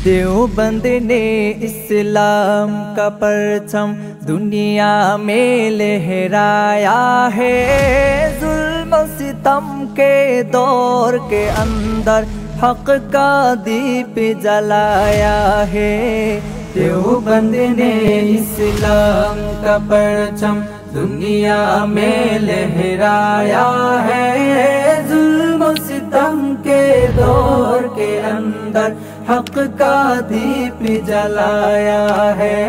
देवबंद ने इस्लाम का परचम दुनिया में लहराया है। जुल्म सितम के दौर के अंदर हक का दीप जलाया है। देवबंद ने इस्लाम का परचम दुनिया में लहराया है। जुल्म सितम के दौर के अंदर हक का दीप जलाया है।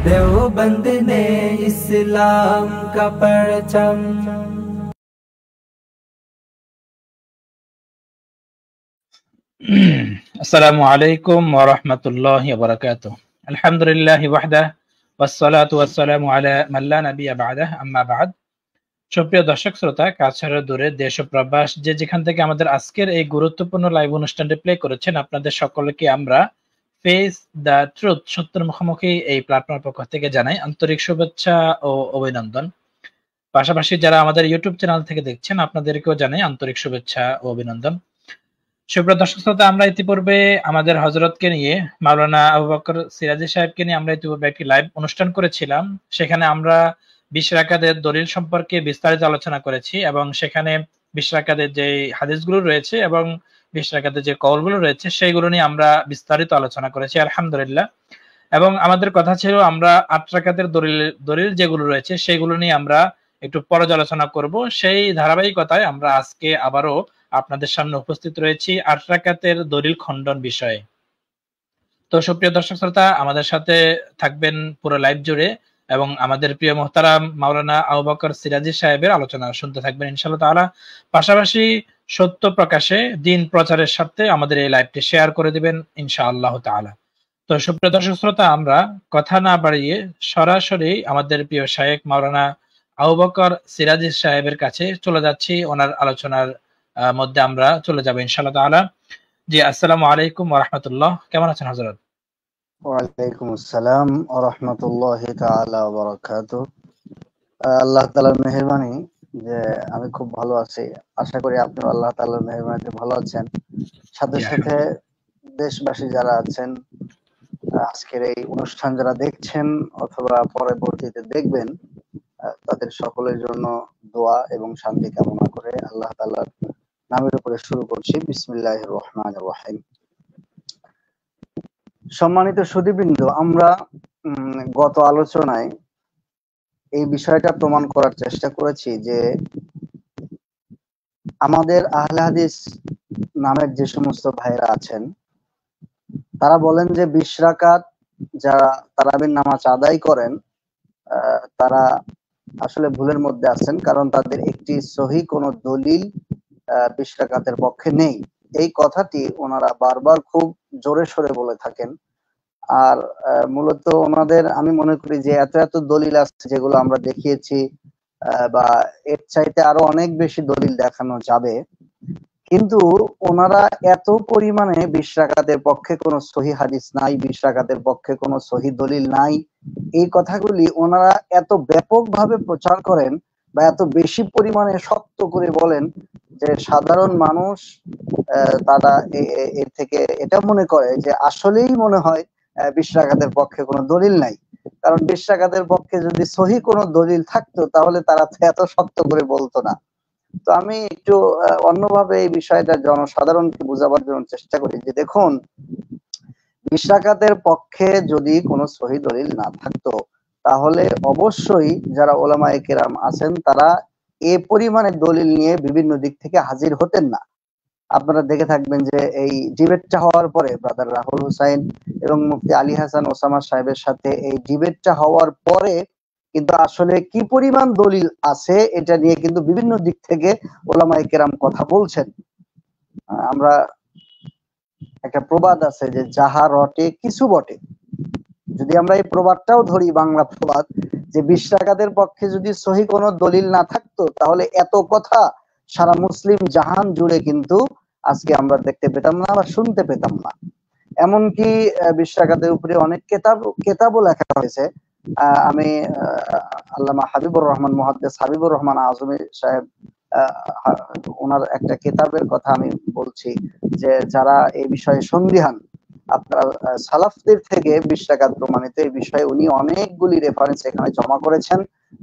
देवबंद ने इस्लाम का परचम। अस्सलामु अलैकुम व रहमतुल्लाहि व बरकातुहू। अल्हम्दुलिल्लाहि वहदह वस्सलातु वस्सलामु अला मान ला नबिय्या बा'दह, अम्मा बाद। সুপ্রিয় দর্শক শ্রোতা, কাছের দূরে দেশ ও প্রবাস যে যেখান থেকে আমাদের আজকের এই গুরুত্বপূর্ণ লাইভ অনুষ্ঠানটি প্লে করেছেন, আপনাদের সকলকে আমরা ফেস দ্য ট্রুথ, সত্যের মুখোমুখি এই প্ল্যাটফর্মের পক্ষ থেকে জানাই আন্তরিক শুভেচ্ছা ও অভিনন্দন। পাশাপাশি যারা আমাদের ইউটিউব চ্যানেল থেকে দেখছেন, আপনাদেরকেও জানাই আন্তরিক শুভেচ্ছা ও অভিনন্দন। সুপ্রিয় দর্শক শ্রোতা, আমরা ইতিপূর্বে আমাদের হযরতকে নিয়ে, মাওলানা আবু বকর সিরাজি সাহেবকে নিয়ে আমরা ইতিপূর্বে একটি লাইভ অনুষ্ঠান করেছিলাম। সেখানে আমরা 20 রাকাতের দলিল সম্পর্কে বিস্তারিত আলোচনা করেছি এবং সেখানে 20 রাকাতের যে হাদিসগুলো রয়েছে এবং 20 রাকাতের যে কওলগুলো রয়েছে সেইগুলো নিয়ে আমরা বিস্তারিত আলোচনা করেছি আলহামদুলিল্লাহ। এবং আমাদের কথা ছিল আমরা 8 রাকাতের দলিল যেগুলো রয়েছে সেগুলো নিয়ে আমরা একটু পর্যালোচনা করব। সেই ধারাবাহিকতায় আমরা আজকে আবারও আপনাদের সামনে উপস্থিত রয়েছি 8 রাকাতের দলিল খণ্ডন বিষয়ে। তো সুপ্রিয় দর্শক শ্রোতা, আমাদের সাথে থাকবেন পুরো লাইভ জুড়ে এবং আমাদের প্রিয় মুহতারাম মাওলানা আবু বকর সিরাজি সাহেবের আলোচনা শুনতে থাকবেন ইনশাআল্লাহ তাআলা। পাশাপাশি সত্য প্রকাশে দ্বীন প্রচারের স্বার্থে আমাদের এই লাইভটি শেয়ার করে দিবেন ইনশাআল্লাহ তাআলা। তো সুপ্রিয় দর্শক শ্রোতা, আমরা কথা না বাড়িয়ে সরাসরি আমাদের প্রিয় শায়েখ মাওলানা আবু বকর সিরাজি সাহেবের কাছে চলে যাচ্ছি। ওনার আলোচনার মধ্যে আমরা চলে যাব ইনশাআল্লাহ তাআলা। জি, আসসালামু আলাইকুম ওয়া রাহমাতুল্লাহ। কেমন আছেন হযরত? ওয়ালাইকুম আসসালাম ওয়া রাহমাতুল্লাহি তাআলা ওয়া বারাকাতুহু। আল্লাহ তাআলার মেহেরবানি যে আমি খুব ভালো আছি। আশা করি আপনিও আল্লাহ তাআলার মেহেরবানিতে ভালো আছেন। সাথে সাথে দেশবাসী যারা আছেন, আজকের এই অনুষ্ঠান যারা দেখছেন অথবা পরবর্তীতে দেখবেন, তাদের সকলের জন্য দোয়া এবং শান্তি কামনা করে আল্লাহ তাআলার নামের উপরে শুরু করছি। বিসমিল্লাহির রহমানির রহিম। সম্মানিত সুধীবৃন্দ, আমরা গত আলোচনায় এই বিষয়টা প্রমাণ করার চেষ্টা করেছি যে আমাদের আহলে হাদিস নামের যে সমস্ত ভাইরা আছেন তারা বলেন যে 20 রাকাত যারা তারাবির নামাজ আদায় করেন তারা আসলে ভুলের মধ্যে আছেন, কারণ তাদের একটি সহিহ কোনো দলিল 20 রাকাতের পক্ষে নেই। এই কথাটি ওনারা বারবার খুব জোরে সোরে বলে থাকেন। আর মূলত ওনাদের আমি মনে করি যে এত এত দলিল আছে যেগুলো আমরা দেখিয়েছি, বা এর চাইতে আরো অনেক বেশি দলিল দেখানো যাবে, কিন্তু ওনারা এত পরিমাণে 20 রাকাতের পক্ষে কোনো সহিহ হাদিস নাই, 20 রাকাতের পক্ষে কোনো সহিহ দলিল নাই, এই কথাগুলি ওনারা এত ব্যাপকভাবে প্রচার করেন বা এত বেশি পরিমাণে শক্ত করে বলেন যে সাধারণ মানুষ তারা এর থেকে এটা মনে করে যে আসলেই মনে হয় 20 রাকাতের পক্ষে কোনো দলিল নাই। কারণ 20 রাকাতের পক্ষে যদি সহিহ কোনো দলিল থাকতো তাহলে তারা এত শক্ত করে বলতো না। তো আমি একটু অন্যভাবে এই বিষয়টা জনসাধারণকে বোঝাবার জন্য চেষ্টা করি যে দেখুন, 20 রাকাতের পক্ষে যদি কোনো সহিহ দলিল না থাকতো তাহলে অবশ্যই যারা উলামায়ে কেরাম আছেন তারা এই পরিমাণে দলিল নিয়ে বিভিন্ন দিক থেকে হাজির হতেন না। আপনারা দেখে থাকবেন যে এই ডিবেটটা হওয়ার পরে ব্রাদার রাহুল হুসাইন এবং মুফতি আলী হাসান ওসামা সাহেবের সাথে এই ডিবেটটা হওয়ার পরে কিন্তু আসলে কি পরিমাণ দলিল আছে এটা নিয়ে কিন্তু বিভিন্ন দিক থেকে উলামায়ে কেরাম কথা বলছেন। আমরা একটা প্রবাদ আছে যে যাহা রটে কিছু বটে, যদি আমরা এই প্রবাদটাও ধরি, বাংলা প্রবাদ, যে 20 রাকাতের পক্ষে যদি সহিহ কোনো দলিল না থাকতো তাহলে এত কথা সারা মুসলিম জাহান জুড়ে কিন্তু আজকে আমরা দেখতে পেতাম না বা শুনতে পেতাম না। এমনকি 20 রাকাতের উপরে অনেক কেতাবও লেখা হয়েছে। আমি আল্লামা হাবিবুর রহমান, মুহাদ্দিস হাবিবুর রহমান আজমি সাহেব, ওনার একটা কিতাবের কথা আমি বলছি যে যারা এই বিষয়ে সন্দিহান আপনারা সালাফদের থেকে 20 রাকাত প্রমাণিত এই বিষয়ে উনি অনেকগুলি রেফারেন্স এখানে জমা করেছেন।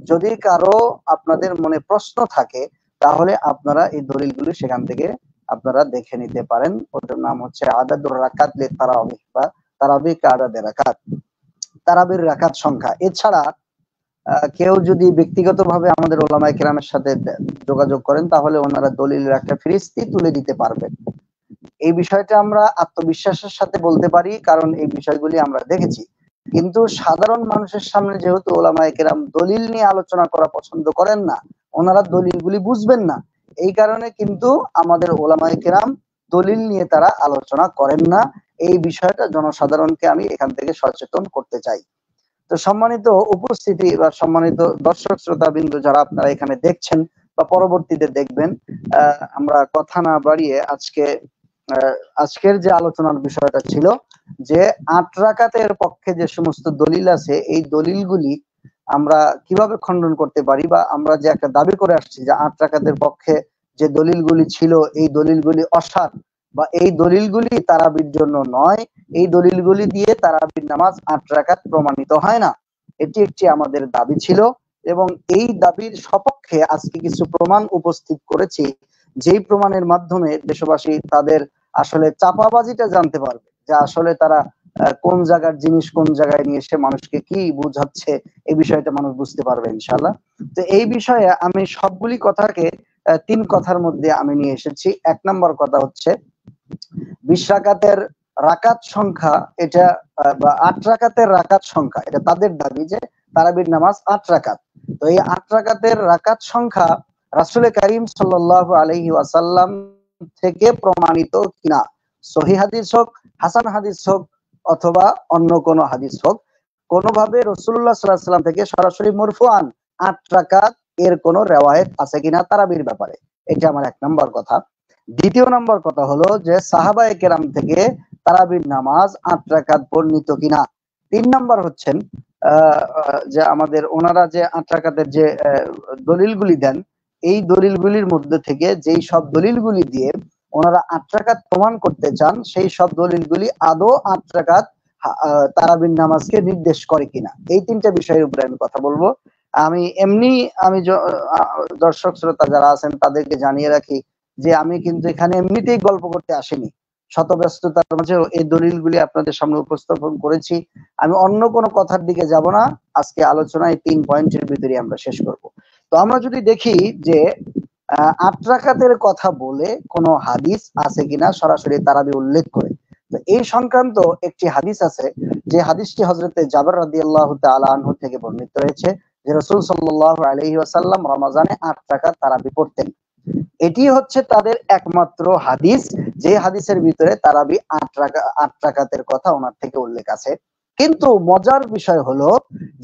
যদি কারো আপনাদের মনে প্রশ্ন থাকে তাহলে আপনারা এই দলিলগুলি সেখান থেকে আপনারা দেখে নিতে পারেন। ওটার নাম হচ্ছে আদাদুর রাকাত লি তারাবিহ বা তারাবিহ কা আদাদে রাকাত, তারাবির রাকাত সংখ্যা। এছাড়া কেউ যদি ব্যক্তিগতভাবে আমাদের ওলামায়ে কেরামের সাথে যোগাযোগ করেন তাহলে ওনারা দলিলের একটা ফিরিস্তি তুলে দিতে পারবেন। এই বিষয়টা আমরা আত্মবিশ্বাসের সাথে বলতে পারি, কারণ এই বিষয়গুলি আমরা দেখেছি। কিন্তু সাধারণ মানুষের সামনে যেহেতু ওলামায়ে কেরাম দলিল নিয়ে আলোচনা করা পছন্দ করেন না, ওনারা দলিলগুলি বুঝবেন না, এই কারণে কিন্তু আমাদের ওলামায়ে কেরাম দলিল নিয়ে তারা আলোচনা করেন না। এই বিষয়টা জনসাধারণকে আমি এখান থেকে সচেতন করতে চাই। তো সম্মানিত উপস্থিতি বা সম্মানিত দর্শক শ্রোতাবিন্দু যারা আপনারা এখানে দেখছেন বা পরবর্তীতে দেখবেন, আমরা কথা না বাড়িয়ে আজকের যে আলোচনার বিষয়টা ছিল যে 8 রাকাতের পক্ষে যে সমস্ত দলিল আছে এই দলিলগুলি আমরা কিভাবে খণ্ডন করতে পারি, বা আমরা যে একটা দাবি করে আসছি যে 8 রাকাতের পক্ষে যে দলিলগুলি ছিল এই দলিলগুলি অসার বা এই দলিলগুলি তারাবির জন্য নয়, এই দলিলগুলি দিয়ে তারাবির নামাজ 8 রাকাত প্রমাণিত হয় না, এটি একটি আমাদের দাবি ছিল। এবং এই দাবির সপক্ষে আজকে কিছু প্রমাণ উপস্থিত করেছি, যেই প্রমাণের মাধ্যমে দেশবাসী তাদের আসলে চাপাবাজিটা জানতে পারবে, যে আসলে তারা কোন জায়গার জিনিস কোন জায়গায় নিয়ে এসে মানুষকে কি বুঝাচ্ছে, এই বিষয়টা মানুষ বুঝতে পারবে ইনশাআল্লাহ। তো এই বিষয়ে আমি সবগুলি কথাকে 3 কথার মধ্যে আমি নিয়ে এসেছি। 1 নম্বর কথা হচ্ছে 20 রাকাতের রাকাত সংখ্যা, এটা বা 8 রাকাতের রাকাত সংখ্যা, এটা তাদের দাবি যে তারাবির নামাজ 8 রাকাত। তো এই 8 রাকাতের রাকাত সংখ্যা রাসূল করিম সাল্লাল্লাহু আলাইহি ওয়াসাল্লাম থেকে প্রমাণিত কিনা, সহিহ হাদিস হোক, হাসান হাদিস হোক, অথবা অন্য কোনো হাদিস হোক, কোনোভাবে রাসূলুল্লাহ সাল্লাল্লাহু আলাইহি ওয়াসাল্লাম থেকে সরাসরি মারফুআন 8 রাকাত এর কোনো রিওয়ায়াত আছে কিনা তারাবির ব্যাপারে, এটা আমার 1 নম্বর কথা। দ্বিতীয় নম্বর কথা হলো যে সাহাবায়ে কেরাম থেকে তারাবির নামাজ 8 রাকাত বর্ণিত কিনা। 3 নম্বর হচ্ছেন যে আমাদের ওনারা যে 8 রাকাতের যে দলিলগুলি দেন, এই দলিলগুলির মধ্যে থেকে যেই সব দলিলগুলি দিয়ে ওনারা 8 রাকাত প্রমাণ করতে চান, সেই সব দলিলগুলি আদৌ 8 রাকাত তারাবির নামাজকে নির্দেশ করে কিনা, এই 3টা বিষয়ের উপরে আমি কথা বলবো। আমি দর্শক শ্রোতা যারা আছেন তাদেরকে জানিয়ে রাখি যে আমি কিন্তু এখানে এমনিতেই গল্প করতে আসিনি, শত ব্যস্ততার মাঝেও এই দলিলগুলি আপনাদের সামনে উপস্থাপন করেছি। আমি অন্য কোনো কথার দিকে যাব না, আজকে আলোচনায় 3 পয়েন্টের ভিতরে আমরা শেষ করব। তো আমরা যদি দেখি যে 8 রাকাতের কথা বলে কোনো হাদিস আছে কিনা সরাসরি তারাবি উল্লেখ করে, তো এই সংক্রান্ত একটি হাদিস আছে, যে হাদিসটি হযরতে জাবের রাদিয়াল্লাহু তাআলা আনহু থেকে বর্ণিত হয়েছে যে রাসূল সাল্লাল্লাহু আলাইহি ওয়াসাল্লাম রমজানে 8 রাকাত তারাবি পড়তেন। এটি হচ্ছে তাদের একমাত্র হাদিস, যে হাদিসের ভিতরে তারাবি 8 রাকাতের কথা ওনার থেকে উল্লেখ আছে। কিন্তু মজার বিষয় হলো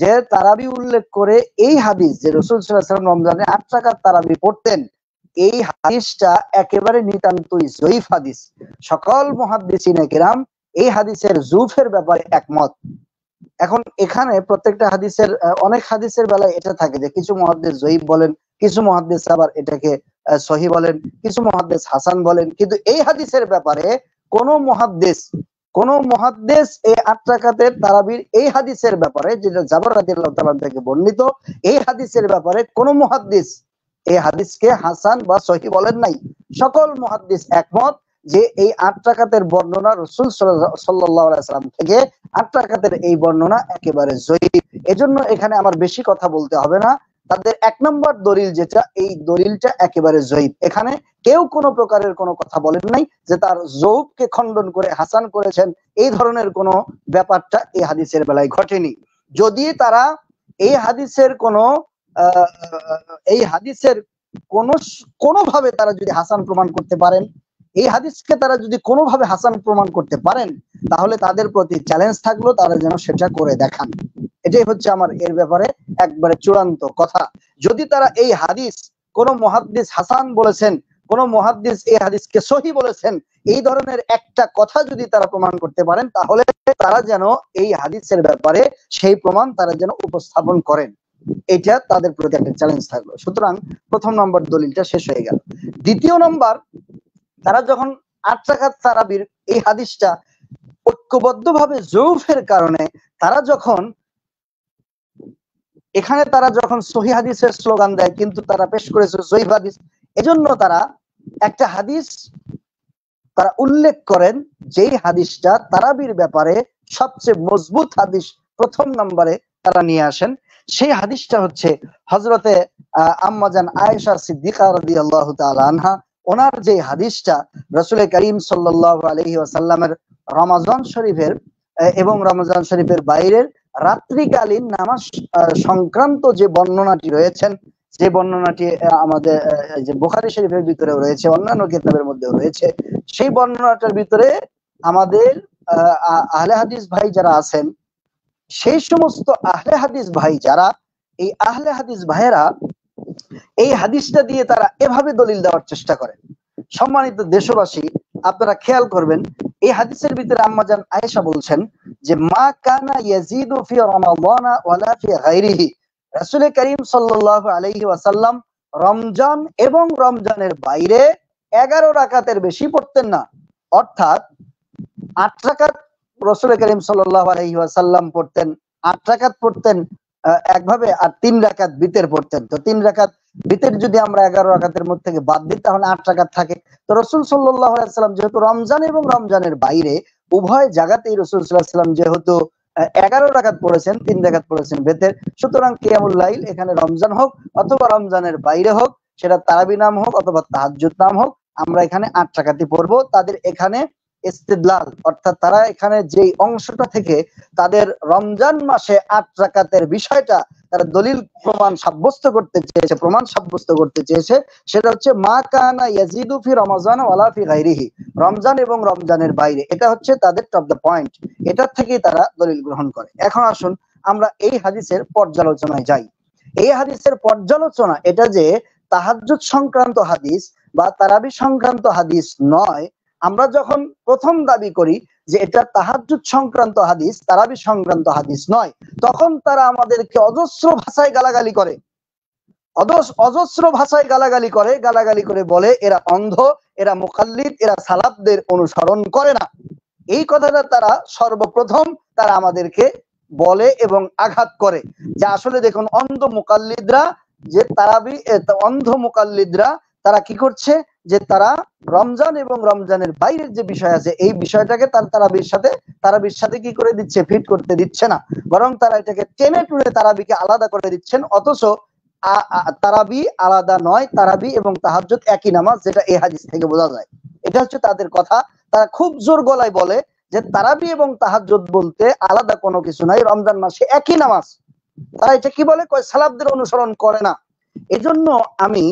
যে তারাবি উল্লেখ করে এই হাদিস যে রাসূল সাল্লাল্লাহু আলাইহি ওয়াসাল্লাম রমজানে 8 রাকাত তারাবি পড়তেন, এই হাদিসটা একেবারে নিতান্তই যঈফ হাদিস। সকল মুহাদ্দিসিনে কিরাম এই হাদিসের যূফের ব্যাপারে একমত। এখন এখানে প্রত্যেকটা হাদিসের অনেক হাদিসের বেলায় এটা থাকে যে কিছু মুহাদ্দিস যঈফ বলেন, কিছু মুহাদ্দিস আবার এটাকে সহিহ বলেন, কিছু মুহাদ্দিস হাসান বলেন, কিন্তু এই হাদিসের ব্যাপারে কোন মুহাদ্দিস এই 8 রাকাতের তারাবির এই হাদিসের ব্যাপারে, যেটা জাবের রাদিয়াল্লাহু তাআলা থেকে বর্ণিত, এই হাদিসের ব্যাপারে কোন মুহাদ্দিস এই হাদিসকে হাসান বা সহিহ বলেন নাই। সকল মুহাদ্দিস একমত যে এই 8 রাকাতের বর্ণনা রাসূল সাল্লাল্লাহু আলাইহি ওয়াসাল্লাম থেকে 8 রাকাতের এই বর্ণনা একেবারে যঈফ। এজন্য এখানে আমার বেশি কথা বলতে হবে না, তাদের 1 নম্বর দলিল যেটা, এই দলিলটা একেবারে যঈফ। এখানে কেউ কোনো প্রকারের কোনো কথা বলেন নাই যে তার যৌফকে খণ্ডন করে হাসান করেছেন, এই ধরনের কোনো ব্যাপারটা এই হাদিসের বেলায় ঘটেনি। যদি তারা এই হাদিসের কোনোভাবে তারা যদি হাসান প্রমাণ করতে পারেন, এই হাদিসকে তারা যদি কোনোভাবে হাসান প্রমাণ করতে পারেন, তাহলে তাদের প্রতি চ্যালেঞ্জ থাকলো তারা যেন সেটা করে দেখান। এটাই হচ্ছে আমার এর ব্যাপারে একবারে চূড়ান্ত কথা। যদি তারা এই হাদিস কোন মুহাদ্দিস হাসান বলেছেন, কোন মুহাদ্দিস এই হাদিসকে সহিহ বলেছেন, এই ধরনের একটা কথা যদি তারা প্রমাণ করতে পারেন, তাহলে তারা যেন এই হাদিসের ব্যাপারে সেই প্রমাণ তারা যেন উপস্থাপন করেন, এটা তাদের প্রতি একটা চ্যালেঞ্জ থাকলো। সুতরাং 1 নম্বর দলিলটা শেষ হয়ে গেল। দ্বিতীয় নম্বর, তারা যখন 8 রাকাত তারাবির এই হাদিসটা ঐক্যবদ্ধভাবে জৌফের কারণে তারা যখন সহিহ হাদিসের স্লোগান দেয়, কিন্তু তারা পেশ করেছে জয়ীফ হাদিস। এজন্য তারা একটা হাদিস তারা উল্লেখ করেন, যেই হাদিসটা তারাবির ব্যাপারে সবচেয়ে মজবুত হাদিস প্রথম নম্বরে তারা নিয়ে আসেন। সেই হাদিসটা হচ্ছে হযরতে আম্মাজান আয়েশা সিদ্দিকা রাদিয়াল্লাহু তাআলা আনহা, ওনার যে হাদিসটা রাসূল করিম সাল্লাল্লাহু আলাইহি ওয়াসাল্লামের রমজান শরীফের এবং রমজান শরীফের বাইরের রাত্রিকালীন নামাজ সংক্রান্ত যে বর্ণনাটি রয়েছেন, যে বর্ণনাটি আমাদের যে বুখারী শরীফের ভিতরেও রয়েছে, অন্যান্য কিতাবের মধ্যেও রয়েছে, সেই বর্ণনাটার ভিতরে আমাদের আহলে হাদিস ভাই যারা আছেন, সেই সমস্ত আহলে হাদিস ভাই যারা, এই আহলে হাদিস ভাইয়েরা এই হাদিসটা দিয়ে তারা এভাবে দলিল দেওয়ার চেষ্টা করেন। সম্মানিত দেশবাসী, আপনারা খেয়াল করবেন, এই হাদিসের ভিতরে আম্মাজান আয়েশা বলছেন যে মা কানা ইয়াজিদু ফি রমাদানা ওয়ালা ফি গায়রিহি, রাসূল করিম সাল্লাল্লাহু আলাইহি ওয়াসাল্লাম রমজান এবং রমজানের বাইরে 11 রাকাতের বেশি পড়তেন না। অর্থাৎ 8 রাকাত রাসূল করিম সাল্লাল্লাহু আলাইহি ওয়াসাল্লাম পড়তেন, 8 রাকাত পড়তেন একভাবে, আর 3 রাকাত বিতের পড়তেন। তো 3 রাকাত বিতের যদি আমরা 11 রাকাতের মধ্যে থেকে বাদ দিই, তাহলে 8 রাকাত থাকে। তো রাসূল সাল্লাল্লাহু আলাইহি ওয়াসাল্লাম যেহেতু রমজান এবং রমজানের বাইরে উভয় জায়গাতেই রাসূল সাল্লাল্লাহু আলাইহি ওয়াসাল্লাম যেহেতু 11 রাকাত পড়েছেন, 3 রাকাত পড়েছেন বেতের, সুতরাং কিয়ামুল লাইল এখানে রমজান হোক অথবা রমজানের বাইরে হোক, সেটা তারাবি নাম হোক অথবা তাহাজ্জুদ নাম হোক, আমরা এখানে 8 রাকাতই পড়বো। তাদের এখানে ইস্তিদলাল, অর্থাৎ তারা এখানে যেই অংশটা থেকে তাদের রমজান মাসে 8 রাকাতের বিষয়টা তারা দলিল প্রমাণ সাব্যস্ত করতে চেয়েছে, সেটা হচ্ছে মা কানা ইয়াজিদু ফি রমাজান ওয়ালা ফি গায়রিহি, রমজান এবং রমজানের বাইরে। এটা হচ্ছে তাদের টপ দ্য পয়েন্ট, এটার থেকেই তারা দলিল গ্রহণ করে। এখন আসুন আমরা এই হাদিসের পর্যালোচনায় যাই। এই হাদিসের পর্যালোচনা এটা যে তাহাজ্জুদ সংক্রান্ত হাদিস বা তারাবি সংক্রান্ত হাদিস নয়, আমরা যখন প্রথম দাবি করি যে এটা তাহাজ্জুদ সংক্রান্ত হাদিস, তারাবি সংক্রান্ত হাদিস নয়, তখন তারা আমাদেরকে অজস্র ভাষায় গালাগালি করে, গালাগালি করে বলে এরা অন্ধ, এরা মুকাল্লিদ, এরা সালাফদের অনুসরণ করে না। এই কথাটা তারা সর্বপ্রথম তারা আমাদেরকে বলে এবং আঘাত করে যে আসলে দেখুন অন্ধ মুকাল্লিদরা তারা কি করছে, যে তারা রমজান এবং রমজানের বাইরের যে বিষয় আছে এই বিষয়টাকে তারাবির সাথে কি করে দিচ্ছে, ফিট করতে দিচ্ছে না, বরং তারা এটাকে টেনে টুনে তারাবিকে আলাদা করে দিচ্ছেন। অথচ তারাবি আলাদা নয়, তারাবি এবং তাহাজ্জুদ একই নামাজ, যেটা এই হাদিস থেকে বোঝা যায়। এটা হচ্ছে তাদের কথা। তারা খুব জোর গলায় বলে যে তারাবি এবং তাহাজ্জুদ বলতে আলাদা কোনো কিছু নাই, রমজান মাসে একই নামাজ। তারা এটা কি বলে, সালাফদের অনুসরণ করে না। এজন্য আমি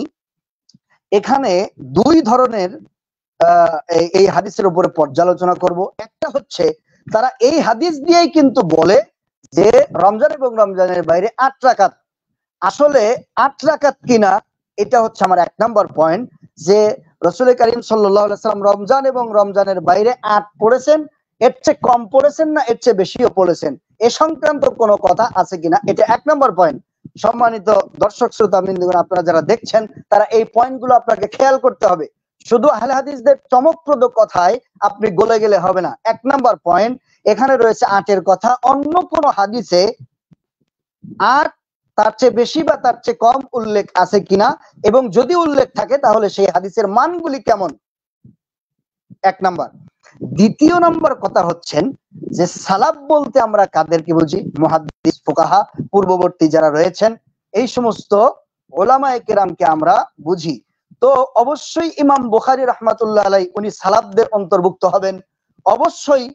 এখানে দুই ধরনের এই হাদিসের উপরে পর্যালোচনা করব। একটা হচ্ছে তারা এই হাদিস দিয়েই কিন্তু বলে যে রমজান এবং রমজানের বাইরে 8 রাকাত, আসলে 8 রাকাত কিনা এটা হচ্ছে আমার 1 নম্বর পয়েন্ট, যে রাসূল করিম সাল্লাল্লাহু আলাইহি ওয়াসাল্লাম রমজান এবং রমজানের বাইরে 8 পড়েছেন, এর চেয়ে কম পড়েছেন না এর চেয়ে বেশিও পড়েছেন, এ সংক্রান্ত কোনো কথা আছে কিনা, এটা 1 নম্বর পয়েন্ট। সম্মানিত দর্শক শ্রোতা বৃন্দগণ, আপনারা যারা দেখছেন তারা এই পয়েন্টগুলো আপনাকে খেয়াল করতে হবে। শুধু আহলে হাদিসদের চমকপ্রদ কথায় আপনি গলে গেলে হবে না। 1 নম্বর পয়েন্ট, এখানে রয়েছে 8 এর কথা, অন্য কোন হাদিসে 8 তার চেয়ে বেশি বা তার চেয়ে কম উল্লেখ আছে কিনা, এবং যদি উল্লেখ থাকে তাহলে সেই হাদিসের মানগুলি কেমন, 1 নাম্বার। দ্বিতীয় নাম্বার কথা হচ্ছেন যে সালাফ বলতে আমরা কাদেরকে বুঝি, মুহাদ্দিস, ফুকাহা, পূর্ববর্তী যারা রয়েছেন এই সমস্ত ওলামায়ে কেরামকে আমরা বুঝি। তো অবশ্যই ইমাম বুখারী রাহমাতুল্লাহ আলাইহি উনি সালাফদের অন্তর্ভুক্ত হবেন, অবশ্যই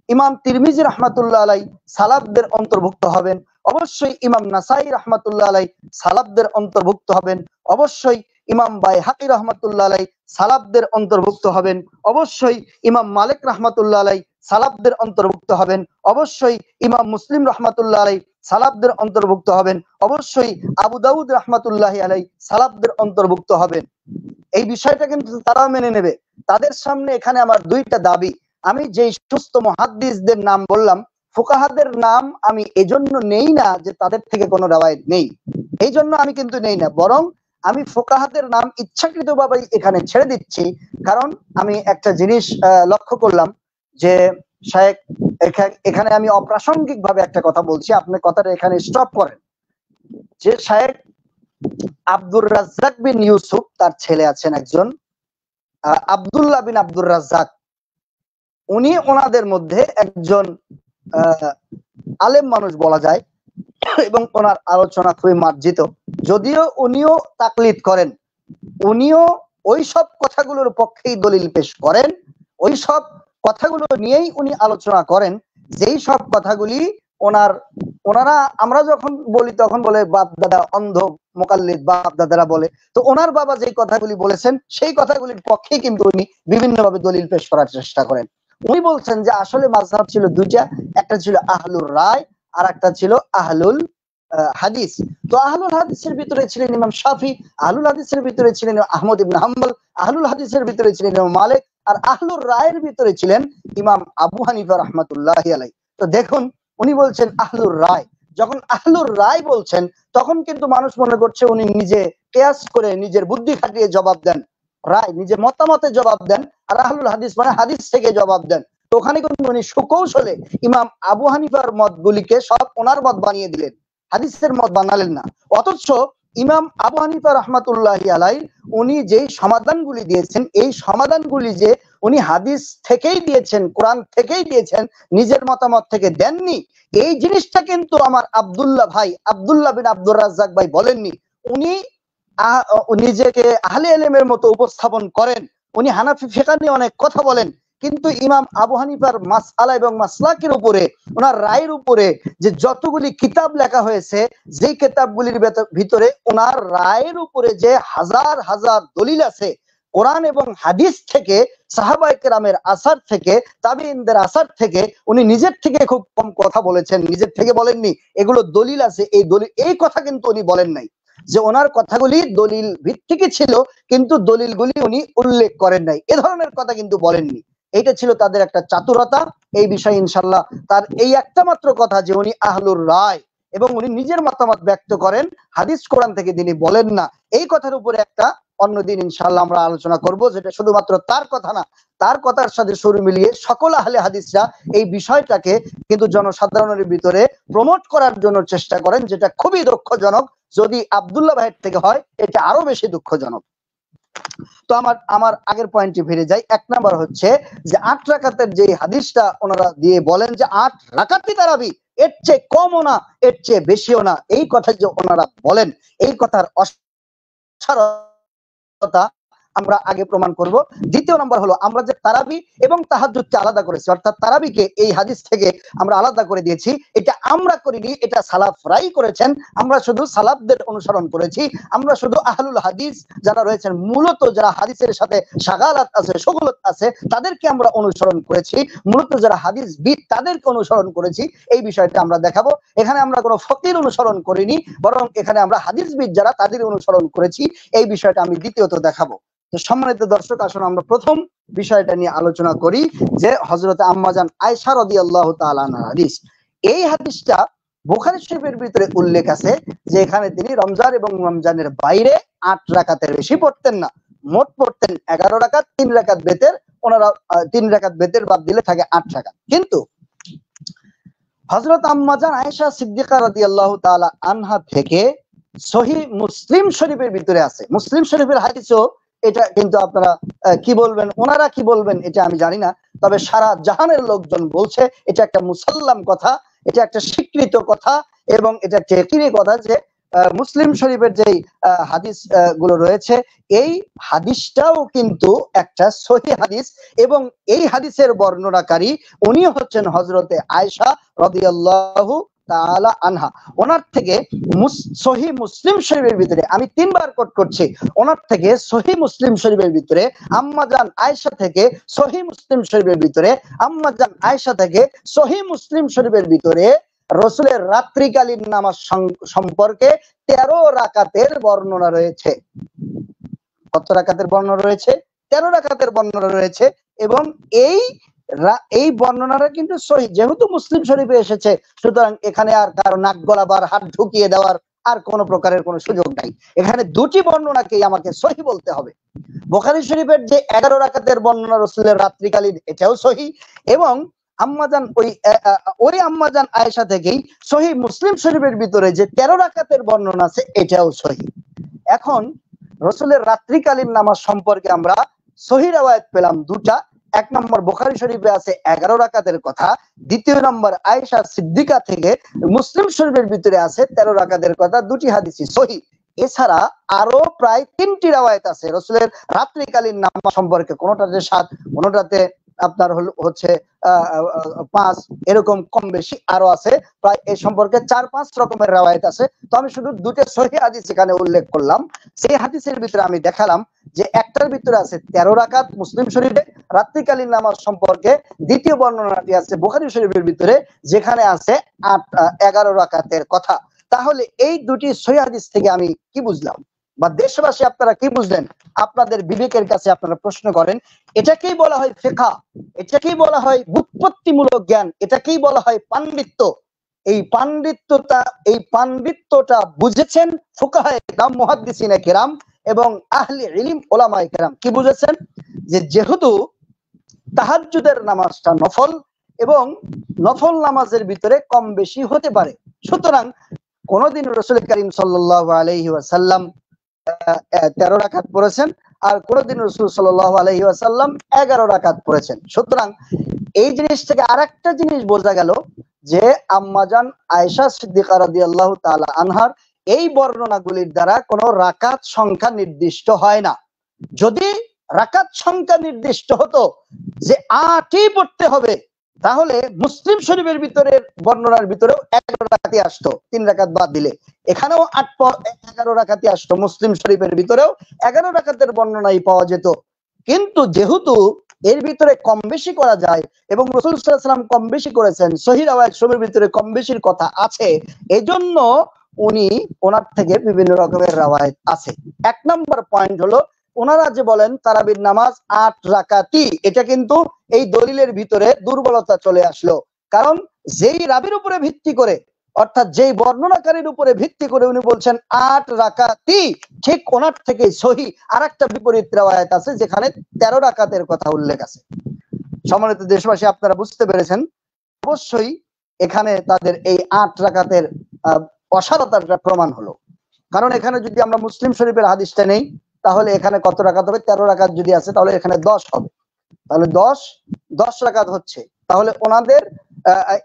ইমাম তিরমিজি রাহমাতুল্লাহ আলাইহি সালাফদের অন্তর্ভুক্ত হবেন, অবশ্যই ইমাম নাসাই রাহমাতুল্লাহ আলাইহি সালাফদের অন্তর্ভুক্ত হবেন, অবশ্যই ইমাম বাইহাকি রাহমাতুল্লাহ আলাইহি সালাফদের অন্তর্ভুক্ত হবেন, অবশ্যই ইমাম মালিক রাহমাতুল্লাহ আলাইহি সালাফদের অন্তর্ভুক্ত হবেন, অবশ্যই ইমাম মুসলিম রাহমাতুল্লাহ আলাইহি সালাফদের অন্তর্ভুক্ত হবেন, অবশ্যই আবু দাউদ রাহমাতুল্লাহ আলাইহি সালাফদের অন্তর্ভুক্ত হবেন। এই বিষয়টা কিন্তু তারাও মেনে নেবে। তাদের সামনে এখানে আমার দুইটা দাবি, আমি যেই সমস্ত মুহাদ্দিসদের নাম বললাম, ফুকাহাদের নাম আমি এজন্য নেই না যে তাদের থেকে কোনো রওয়ায়াত নেই, এই জন্য আমি কিন্তু নেই না, বরং আমি ফুকাহাদের নাম ইচ্ছাকৃতভাবে এখানে ছেড়ে দিচ্ছি। কারণ আমি একটা জিনিস লক্ষ্য করলাম যে শায়েখ, এখানে আমি অপ্রাসঙ্গিক ভাবে একটা কথা বলছি, আপনি কথাটা এখানে স্টপ করেন। যে শায়েখ আব্দুর রাজ্জাক বিন ইউসুফ, তার ছেলে আছেন একজন আব্দুল্লাহ বিন আব্দুর রাজ্জাক, উনি ওনাদের মধ্যে একজন আলেম মানুষ বলা যায়, এবং ওনার আলোচনা খুবই মার্জিত। যদিও উনিও তাকলিদ করেন, উনিও ওই সব কথাগুলোর পক্ষেই দলিল পেশ করেন, ওই সব কথাগুলো নিয়েই উনি আলোচনা করেন, যেই সব কথাগুলি ওনারা আমরা যখন বলি তখন বলে বাপ দাদা অন্ধ মোকাল্লিদ, বাপ দাদারা বলে। তো ওনার বাবা যেই কথাগুলি বলেছেন সেই কথাগুলির পক্ষে কিন্তু উনি বিভিন্নভাবে দলিল পেশ করার চেষ্টা করেন। উনি বলছেন যে আসলে মাযহাব ছিল দুইটা, একটা ছিল আহলুর রায় আর একটা ছিল আহলুল হাদিস। তো আহলুল হাদিসের ভিতরে ছিলেন ইমাম শাফি, আহলুল হাদিসের ভিতরে ছিলেন আহমদ ইবনে হাম্বল, আহলুল হাদিসের ভিতরে ছিলেন ইমাম মালিক, আর আহলুর রায়ের ভিতরে ছিলেন ইমাম আবু হানিফা রাহমাতুল্লাহি আলাইহি। তো দেখুন উনি বলছেন আহলুর রায়, যখন আহলুর রায় বলছেন তখন কিন্তু মানুষ মনে করছে উনি নিজে কিয়াস করে নিজের বুদ্ধি খাটিয়ে জবাব দেন, রায় নিজের মতামতে জবাব দেন, আর আহলুল হাদিস মানে হাদিস থেকে জবাব দেন। তো ওখানে কিন্তু উনি সুকৌশলে ইমাম আবু হানিফার মতগুলিকে সব ওনার মত বানিয়ে দিলেন, হাদিসের মত বানালেন না। অথচ ইমাম আবু হানিফা রাহমাতুল্লাহি আলাইহি উনি যেই সমাধানগুলি দিয়েছেন, এই সমাধানগুলি যে উনি হাদিস থেকেই দিয়েছেন, কোরআন থেকেই দিয়েছেন, নিজের মতামত থেকে দেননি, এই জিনিসটা কিন্তু আমার আব্দুল্লাহ ভাই, আব্দুল্লাহ বিন আব্দুর রাজ্জাক ভাই বলেননি। উনি নিজেকে আহলে ইলমের মতো উপস্থাপন করেন, উনি হানাফি ফিকহ নিয়ে অনেক কথা বলেন, কিন্তু ইমাম আবু হানিফার মাসআলা এবং মাসলাকের উপরে, ওনার রায়ের উপরে যে যতগুলি কিতাব লেখা হয়েছে, যেই কিতাবগুলির ভিতরে ওনার রায়ের উপরে যে হাজার হাজার দলিল আছে, কোরআন এবং হাদিস থেকে, সাহাবায়ে কেরামের আসার থেকে, তাবিঈনদের আসার থেকে, উনি নিজের থেকে খুব কম কথা বলেছেন, নিজের থেকে বলেননি এগুলো দলিল আছে, এই দলিল, এই কথা কিন্তু উনি বলেন নাই। যে ওনার কথাগুলি দলিল ভিত্তিকই ছিল, কিন্তু দলিলগুলি উনি উল্লেখ করেন নাই, এ ধরনের কথা কিন্তু বলেননি। এইটা ছিল তাদের একটা চাতুরতা। এই বিষয়ে ইনশাআল্লাহ তার এই একটা মাত্র কথা যে উনি আহলুর রায় এবং উনি নিজের মতামত ব্যক্ত করেন, হাদিস কোরআন থেকে তিনি বলেন না। এই কথার উপরে একটা অন্যদিন ইনশাআল্লাহ আমরা আলোচনা করব, যেটা শুধুমাত্র তার কথা না, তার কথার সাথে সুর মিলিয়ে সকল আহলে হাদিসরা এই বিষয়টাকে কিন্তু জনসাধারণের ভিতরে প্রমোট করার জন্য চেষ্টা করেন, যেটা খুবই দুঃখজনক। যদি আব্দুল্লাহ ভাইয়ের থেকে হয় এটা আরো বেশি দুঃখজনক। তো আমার আগের পয়েন্টে ফিরে যাই। এক নাম্বার হচ্ছে যে 8 রাকাতের যে হাদিসটা ওনারা দিয়ে বলেন যে 8 রাকাতই তারাবি, এর চেয়ে কমও না এর চেয়ে বেশিও না, এই কথা যে ওনারা বলেন, এই কথার অসারতা আমরা আগে প্রমাণ করব। দ্বিতীয় নাম্বার হলো আমরা যে তারাবি এবং তাহাজ্জুদকে আলাদা করেছি, অর্থাৎ তারাবিকে এই হাদিস থেকে আমরা আলাদা করে দিয়েছি, এটা আমরা করিনি, এটা সালাফরাই করেছেন। আমরা শুধু সালাফদের অনুসরণ করেছি, আমরা শুধু আহলুল হাদিস যারা রয়েছেন, মূলত যারা হাদিসের সাথে শাগালাত আছে, শগুলত আছে, তাদেরকে আমরা অনুসরণ করেছি, মূলত যারা হাদিসবিদ তাদেরকে অনুসরণ করেছি। এই বিষয়টা আমরা দেখাবো। এখানে আমরা কোনো ফকির অনুসরণ করিনি, বরং এখানে আমরা হাদিসবিদ যারা তাদের অনুসরণ করেছি, এই বিষয়টা আমি দ্বিতীয়ত দেখাবো। তো সম্মানিত দর্শক, আসুন আমরা প্রথম বিষয়টা নিয়ে আলোচনা করি যে হযরত আম্মা জান আয়েশা রাদিয়াল্লাহু তাআলা আনহার হাদিস। এই হাদিসটা বুখারী শরীফের ভিতরে উল্লেখ আছে যে এখানে তিনি রমজান এবং রমজানের বাইরে 8 রাকাতের বেশি পড়তেন না, মোট পড়তেন 11 রাকাত, 3 রাকাত বেতের, ওনারা 3 রাকাত বেতের বাদ দিলে থাকে 8 রাকাত। কিন্তু হযরত আম্মা জান আয়েশা সিদ্দিকা রাদিয়াল্লাহু তাআলা আনহা থেকে সহিহ মুসলিম শরীফের ভিতরে আছে, মুসলিম শরীফের হাদিসও এটা কিন্তু আপনারা কি বলবেন, ওনারা কি বলবেন এটা আমি জানি না, তবে সারা জাহানের লোকজন বলছে এটা একটা মুসাল্লাম কথা, এটা একটা স্বীকৃত কথা, এবং এটা একটা ইয়াকিনি কথা যে মুসলিম শরীফের যেই হাদিস গুলো রয়েছে, এই হাদিসটাও কিন্তু একটা সহিহ হাদিস, এবং এই হাদিসের বর্ণনাকারী উনি হচ্ছেন হযরতে আয়েশা রাদিয়াল্লাহু তাআলা আনহা। ওনার থেকে সহিহ মুসলিম শরীফের ভিতরে, আমি 3 বার কোট করছি, ওনার থেকে সহিহ মুসলিম শরীফের ভিতরে আম্মা জান আয়েশা থেকে, সহিহ মুসলিম শরীফের ভিতরে আম্মা জান আয়েশা থেকে, সহিহ মুসলিম শরীফের ভিতরে রাসূলের রাত্রিকালীন নামাজ সম্পর্কে 13 রাকাতের বর্ণনা রয়েছে। কত রাকাতের বর্ণনা রয়েছে? 13 রাকাতের বর্ণনা রয়েছে। এবং এই বর্ণনাটা কিন্তু সহিহ, যেহেতু মুসলিম শরীফে এসেছে, সুতরাং এখানে আর কারো নাক গলাবার, হাত ঢুকিয়ে দেওয়ার আর কোন প্রকারের কোনো সুযোগ নাই। এখানে দুটি বর্ণনাকেই আমাকে সহিহ বলতে হবে। বুখারী শরীফের যে 11 রাকাতের বর্ণনা রাসূলের রাত্রিকালীন, এটাও সহিহ, এবং আম্মাজান ওই আম্মাজান আয়েশা থেকেই সহিহ মুসলিম শরীফের ভিতরে যে 13 রাকাতের বর্ণনা আছে এটাও সহিহ। এখন রাসূলের রাত্রিকালীন নামাজ সম্পর্কে আমরা সহিহ riwayat পেলাম দুটা। এক নম্বর বুখারী শরীফে আছে 11 রাকাতের কথা, দ্বিতীয় নম্বর আয়েশা সিদ্দিকা থেকে মুসলিম শরীফের ভিতরে আছে 13 রাকাতের কথা। দুটি হাদিসই সহিহ। এছাড়া আরো প্রায় 3টি riwayat আছে রাসূলের রাত্রিকালীন নামাজ সম্পর্কে, কোনটাতে 7, কোনটাতে আপনার হচ্ছে 5, এরকম কম বেশি আরো আছে প্রায় এই সম্পর্কে 4-5 রকমের riwayat আছে। তো আমি শুধু দুটো সহিহ হাদিস এখানে উল্লেখ করলাম। সেই হাদিসের ভিতরে আমি দেখালাম যে একটার ভিতরে আছে 13 রাকাত মুসলিম শরীফে রাত্রিকালীন নামাজ সম্পর্কে, দ্বিতীয় বর্ণনাটি আছে বুখারী শরীফের ভিতরে যেখানে আছে 11 রাকাতের কথা। তাহলে এই দুটি সহিহ হাদিস থেকে আমি কি বুঝলাম, বা দেশবাসী আপনারা কি বুঝলেন? আপনাদের বিবেকের কাছে আপনারা প্রশ্ন করেন। এটাকেই বলা হয় ফিকহ, এটাকেই বলা হয় ব্যুৎপত্তিমূলক জ্ঞান, এটাকেই বলা হয় পাণ্ডিত্য। এই পাণ্ডিত্যটা বুঝেছেন ফুকাহায়ে কেরাম, মুহাদ্দিসিনে কেরাম এবং আহলে ইলম উলামায়ে কেরাম। কি বুঝেছেন? যে যেহেতু তাহাজ্জুদের নামাজটা নফল এবং নফল নামাজের ভিতরে কম বেশি হতে পারে, সুতরাং কোনদিন রাসূল করিম সাল্লাল্লাহু আলাইহি ওয়াসাল্লাম 13 রাকাত পড়েছেন, আর কোনদিন রাসূল সাল্লাল্লাহু আলাইহি ওয়াসাল্লাম 11 রাকাত পড়েছেন। সুতরাং এই জিনিস থেকে আরেকটা জিনিস বোঝা গেল যে আম্মাজান আয়েশা সিদ্দিকা রাদিয়াল্লাহু তাআলা আনহার এই বর্ণনাগুলির দ্বারা কোনো রাকাত সংখ্যা নির্দিষ্ট হয় না। যদি রাকাত সংখ্যা নির্দিষ্ট হতো যে 8ই পড়তে হবে, তাহলে মুসলিম শরীফের ভিতরে বর্ণনার ভিতরেও 11 রাকাতই আসতো, 3 রাকাত বাদ দিলে। এখানেও 11 রাকাতই আসতো, মুসলিম শরীফের ভিতরেও 11 রাকাতের বর্ণনাই পাওয়া যেত। কিন্তু যেহেতু এর ভিতরে কম বেশি করা যায় এবং রাসূল সাল্লাল্লাহু আলাইহি ওয়াসাল্লাম কম বেশি করেছেন, সহিহ riwayat সবের ভিতরে কম বেশির কথা আছে, এজন্য ওনার থেকে বিভিন্ন রকমের riwayat আছে। এক নম্বর পয়েন্ট হলো ওনারা যে বলেন তারাবির নামাজ 8 রাকাতই, এটা কিন্তু এই দলিলের ভিতরে দুর্বলতা চলে আসলো। কারণ যেই রাবির উপরে ভিত্তি করে, অর্থাৎ যেই বর্ণনাকারীর উপরে ভিত্তি করে উনি বলছেন 8 রাকাতই, ঠিক ওনার থেকে সহিহ আরেকটা বিপরীত riwayat আছে যেখানে 13 রাকাতের কথা উল্লেখ আছে। সম্মানিত দেশবাসী, আপনারা বুঝতে পেরেছেন অবশ্যই এখানে তাদের এই 8 রাকাতের অসারতাটা প্রমাণ হলো। কারণ এখানে যদি আমরা মুসলিম শরীফের হাদিসটা নেই, তাহলে এখানে কত রাকাত হবে? 13 রাকাত যদি আছে তাহলে এখানে 10 হবে, তাহলে 10 রাকাত হচ্ছে। তাহলে ওনাদের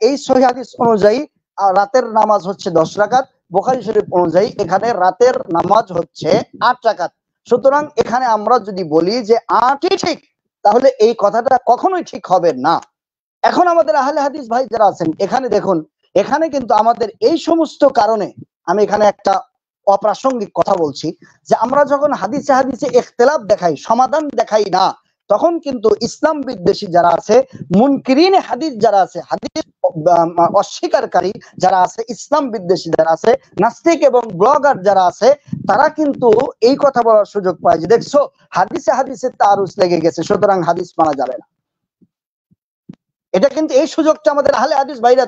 এই সহিহ হাদিস অনুযায়ী রাতের নামাজ হচ্ছে 10 রাকাত, বুখারী শরীফ অনুযায়ী এখানে রাতের নামাজ হচ্ছে 8 রাকাত। সুতরাং এখানে আমরা যদি বলি যে 8ই ঠিক, তাহলে এই কথাটা কখনোই ঠিক হবে না। এখন আমাদের আহলে হাদিস ভাই যারা আছেন এখানে দেখুন, এখানে কিন্তু আমাদের এই সমস্ত কারণে, আমি এখানে একটা অপ্রাসঙ্গিক কথা বলছি, যে আমরা যখন হাদিসে হাদিসে ইখতিলাফ দেখাই, সমাধান দেখাই না, তখন কিন্তু ইসলাম বিদ্বেষী যারা আছে, মুনকিরিন হাদিস যারা আছে, হাদিস অস্বীকারী যারা আছে, ইসলাম বিদ্বেষী যারা আছে, নাস্তিক এবং ব্লগার যারা আছে, তারা কিন্তু এই কথা বলার সুযোগ পায় যে দেখছো হাদিসে হাদিসে তারুস লেগে গেছে, সুতরাং হাদিস মানা যাবে না। এটা কিন্তু এই সুযোগটা আমাদের আহলে হাদিস ভাইরা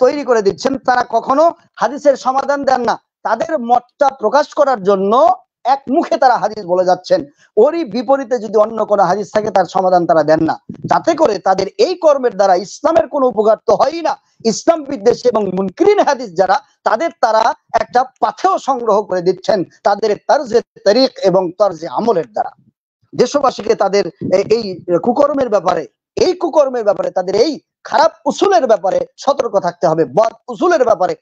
তৈরি করে দিচ্ছেন। তারা কখনো হাদিসের সমাধান দেন না, তাদের মতটা প্রকাশ করার জন্য এক মুখে তারা হাদিস বলে যাচ্ছেন, ওরই বিপরীতে যদি অন্য কোনো হাদিস থাকে তার সমাধান তারা দেন না। যাতে করে তাদের এই কর্মের দ্বারা ইসলামের কোনো উপকার তো হয়ই না, ইসলাম বিদ্বেষী এবং মুনকিরিন হাদিস যারা, তারা একটা পাথেয় সংগ্রহ করে দিচ্ছেন তাদের তরজে তরিক এবং তরজে আমলের দ্বারা। দেশবাসীকে তাদের এই কুকর্মের ব্যাপারে, তাদের এই খারাপ উসুলের ব্যাপারে সতর্ক থাকতে হবে, বদ উসুলের ব্যাপারে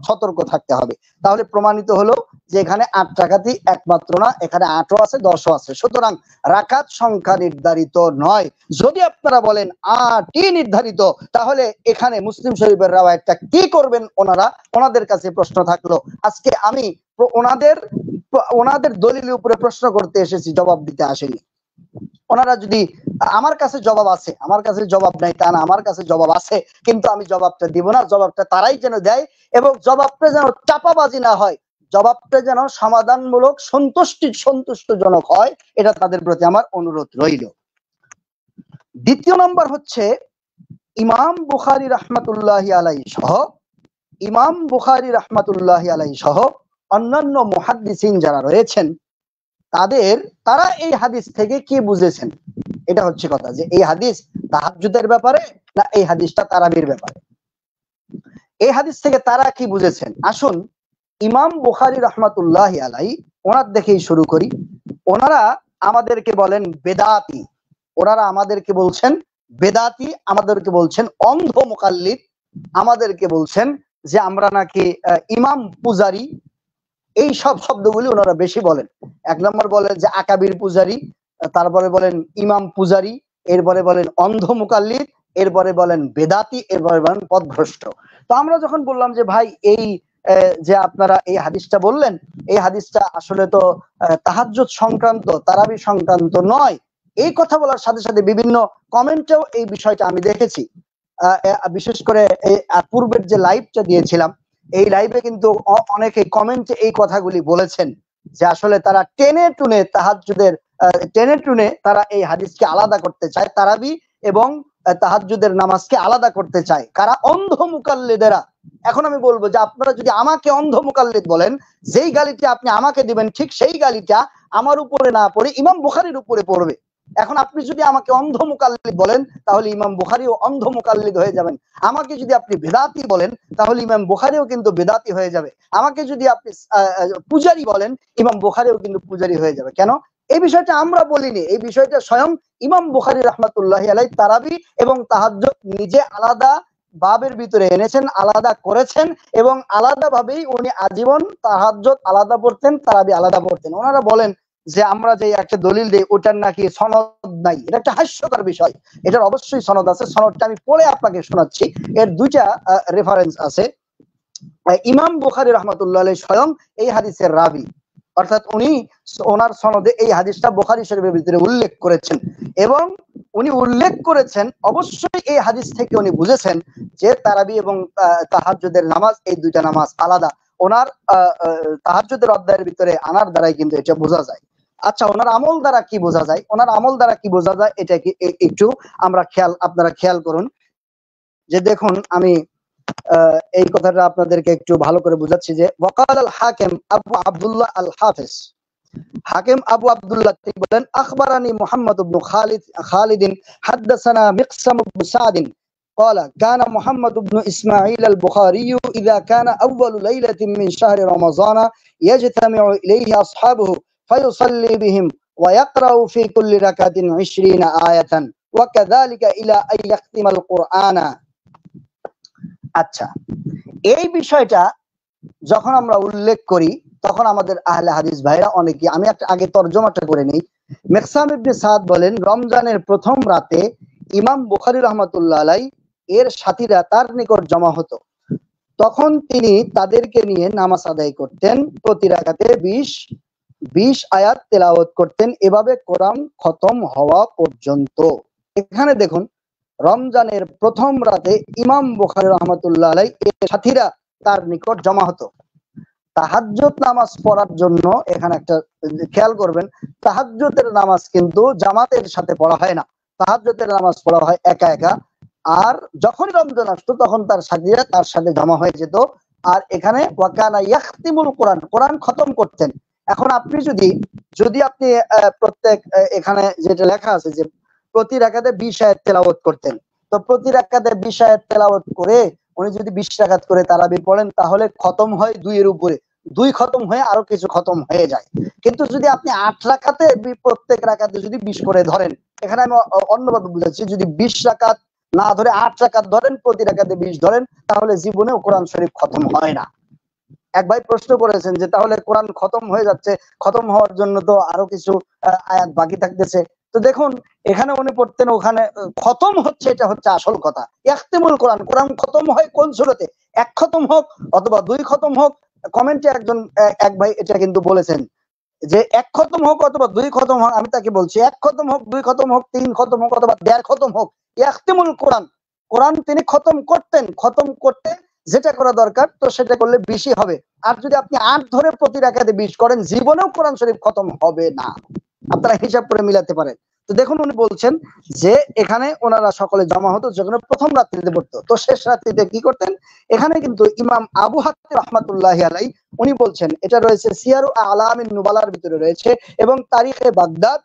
সতর্ক থাকতে হবে। তাহলে প্রমাণিত হলো যে এখানে 8 রাকাতই একমাত্র না, এখানে 8ও আছে, 10ও আছে। সুতরাং রাকাত সংখ্যা নির্ধারিত নয়। যদি আপনারা বলেন 8ই নির্ধারিত, তাহলে এখানে মুসলিম শরীফের রাওয়ায়াতটা কি করবেন ওনারা? ওনাদের কাছে প্রশ্ন থাকলো। আজকে আমি ওনাদের দলিলের উপরে প্রশ্ন করতে এসেছি, জবাব দিতে আসেনি। ওনারা যদি, আমার কাছে জবাব আছে, আমার কাছে জবাব নাই তা না, আমার কাছে জবাব আছে, কিন্তু আমি জবাবটা দিব না। জবাবটা তারাই যেন দেয় এবং জবাবটা যেন চাপাবাজি না হয়, জবাবটা যেন সমাধানমূলক, সন্তুষ্টজনক হয়, এটা তাদের প্রতি আমার অনুরোধ রইল। দ্বিতীয় নম্বর হচ্ছে ইমাম বুখারী রাহমাতুল্লাহি আলাইহি সহ অন্যান্য মুহাদ্দিসিন যারা রয়েছেন, তারা এই হাদিস থেকে কি বুঝেছেন, এটা হচ্ছে কথা, যে এই হাদিস তাহাজ্জুদের ব্যাপারে না এই হাদিসটা তারাবির ব্যাপারে। এই হাদিস থেকে তারা কি বুঝেছেন, আসুন ইমাম বুখারী রাহমাতুল্লাহি আলাইহি ওনার দেখেই শুরু করি। ওনারা আমাদেরকে বলেন বেদাতি, ওনারা আমাদেরকে বলছেন বেদাতি, আমাদেরকে বলছেন অন্ধ মুকাল্লিদ, আমাদেরকে বলছেন যে আমরা নাকি ইমাম পূজারি, এই সব শব্দগুলি ওনারা বেশি বলেন। এক নম্বর বলেন যে আকাবির পূজারি, তারপরে বলেন ইমাম পূজারি, এরপরে বলেন অন্ধ মুকাল্লিদ, এরপরে বলেন বেদাতি, এরপরে বলেন পথভ্রষ্ট। তো আমরা যখন বললাম যে ভাই এই যে আপনারা এই হাদিসটা বললেন, এই হাদিসটা আসলে তো তাহাজ্জুদ সংক্রান্ত, তারাবি সংক্রান্ত নয়, এই কথা বলার সাথে সাথে বিভিন্ন কমেন্টেও এই বিষয়টা আমি দেখেছি। বিশেষ করে পূর্বের যে লাইভটা দিয়েছিলাম, এই লাইভে কিন্তু অনেকে কমেন্টে এই কথাগুলি বলেছেন যে আসলে তারা টেনে টুনে তাহাজ্জুদের টেনে টুনে তারা এই হাদিসকে আলাদা করতে চায়, তারাবি এবং তাহাজ্জুদের নামাজকে আলাদা করতে চায় কারা? অন্ধ মুকাল্লিদেরা। এখন আমি বলবো যে আপনারা যদি আমাকে অন্ধ মুকাল্লিদ বলেন, যেই গালিটা আপনি আমাকে দিবেন ঠিক সেই গালিটা আমার উপরে না পড়ে ইমাম বুখারীর উপরে পড়বে। এখন আপনি যদি আমাকে অন্ধ মুকাল্লিদ বলেন তাহলে ইমাম বুখারীও অন্ধ মুকাল্লিদ হয়ে যাবেন। আমাকে যদি আপনি বেদাতি বলেন তাহলে ইমাম বুখারীও কিন্তু বেদাতি হয়ে যাবে। আমাকে যদি আপনি পূজারি বলেন, ইমাম বুখারীও কিন্তু পূজারি হয়ে যাবে। কেন? এই বিষয়টা আমরা বলিনি, এই বিষয়টা স্বয়ং ইমাম বুখারী রাহমাতুল্লাহি আলাইহি তারাবি এবং তাহাজ্জুদ নিজে আলাদা বাবের ভিতরে এনেছেন, আলাদা করেছেন, এবং আলাদা ভাবেই উনি আজীবন তাহাজ্জুদ আলাদা পড়তেন, তারাবি আলাদা পড়তেন। ওনারা বলেন যে আমরা যে একটা দলিল দেই ওটার নাকি সনদ নাই, এটা একটা হাস্যকর বিষয়। এটার অবশ্যই সনদ আছে, সনদটা আমি পড়ে আপনাকে শোনাচ্ছি। এর দুইটা রেফারেন্স আছে। ইমাম বুখারী রাহমাতুল্লাহ আলাইহি স্বয়ং এই হাদিসের রাবি, অর্থাৎ উনি ওনার সনদে এই হাদিসটা বুখারী শরীফের ভিতরে উল্লেখ করেছেন, এবং উনি উল্লেখ করেছেন অবশ্যই এই হাদিস থেকে উনি বুঝেছেন যে তারাবি এবং তাহাজ্জুদের নামাজ এই দুইটা নামাজ আলাদা। ওনার তাহাজ্জুদের অধ্যায়ের ভিতরে আনার দ্বারাই কিন্তু এটা বোঝা যায়। আচ্ছা, ওনার আমল দ্বারা কি বোঝা যায়? ওনার আমল দ্বারা কি বোঝা যায় এটা কি একটু আপনারা খেয়াল করুন। যে দেখুন, আমি এই কথাটা আপনাদেরকে একটু ভালো করে বুঝাচ্ছি। যে ওয়াকাল আল হাকিম আবু আব্দুল্লাহ আল হাফিজ, হাকিম আবু আব্দুল্লাহ তিনি বলেন আখবারানি মুহাম্মদ ইবনে খালিদ হাদাসানা মিকসাম ইবনে সাদ قال كان محمد بن إسماعيل البخاري إذا كان أول ليلة من شهر رمضان يجتمع إليه أصحابه فيصلي بهم ويقرأ في كل ركعة 20 آية وكذلك إلى أن يختم القرآن। আচ্ছা, এই বিষয়টা যখন আমরা উল্লেখ করি তখন আমাদের আহলে হাদিস ভাইরা অনেকে, আমি একটা আগে তরজমাটা করে নিই। মিকসাম ইবনে সাদ বলেন রমজানের প্রথম রাতে ইমাম বুখারী রাহমাতুল্লাহ আলাইহি এর সাথীরা তার নিকট জমা হতো, তখন তিনি তাদেরকে নিয়ে নামাজ আদায় করতেন, প্রতি রাকাতে 20 আয়াত তেলাওয়াত করতেন, এভাবে কোরআন খতম হওয়া পর্যন্ত। এখানে দেখুন, রমজানের প্রথম রাতে ইমাম বুখারী রাহমাতুল্লাহ আলাইহি এর সাথীরা তার নিকট জমা হতো। তাহাজ্জুদ নামাজ পড়ার জন্য এখানে একটা খেয়াল করবেন, তাহাজ্জুদের নামাজ কিন্তু জামাতের সাথে পড়া হয় না, তাহাজ্জুদের নামাজ পড়া হয় একা একা। আর যখন রমজান আসতো তখন তার সাথীরা তার সাথে জমা হয়ে যেত। আর এখানে ওয়াকানা ইয়াখতিমুল কোরআন, কোরআন খতম করতেন। এখন আপনি যদি আপনি প্রত্যেক এখানে যেটা লেখা আছে যে প্রতি রাকাতে 20 আয়াত তেলাওয়াত করতেন, তো প্রতি রাকাতে 20 আয়াত তেলাওয়াত করে উনি যদি 20 রাকাত করে তারাবি পড়েন তাহলে খতম হয় 2 এর উপরে, 2 খতম হয়ে আরো কিছু খতম হয়ে যায়। কিন্তু যদি আপনি 8 রাকাতে প্রত্যেক রাকাতে যদি 20 করে ধরেন, এখানে আমি অন্যভাবে বুঝাচ্ছি, যদি 20 রাকাত না ধরে 8 রাকাত ধরেন, প্রতি রাকাতে 20 ধরেন, তাহলে জীবনেও কোরআন শরীফ খতম হয় না। এক ভাই প্রশ্ন করেছেন যে তাহলে কোরআন খতম হয়ে যাচ্ছে, খতম হওয়ার জন্য তো আরো কিছু আয়াত বাকি থাকতেছে। তো দেখুন, এখানে উনি পড়তেন, ওখানে খতম হচ্ছে, এটা হচ্ছে আসল কথা। ইখতিমুল কোরআন, কোরআন খতম হয় কোন সূরাতে? 1 খতম হোক অথবা 2 খতম হোক। কমেন্টে এক ভাই এটা কিন্তু বলেছেন যে 1 খতম হোক অথবা 2 খতম হোক। আমি তাকে বলছি 1 খতম হোক, 2 খতম হোক, 3 খতম হোক অথবা 1.5 খতম হোক, ইখতিমুল কোরআন, কোরআন তিনি খতম করতেন। খতম করতে যেটা করা দরকার তো সেটা করলে 20 হবে। আর যদি আপনি 8 ধরে প্রতি রাকাতে 20 করেন, জীবনেও কোরআন শরীফ খতম হবে না। আপনারা হিসাব করে মিলাতে পারেন। তো দেখুন উনি বলছেন যে এখানে ওনারা সকলে জমা হতো, যেখানে প্রথম রাত্রিতে পড়তো। তো শেষ রাত্রিতে কি করতেন, এখানে কিন্তু ইমাম আবু হাতিম রাহমাতুল্লাহি আলাইহি উনি বলছেন, এটা রয়েছে সিয়ারু আলামিন নুবালার ভিতরে রয়েছে এবং তারিখে বাগদাদ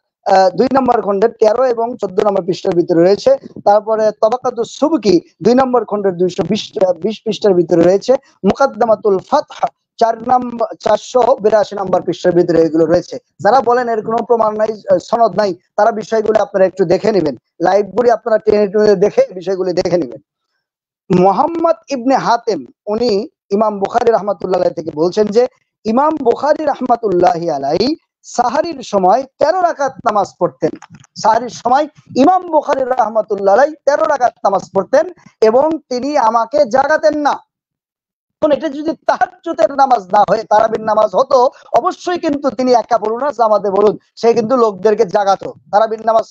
2 নম্বর খণ্ডের 13 এবং 14 নম্বর পৃষ্ঠার ভিতরে রয়েছে। তারপরে তবাকাতুস সুবকি 2 নম্বর খণ্ডের 220 পৃষ্ঠার ভিতরে রয়েছে। মুকাদ্দামাতুল ফাতহ 482 নম্বর পৃষ্ঠার ভিতরে এগুলো রয়েছে। যারা বলেন এর কোনো প্রমাণ নাই, সনদ নাই, তারা বিষয়গুলো আপনারা একটু দেখে নেবেন, লাইভগুলি আপনারা টেনে টেনে দেখে বিষয়গুলি দেখে নেবেন। মোহাম্মদ ইবনে হাতেম উনি ইমাম বুখারী রাহমাতুল্লাহি আলাইহি থেকে বলছেন যে ইমাম বুখারী রাহমাতুল্লাহি আলাইহি সাহারির সময় 13 রাকাত নামাজ পড়তেন। সাহারির সময় ইমাম বুখারী রাহমাতুল্লাহি আলাইহি 13 রাকাত নামাজ পড়তেন এবং তিনি আমাকে জাগাতেন না। এটা যদি তাহাজ্জুদের নামাজ না হয়ে তারাবির নামাজ হতো, অবশ্যই কিন্তু তিনি একা বলুন না জামাতে বলুন, সে কিন্তু লোকদেরকে জাগাতো, তারাবির নামাজ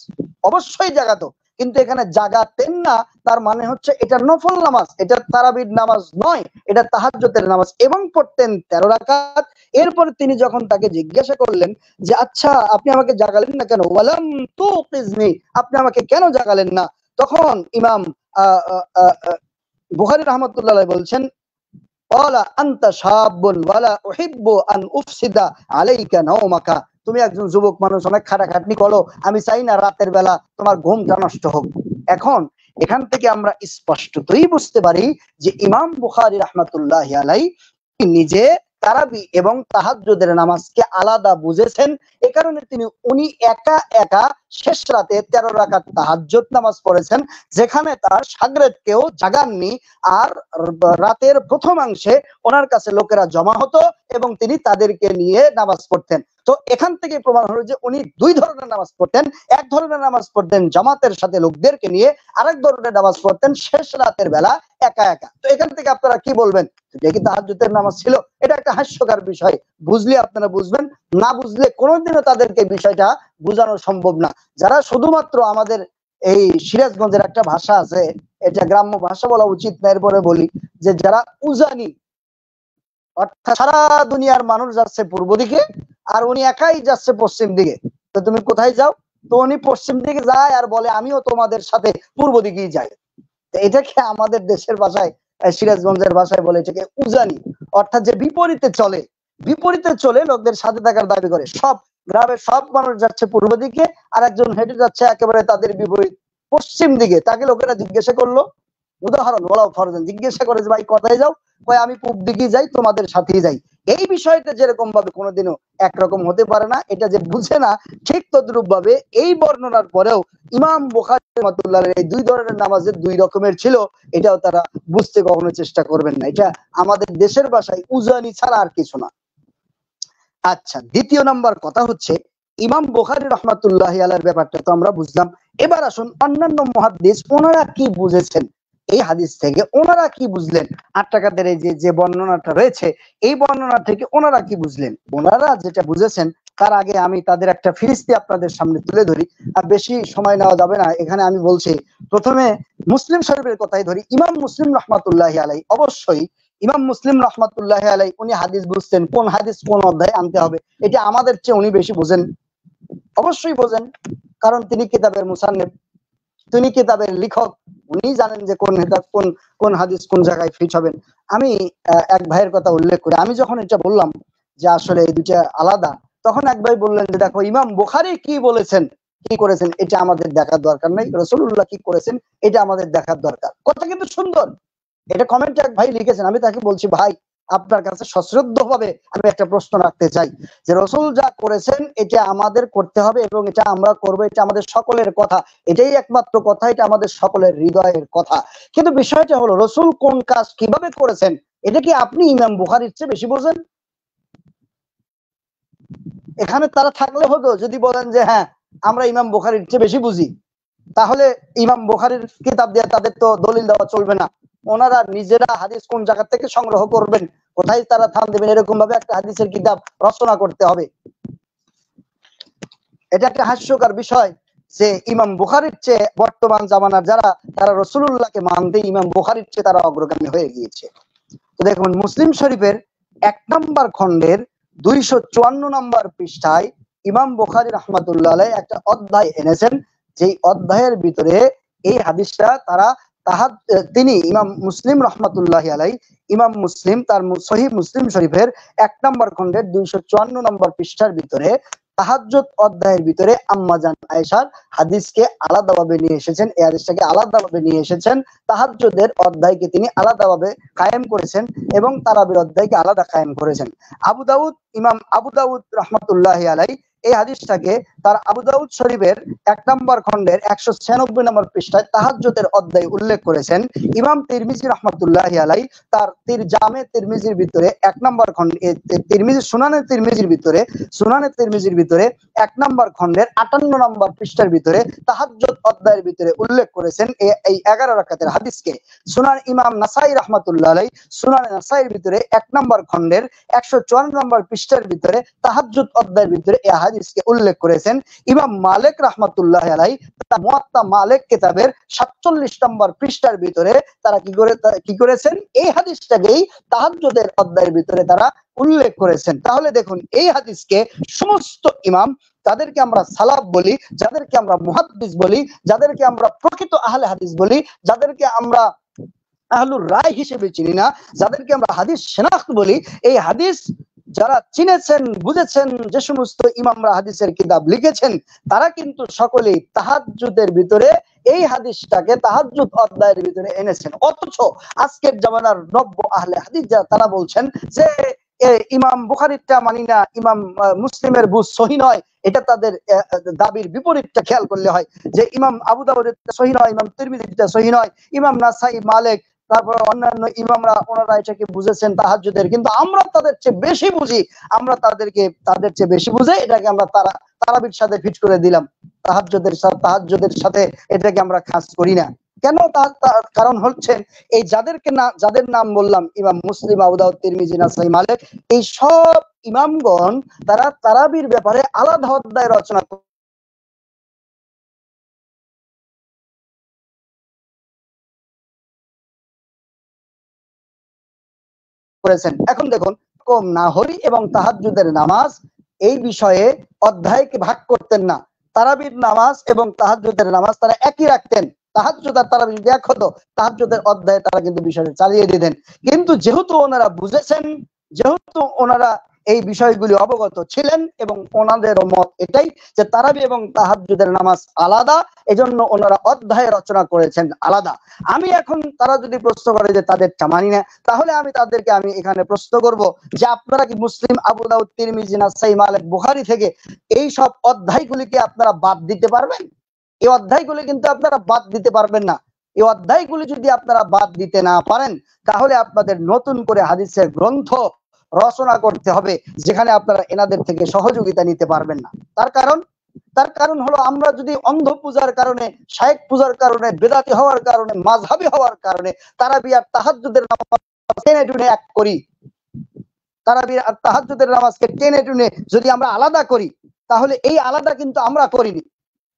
অবশ্যই জাগাতো। কিন্তু এখানে জাগাতেন না, তার মানে হচ্ছে এটা নফল নামাজ, এটা তারাবির নামাজ নয়, এটা তাহাজ্জুদের নামাজ, এবং পড়তেন 13 রাকাত। এরপর তিনি যখন তাকে জিজ্ঞাসা করলেন যে আচ্ছা আপনি আমাকে জাগালেন না কেন, ওয়ালাম তুকিজনি, আপনি আমাকে কেন জাগালেন না, তখন ইমাম বুখারী রাহমাতুল্লাহি আলাইহি বলছেন ওয়ালা আনতা শাবুন ওয়ালা উহিব্বু আন উফসিদা আলাইকা নাওমাকা, তুমি একজন যুবক মানুষ, অনেক খাটাখাটনি করো, আমি চাই না রাতের বেলা তোমার ঘুমটা নষ্ট হোক। এখন এখান থেকে আমরা স্পষ্টতই বুঝতে পারি যে ইমাম বুখারী রাহমাতুল্লাহি আলাইহি নিজে তারাবি এবং তাহাজ্জুদের নামাজকে আলাদা বুঝেছেন। এ কারণে উনি একা একা শেষ রাতে 13 রাকাত তাহাজ্জুদ নামাজ পড়েছেন, যেখানে তার শাগরেদকেও জাগাননি। আর রাতের প্রথমাংশে ওনার কাছে লোকেরা জমা হতো এবং তিনি তাদেরকে নিয়ে নামাজ পড়তেন। তো এখান থেকে প্রমাণ হলো যে উনি দুই ধরনের নামাজ পড়তেন। এক ধরনের নামাজ পড়তেন জামাতের সাথে লোকদেরকে নিয়ে, আরেক ধরনের নামাজ পড়তেন শেষ রাতের বেলা একা একা। তো এখান থেকে আপনারা কি বলবেন, এটা কি তাহাজ্জুদের নামাজ ছিল? এটা একটা হাস্যকর বিষয়। বুঝলে আপনারা বুঝবেন, না বুঝলে কোনোদিনও তাদেরকে বিষয়টা বোঝানো সম্ভব না। যারা শুধুমাত্র আমাদের এই সিরাজগঞ্জের একটা ভাষা আছে, এটা গ্রাম্য ভাষা বলা উচিত না, এরপরে বলি যে যারা উজানি, অর্থাৎ সারা দুনিয়ার মানুষ যাচ্ছে পূর্ব দিকে আর উনি একাই যাচ্ছে পশ্চিম দিকে, তো তুমি কোথায় যাও? তো উনি পশ্চিম দিকে যায় আর বলে আমিও তোমাদের সাথে পূর্ব দিকেই যাই। এটাকে আমাদের দেশের ভাষায়, সিরাজগঞ্জের ভাষায় বলে এটাকে উজানি, অর্থাৎ যে বিপরীতে চলে লোকদের সাথে থাকার দাবি করে। সব গ্রামের সব মানুষ যাচ্ছে পূর্ব দিকে আর একজন হেঁটে যাচ্ছে একেবারে তাদের বিপরীত পশ্চিম দিকে। তাকে লোকেরা জিজ্ঞাসা করলো, উদাহরণ বলা ফরজান, জিজ্ঞাসা করে যে ভাই কোথায় যাও? কয় আমি পূব দিকে যাই, তোমাদের সাথেই যাই। এই বিষয়টা যেরকম ভাবে কোনোদিনও একরকম হতে পারে না, এটা যে বুঝে না, ঠিক তদ্রূপ ভাবে এই বর্ণনার পরেও ইমাম বুখারী রাহমাতুল্লাহি আলাইহি এই দুই ধরনের নামাজের দুই রকমের ছিল, এটাও তারা বুঝতে কখনো চেষ্টা করবেন না। এটা আমাদের দেশের ভাষায় উজানি ছাড়া আর কিছু না। আচ্ছা, দ্বিতীয় নাম্বার কথা হচ্ছে ইমাম বুখারী রাহমাতুল্লাহি আলাইহির ব্যাপারটা তো আমরা বুঝলাম। এবার আসুন অন্যান্য মুহাদ্দিস ওনারা কি বুঝেছেন এই হাদিস থেকে, ওনারা কি বুঝলেন? 8 টাকাদের এই যে বর্ণনাটা রয়েছে, এই বর্ণনা থেকে ওনারা কি বুঝলেন? ওনারা যেটা বুঝেছেন তার আগে আমি তাদের একটা ফিরিস্তি আপনাদের সামনে তুলে ধরি, আর বেশি সময় নেওয়া যাবে না। এখানে আমি বলছি প্রথমে মুসলিম শরীফের কথাই ধরি। ইমাম মুসলিম রাহমাতুল্লাহি আলাইহি, অবশ্যই ইমাম মুসলিম রাহমাতুল্লাহি আলাইহি উনি হাদিস বুঝতেন, কোন হাদিস কোন অধ্যায়ে আনতে হবে এটা আমাদের চেয়ে উনি বেশি বোঝেন, অবশ্যই বোঝেন, কারণ তিনি কিতাবের মুসান্নিফ, তিনি কিতাবের লেখক, উনি জানেন যে কোন হাদিস কোন জায়গায় ফিট হবেন। আমি এক ভাইয়ের কথা উল্লেখ করি, আমি যখন এটা বললাম যে আসলে এই দুইটা আলাদা, তখন এক ভাই বললেন যে দেখো ইমাম বুখারী কি বলেছেন, কি করেছেন এটা আমাদের দেখার দরকার নাই, রাসূলুল্লাহ কি করেছেন এটা আমাদের দেখার দরকার। কথা কিন্তু সুন্দর, এটা কমেন্টে এক ভাই লিখেছেন। আমি তাকে বলছি ভাই আপনার কাছে সশ্রদ্ধ ভাবে আমি একটা প্রশ্ন রাখতে চাই যে রাসূল যা করেছেন এটা আমাদের করতে হবে এবং এটা আমরা করব, এটা আমাদের সকলের কথা, এটাই একমাত্র কথা, এটা আমাদের সকলের হৃদয়ের কথা। কিন্তু বিষয়টা হলো রাসূল কোন কাজ কিভাবে করেছেন এটা কি আপনি ইমাম বুখারীর চেয়ে বেশি বোঝেন? এখানে তারা থাকলে হতো যদি বলেন যে হ্যাঁ আমরা ইমাম বুখারীর চেয়ে বেশি বুঝি, তাহলে ইমাম বুখারীর কিতাব দিয়ে তাদের তো দলিল দেওয়া চলবে না। ওনারা নিজেরা হাদিস কোন জায়গা থেকে সংগ্রহ করবেন, কোথায় তারা থাম দেবেন, এরকম ভাবে একটা হাদিসের কিতাব রচনা করতে হবে। এটা একটা হাস্যকর বিষয় যে ইমাম বুখারীর চেয়ে বর্তমান জামানার যারা, তারা রাসূলুল্লাহকে মানতে ইমাম বুখারীর চেয়ে তারা অগ্রগামী হয়ে গিয়েছে। তো দেখুন মুসলিম শরীফের 1 নম্বর খণ্ডের 254 নম্বর পৃষ্ঠায় ইমাম বুখারী রাহমাতুল্লাহ আলাইহি একটা অধ্যায় এনেছেন, যেই অধ্যায়ের ভিতরে এই হাদিসটা তিনি ইমাম মুসলিম রাহমাতুল্লাহি আলাইহি, ইমাম মুসলিম তার সহিহ মুসলিম শরীফের 1 নম্বর খণ্ডের 254 নম্বর পৃষ্ঠার ভিতরে তাহাজ্জুদ অধ্যায়ের ভিতরে আম্মা জান আয়েশার হাদিসকে আলাদাভাবে নিয়ে এসেছেন। এই হাদিসটাকে আলাদাভাবে নিয়ে এসেছেন, তাহাজ্জুদের অধ্যায়কে তিনি আলাদাভাবে কায়েম করেছেন এবং তারাবির অধ্যায়কে আলাদা কায়েম করেছেন। ইমাম আবু দাউদ রাহমাতুল্লাহি আলাইহি এই হাদিসটাকে তার আবু দাউদ শরীফের 1 নম্বর খণ্ডের 196 নম্বর পৃষ্ঠায় তাহাজ্জুদের অধ্যায় উল্লেখ করেছেন। ইমাম তিরমিজি রাহমাতুল্লাহি আলাইহি তার জামে তিরমিজির ভিতরে 1 নম্বর খণ্ডে সুনানে তিরমিজির ভিতরে 1 নম্বর খণ্ডের 58 নম্বর পৃষ্ঠার ভিতরে তাহাজ্জুদ অধ্যায়ের ভিতরে উল্লেখ করেছেন এই 11 রাকাতের হাদিসকে। ইমাম নাসাই রাহমাতুল্লাহ আলাইহি সুনানে নাসাইয়ের ভিতরে 1 নম্বর খণ্ডের 154 নম্বর পৃষ্ঠার ভিতরে তাহাজ্জুদ অধ্যায়ের ভিতরে এই হাদিসকে উল্লেখ করেছেন। ইমাম মালিক রাহমাতুল্লাহ আলাইহি তার মুয়াত্তা মালিক কিতাবের 47 নম্বর পৃষ্ঠার ভিতরে তারা কি করেছেন, এই হাদিসটাকেই তাহাজ্জুদের অধ্যায়ের ভিতরে তারা উল্লেখ করেছেন। তাহলে দেখুন, এই হাদিসকে সমস্ত ইমাম, যাদেরকে আমরা সালাফ বলি, যাদেরকে আমরা মুহাদ্দিস বলি, যাদেরকে আমরা প্রকৃত আহলে হাদিস বলি, যাদেরকে আমরা আহলুর রায় হিসেবে চিনি না, যাদেরকে আমরা হাদিস শনাখত বলি, এই হাদিস যারা চিনেছেন, বুঝেছেন, যে সমস্ত ইমামরা হাদিসের কিতাব লিখেছেন, তারা কিন্তু সকলেই তাহাজ্জুদের ভিতরে এই হাদিসটাকে তাহাজ্জুদ অধ্যায়ের ভিতরে এনেছেন। অথচ আজকের জামানার নব্য আহলে হাদিস যারা, তারা বলছেন যে ইমাম বুখারীরটা মানি না, ইমাম মুসলিমের বুঝ সহি নয়। এটা তাদের দাবির বিপরীতটা খেয়াল করলে হয় যে ইমাম আবু দাউদের সহি নয়, ইমাম তিরমিজিরটা সহি নয়, ইমাম নাসাই, মালিক, তারপর অন্যান্য ইমামরা ওনারা এটাকে বুঝেছেন তাহাজ্জুদের, কিন্তু আমরা তাদের চেয়ে বেশি বুঝি, আমরা তাদের চেয়ে বেশি বুঝে এটাকে আমরা তারাবির সাথে ফিট করে দিলাম, তাহাজ্জুদের সাথে এটাকে আমরা খাস করি না। কেন? তার কারণ হচ্ছে এই যাদের নাম বললাম, ইমাম মুসলিম, আবু দাউদ, তিরমিজি, নাসাই, মালিক, এই সব ইমামগণ তারা তারাবির ব্যাপারে আলাদা অধ্যায় রচনা করেছেন। এখন দেখুন, কম নাহরি এবং তাহাজ্জুদের নামাজ এই বিষয়ে অধ্যায়কে ভাগ করতেন না। তারাবির নামাজ এবং তাহাজ্জুদের নামাজ তারা একই রাখতেন। তাহাজ্জুদ আর তারাবি যদি এক হতো, তাহাজ্জুদের অধ্যায়ে তারা কিন্তু বিষয়টা চালিয়ে দিতেন। কিন্তু যেহেতু ওনারা বুঝেছেন, যেহেতু ওনারা এই বিষয়গুলি অবগত ছিলেন এবং ওনাদের মত এটাই যে তারাবি এবং তাহাজ্জুদের নামাজ আলাদা, এজন্য ওনারা অধ্যায় রচনা করেছেন আলাদা। আমি এখন, তারা যদি প্রশ্ন করে যে তাদেরটা মানি না, তাহলে আমি তাদেরকে এখানে প্রশ্ন করব যে আপনারা কি মুসলিম, আবু দাউদ, তিরমিজি, নাসাই, মালিক, বুখারী থেকে এই সব অধ্যায়গুলিকে আপনারা বাদ দিতে পারবেন? এই অধ্যায়গুলি কিন্তু আপনারা বাদ দিতে পারবেন না। এই অধ্যায়গুলি যদি আপনারা বাদ দিতে না পারেন, তাহলে আপনাদের নতুন করে হাদিসের গ্রন্থ রচনা করতে হবে, যেখানে আপনারা এনাদের থেকে সহযোগিতা নিতে পারবেন না। তার কারণ হলো, আমরা যদি অন্ধ পূজার কারণে, শায়েখ পূজার কারণে, বেদাতি হওয়ার কারণে, মাযহাবী হওয়ার কারণে তারাবি আর তাহাজ্জুদের নামাজ টেনে টুনে এক করি, তারাবি আর তাহাজ্জুদের নামাজকে টেনে টুনে যদি আমরা আলাদা করি, তাহলে এই আলাদা কিন্তু আমরা করিনি,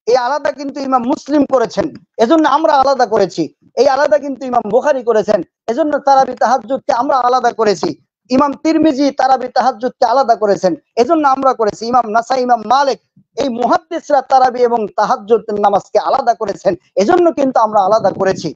এই আলাদা কিন্তু ইমাম মুসলিম করেছেন, এজন্য আমরা আলাদা করেছি। এই আলাদা কিন্তু ইমাম বুখারী করেছেন, এজন্য তারাবি তাহাজ্জুদকে আমরা আলাদা করেছি। ইমাম তিরমিজি তারাবি তাহাজ্জুদকে আলাদা করেছেন, এজন্য আমরা করেছি। ইমাম নাসাই, ইমাম মালিক, এই মুহাদ্দিসরা তারাবি এবং তাহাজ্জুদের নামাজকে আলাদা করেছেন, এজন্য কিন্তু আমরা আলাদা করেছি।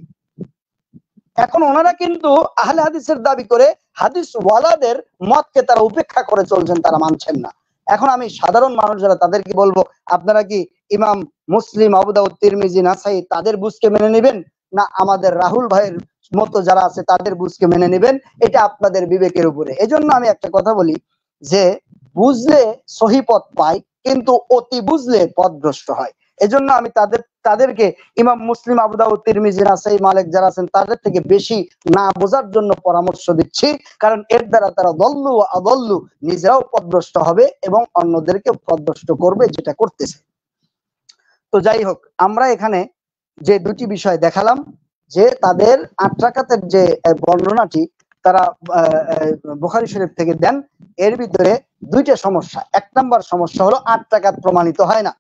এখন ওনারা কিন্তু আহলে হাদিসের দাবি করে হাদিস ওয়ালাদের মতকে তারা উপেক্ষা করে চলছেন, তারা মানছেন না। এখন আমি সাধারণ মানুষ যারা, তাদেরকে বলবো, আপনারা কি ইমাম মুসলিম, আবু দাউদ, তিরমিজি, নাসাই তাদের বুঝকে মেনে নেবেন, না আমাদের রাহুল ভাইয়ের মতো যারা আছে তাদের বুঝকে মেনে নেবেন? এটা আপনাদের বিবেকের উপরে। এজন্য আমি একটা কথা বলি যে বুঝলে সহি পথ পায়, কিন্তু অতি বুঝলে পথভ্রষ্ট হয়। এজন্য আমি তাদেরকে ইমাম মুসলিম, আবু দাউদ, তিরমিজি, নাসাই, মালিক যারা আছেন তাদের থেকে বেশি না বোঝার জন্য পরামর্শ দিচ্ছি, কারণ এর দ্বারা তারা দল্লু আদল্লু, নিজেরাও পথভ্রষ্ট হবে এবং অন্যদেরকে পথভ্রষ্ট করবে, যেটা করতেছে। তো যাই হোক, আমরা এখানে যে দুটি বিষয় দেখালাম, যে তাদের 8 রাকাতের যে বর্ণনাটি তারা বুখারী শরীফ থেকে দেন, এর ভিতরে দুইটা সমস্যা। 1 নম্বর সমস্যা হলো 8 রাকাত প্রমাণিত হয় না,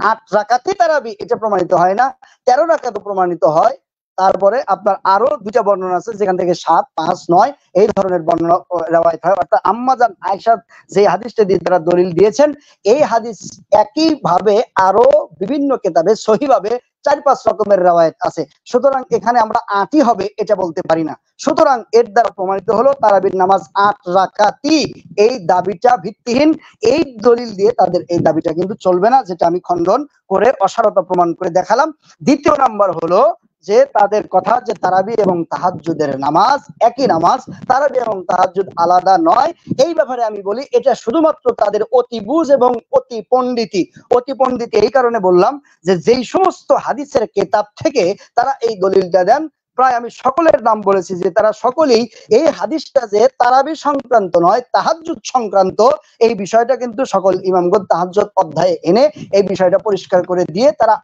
8 রাকাতই তারাবি এটা প্রমাণিত হয় না, 13 রাকাতও প্রমাণিত হয়, তারপরে আপনার আরো দুইটা বর্ণনা আছে যেখান থেকে 7, 5, 9 এই ধরনের বর্ণনা রিওয়ায়াত হয়। অর্থাৎ আম্মা জান আয়েশা যে হাদিসটা দিয়ে তারা দলিল দিয়েছেন, এই হাদিস একই ভাবে আরো বিভিন্ন কিতাবে সহিভাবে 4-5 রকমের রিওয়ায়াত আছে। সুতরাং এখানে আমরা 8ই হবে এটা বলতে পারি না। সুতরাং এর দ্বারা প্রমাণিত হলো তারাবির নামাজ 8 রাকাতই। এই দাবিটা ভিত্তিহীন। এই দলিল দিয়ে তাদের এই দাবিটা কিন্তু চলবে না, যেটা আমি খণ্ডন করে অসারতা প্রমাণ করে দেখালাম। দ্বিতীয় নাম্বার হলো যে তাদের কথা যে তারাবি এবং তাহাজ্জুদের নামাজ একই নামাজ, তারাবি এবং তাহাজ্জুদ আলাদা নয়। এই ব্যাপারে আমি বলি এটা শুধুমাত্র তাদের অতি বুঝ এবং অতি পণ্ডিতি। অতি পণ্ডিতি এই কারণে বললাম যে যেই সমস্ত হাদিসের কিতাব থেকে তারা এই দলিলটা দেন, প্রায় আমি সকলের নাম বলেছি যে তারা সকলেই এই হাদিসটা যে তারাবি সংক্রান্ত নয় তাহাজ্জুদ সংক্রান্ত, এই বিষয়টা কিন্তু সকল ইমামগণ তাহাজ্জুদ অধ্যায়ে এনে এই বিষয়টা পরিষ্কার করে দিয়ে তারা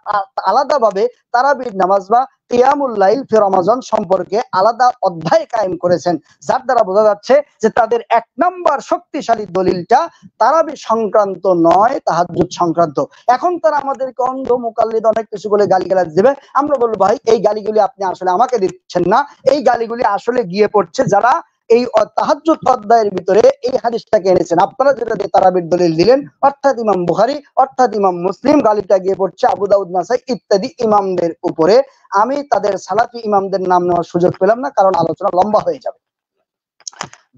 আলাদাভাবে তারাবির নামাজ বা কিয়ামুল লাইল ফি রমাজান সম্পর্কে আলাদা অধ্যায় কায়েম করেছেন, যার দ্বারা বোঝা যাচ্ছে যে তাদের 1 নাম্বার শক্তিশালী দলিলটা তারাবি সংক্রান্ত নয় তাহাজ্জুদ সংক্রান্ত। এখন তারা আমাদেরকে অন্ধ মুকাল্লিদ অনেক কিছু বলে গালিগালাজ দেবে, আমরা বলবো ভাই এই গালিগুলি আপনি আসলে আমাকে দিচ্ছেন না, এই গালিগুলি আসলে গিয়ে পড়ছে যারা এই তাহাজ্জুদ অধ্যায়ের ভিতরে এই হাদিসটাকে এনেছেন। আপনারা যেটা দিয়ে তারাবির দলিল দিলেন অর্থাৎ ইমাম বুখারী অর্থাৎ ইমাম মুসলিম, গালিটা গিয়ে পড়ছে আবু দাউদ নাসাই ইত্যাদি ইমামদের উপরে। আমি তাদের সালাফি ইমামদের নাম নেওয়ার সুযোগ পেলাম না, কারণ আলোচনা লম্বা হয়ে যাবে।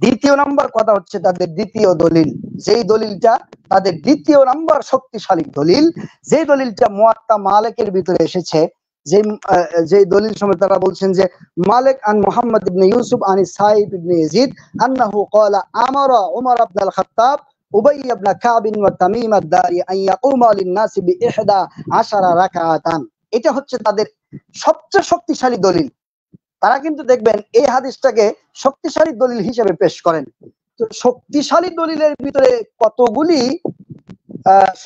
দ্বিতীয় নাম্বার কথা হচ্ছে তাদের দ্বিতীয় দলিল, যেই দলিলটা তাদের দ্বিতীয় নাম্বার শক্তিশালী দলিল, যে দলিলটা মুয়াত্তা মালিকের ভিতরে এসেছে, যে দলিল সময় তারা বলছেন যে মালিক আন মুহাম্মদ ইবনে ইউসুফ আন সাইব ইবনে ইয়াজিদ আন্নাহু ক্বালা আমারা উমর ইবনে আল খাত্তাব উবাই ইবনে কাব ওয়া তামিম আদ-দারি আন ইয়াকুমা লিন-নাস বি11 রাকাতান। এটা হচ্ছে তাদের সবচেয়ে শক্তিশালী দলিল। তারা কিন্তু দেখবেন এই হাদিসটাকে শক্তিশালী দলিল হিসেবে পেশ করেন। তো শক্তিশালী দলিলের ভিতরে কতগুলি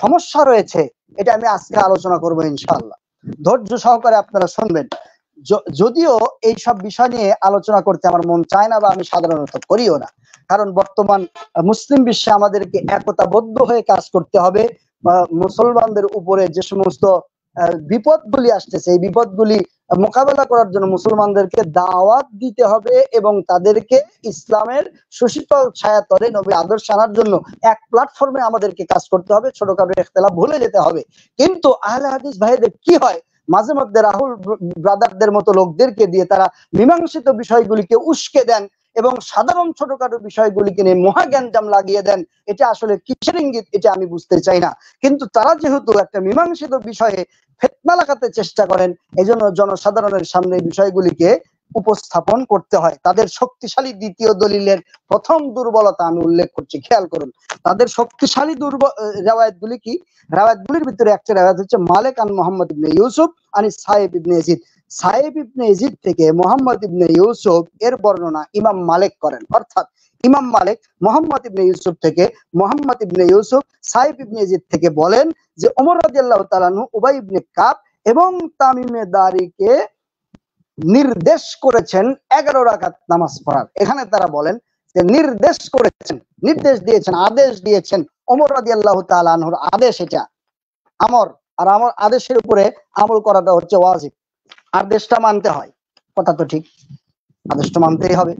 সমস্যা রয়েছে এটা আমি আজকে আলোচনা করব ইনশাআল্লাহ। ধৈর্য সহকারে আপনারা শুনবেন। যদিও এই সব বিষয় নিয়ে আলোচনা করতে আমার মন চায় না বা আমি সাধারণত করিও না, কারণ বর্তমান মুসলিম বিশ্বে আমাদেরকে একতাবদ্ধ হয়ে কাজ করতে হবে। মুসলমানদের উপরে যে সমস্ত বিপদগুলি আসতেছে এই বিপদগুলি মোকাবেলা করার জন্য মুসলমানদেরকে দাওয়াত দিতে হবে এবং তাদেরকে ইসলামের সুশীতল ছায়াতলে নবীর আদর্শ আনার জন্য এক প্ল্যাটফর্মে আমাদেরকে কাজ করতে হবে। ছোটখাটো ইখতিলাফ ভুলে যেতে হবে। কিন্তু আহলে হাদিস ভাইদের কি হয়, মাঝে মধ্যে রাহুল ব্রাদারদের মতো লোকদেরকে দিয়ে তারা মীমাংসিত বিষয়গুলিকে উস্কে দেন এবং সাধারণ ছোটখাটো বিষয়গুলিকে নিয়ে মহাজ্ঞানজাম লাগিয়ে দেন। এটা আসলে কিসের ইঙ্গিত এটা আমি বুঝতে চাই না, কিন্তু তারা যেহেতু একটা মীমাংসিত বিষয়ে ফিতনা লাগাতে চেষ্টা করেন, এজন্য জনসাধারণের সামনে বিষয়গুলিকে উপস্থাপন করতে হয়। তাদের শক্তিশালী দ্বিতীয় দলিলের প্রথম দুর্বলতা আমি উল্লেখ করছি, খেয়াল করুন। তাদের শক্তিশালী রিওয়ায়াতগুলি কি? রিওয়ায়াতগুলির ভিতরে একটা রিওয়ায়াত হচ্ছে মালিক আন মুহাম্মদ ইবনে ইউসুফ আন সাইব ইবনে ইয়াজিদ। সাইব ইবনে ইয়াজিদ থেকে মুহাম্মদ ইবনে ইউসুফ এর বর্ণনা ইমাম মালিক করেন, অর্থাৎ ইমাম মালিক মুহাম্মদ ইবনে ইউসুফ থেকে, মুহাম্মদ ইবনে ইউসুফ সাইব ইবনে ইয়াজিদ থেকে বলেন যে ওমর রাদিয়াল্লাহু তাআলা আনহু উবাই ইবনে কাব এবং তামিমে দারিকে নির্দেশ করেছেন 11 রাকাত নামাজ পড়ার। এখানে তারা বলেন যে নির্দেশ করেছেন, নির্দেশ দিয়েছেন, আদেশ দিয়েছেন। ওমর রাদিয়াল্লাহু তাআলা আনহুর আদেশ, এটা আমর, আর আমর আদেশের উপরে আমল করাটা হচ্ছে ওয়াজিব। আদেশটা মানতে হয়, কথা তো ঠিক, আদেশটা মানতেই হবে।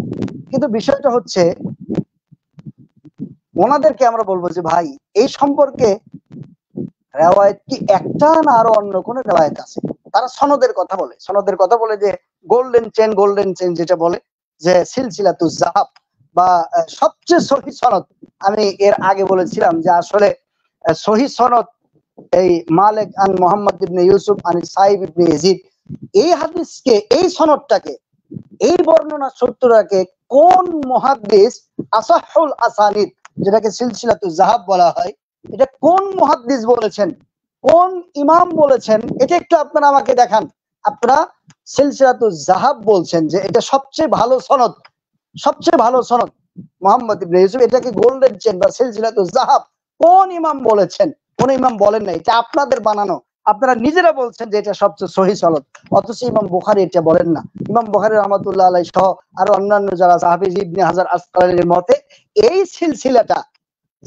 কিন্তু বিষয়টা হচ্ছে ওনাদেরকে আমরা বলবো যে ভাই এই সম্পর্কে রিওয়ায়াত কি একটা না আরো অন্য কোন রিওয়ায়াত আছে? তারা সনদের কথা বলে, সনদের কথা বলে যে গোল্ডেন চেন যেটা বলে যে সিলসিলাতুজ যাহাব বা সবচেয়ে সহিহ সনদ। আমি এর আগে বলেছিলাম যে আসলে সহিহ সনদ এই মালিক আন মুহাম্মদ ইবনে ইউসুফ আন সাইব ইবনে ইয়াজিদ, এই হাদিসকে, এই সনদটাকে, এই বর্ণনা সূত্রটাকে কোন মুহাদ্দিস আসাহুল আসানিদ, যেটাকে সিলসিলাতুজ যাহাব বলা হয়, এটা কোন মুহাদ্দিস বলেছেন, কোন ইমাম বলেছেন, এটা একটু আপনারা আমাকে দেখান। আপনারা সিলসিলাতুজ যাহাব বলছেন যে এটা সবচেয়ে ভালো সনদ, সবচেয়ে ভালো সনদ মুহাম্মদ ইবনে ইউসুফ, এটাকে গোল্ডেন চেন বা সিলসিলাতুজ যাহাব কোন ইমাম বলেছেন? কোন ইমাম বলেন নাই, এটা আপনাদের বানানো। আপনারা নিজেরা বলছেন যে এটা সবচেয়ে সহিহ সনদ, অথচ ইমাম বুখারী এটা বলেন না। ইমাম বুখারী রাহমাতুল্লাহ আলাইহি সহ আর অন্যান্য যারা হাফেজ ইবনে হাজার আসকালানির মতে এই সিলসিলাটা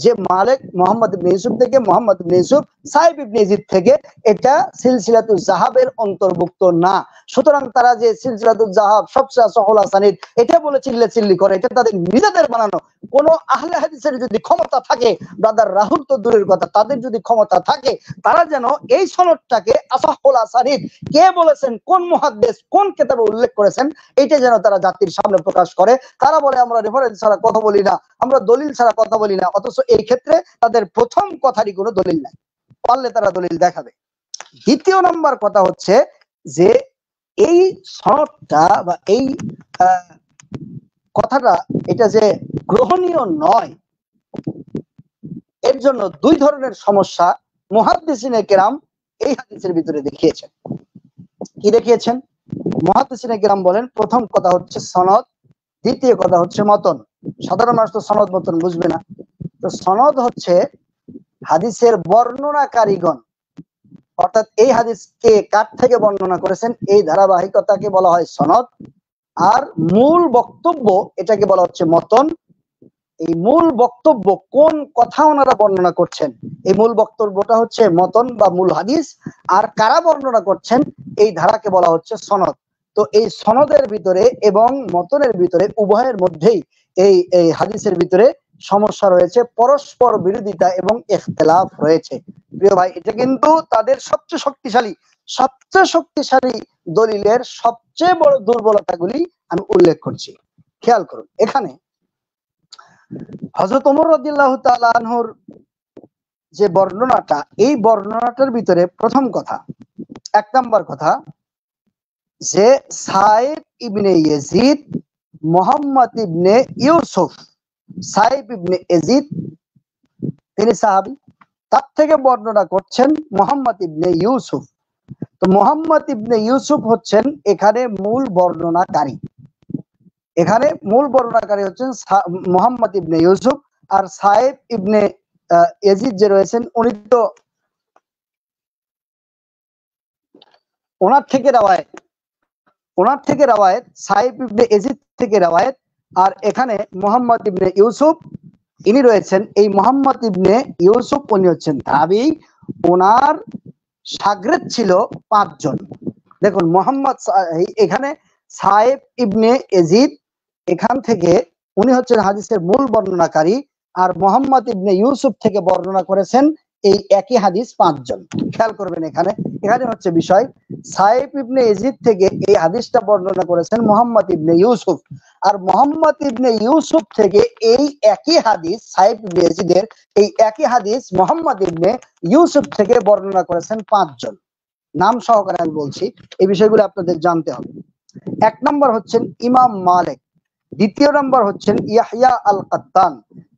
যে মালিক মোহাম্মদ ইবনে ইউসুফ থেকে, মোহাম্মদ ইবনে ইউসুফ সাহেব ইবনে ইয়াজিদ থেকে, এটা সিলসিলাতুল জাহাবের অন্তর্ভুক্ত না। সুতরাং তারা যে সিলসিলাতুল জাহাব সবচেয়ে সহল আসানিদ এটা বলে চিল্লি করে, এটা তাদের নিজেদের বানানো। কোন আহলে হাদিসের যদি ক্ষমতা থাকে, ব্রাদার রাহুল তো দূরের কথা, তাদের যদি ক্ষমতা থাকে, তারা যেন এই সনদটাকে আসাহুল আসানিদ কে বলেছেন, কোন মুহাদ্দিস কোন কিতাবে উল্লেখ করেছেন, এটা যেন তারা জাতির সামনে প্রকাশ করে। তারা বলে আমরা রেফারেন্স ছাড়া কথা বলি না, আমরা দলিল ছাড়া কথা বলি না, অথচ এই ক্ষেত্রে তাদের প্রথম কথারই কোনো দলিল নাই, পারলে তারা দলিল দেখাবে। দ্বিতীয় নম্বর কথা হচ্ছে যে এই সনদটা বা এই কথাটা এটা যে গ্রহণীয় নয়, এর জন্য দুই ধরনের সমস্যা মুহাদ্দিসিনে কেরাম এই হাদিসের ভিতরে দেখিয়েছেন। কি দেখিয়েছেন? মুহাদ্দিসিনে কেরাম বলেন প্রথম কথা হচ্ছে সনদ, দ্বিতীয় কথা হচ্ছে মতন। সাধারণ মানুষ তো সনদ মতন বুঝবে না। তো সনদ হচ্ছে হাদিসের বর্ণনাকারীগণ, অর্থাৎ এই হাদিসকে কার থেকে বর্ণনা করেছেন এই ধারাবাহিকতাকে বলা হয় সনদ। আর মূল বক্তব্য এটাকে বলা হচ্ছে মতন। এই মূল বক্তব্য কোন কথা ওনারা বর্ণনা করছেন, এই মূল বক্তব্যটা হচ্ছে মতন বা মূল হাদিস। আর কারা বর্ণনা করছেন এই ধারাকে বলা হচ্ছে সনদ। তো এই সনদের ভিতরে এবং মতনের ভিতরে উভয়ের মধ্যেই এই হাদিসের ভিতরে সমস্যা রয়েছে, পরস্পর বিরোধিতা এবং ইখতিলাফ রয়েছে। প্রিয় ভাই, এটা কিন্তু তাদের সবচেয়ে শক্তিশালী দলিলের সবচেয়ে বড় দুর্বলতাগুলি আমি উল্লেখ করছি। খেয়াল করুন, এখানে হযরত ওমর রাদিয়াল্লাহু তাআলা আনহুর যে বর্ণনাটা, এই বর্ণনাটার ভিতরে প্রথম কথা, এক নম্বর কথা যে সাইব ইবনে ইয়াজিদ মুহাম্মদ ইবনে ইউসুফ, সাইব ইবনে ইয়াজিদ তিনি সাহাবী, তার থেকে বর্ণনা করছেন মুহাম্মদ ইবনে ইউসুফ। তো মুহাম্মদ ইবনে ইউসুফ হচ্ছেন এখানে মূল বর্ণনাকারী। এখানে মূল বর্ণনাকারী হচ্ছেন মুহাম্মদ ইবনে ইউসুফ। আর সাইব ইবনে ইয়াজিদ যে রয়েছেন উনি তো ওনার থেকে রাওয়ায়াত সাইব ইবনে ইয়াজিদ থেকে রাওয়ায়াত। আর এখানে মুহাম্মদ ইবনে ইউসুফ ইনি রয়েছেন, এই মুহাম্মদ ইবনে ইউসুফ উনি হচ্ছেন তাবী, ওনার শাগরেদ ছিল 5 জন। দেখুন মুহাম্মদ এখানে সাইব ইবনে ইয়াজিদ এখান থেকে উনি হচ্ছেন হাদিসের মূল বর্ণনাকারী, আর মুহাম্মদ ইবনে ইউসুফ থেকে বর্ণনা করেছেন এই একই হাদিস 5 জন। খেয়াল করবেন, এখানে হচ্ছে বিষয়, সাইব ইবনে ইয়াজিদ থেকে এই হাদিসটা বর্ণনা করেছেন মুহাম্মদ ইবনে ইউসুফ, আর মুহাম্মদ ইবনে ইউসুফ থেকে এই একই হাদিস সাইব ইবনে ইয়াজিদের এই একই হাদিস মুহাম্মদ ইবনে ইউসুফ থেকে বর্ণনা করেছেন 5 জন। নাম সহকারে আমি বলছি, এই বিষয়গুলো আপনাদের জানতে হবে। এক নম্বর হচ্ছেন ইমাম মালিক, দ্বিতীয় নম্বর হচ্ছেন ইয়াহইয়া আল কাত্তান,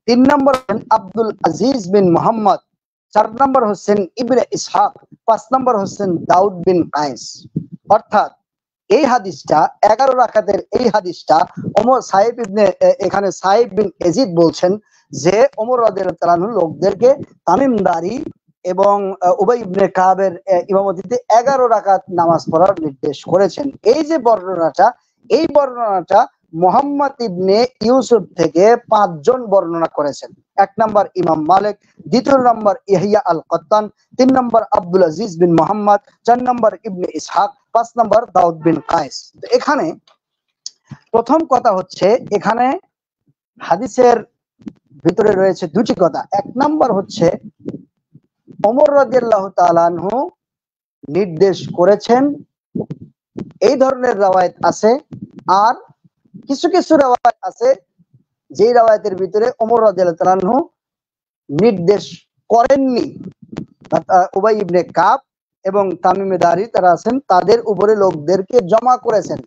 3 নম্বর হচ্ছেন আব্দুল আজিজ বিন মুহাম্মদ, 4 নম্বর হচ্ছেন ইবনে ইসহাক, 5 নম্বর হচ্ছেন দাউদ বিন কায়েস। অর্থাৎ এই হাদিসটা 11 রাকাতের এই হাদিসটা ওমর সাইব ইবনে এখানে সাইব বিন ইয়াজিদ বলছেন যে ওমর রাদিয়াল্লাহু তাআলা লোকদেরকে তামিমদারি এবং উবাই ইবনে কাবের ইমামতিতে 11 রাকাত নামাজ পড়ার নির্দেশ করেছেন। এই যে বর্ণনাটা, এই বর্ণনাটা মুহাম্মদ ইবনে ইউসুফ থেকে 5 জন বর্ণনা করেছেন। 1 নম্বর ইমাম মালিক, দ্বিতীয় নম্বর ইয়াহইয়া আল কাত্তান, 3 নম্বর আব্দুল আজিজ বিন মুহাম্মদ, 4 নম্বর ইবনে ইসহাক, 5 নম্বর দাউদ বিন কায়েস। তো এখানে প্রথম কথা হচ্ছে, এখানে হাদিসের ভিতরে রয়েছে দুটি কথা। 1 নম্বর হচ্ছে ওমর রাদিয়াল্লাহু তাআলা আনহু নির্দেশ করেছেন, এই ধরনের রাওয়ায়াত আছে। আর কিছু কিছু রাওয়ায়াত আছে যে রাওয়ায়াতের ভিতরে ওমর রাদিয়াল্লাহু তাআলা আনহু নির্দেশ করেননি। উবাই ইবনে কাব এবং তামিমে দারি তারা আছেন, তাদের উপরে লোকদেরকে জমা করেছেন,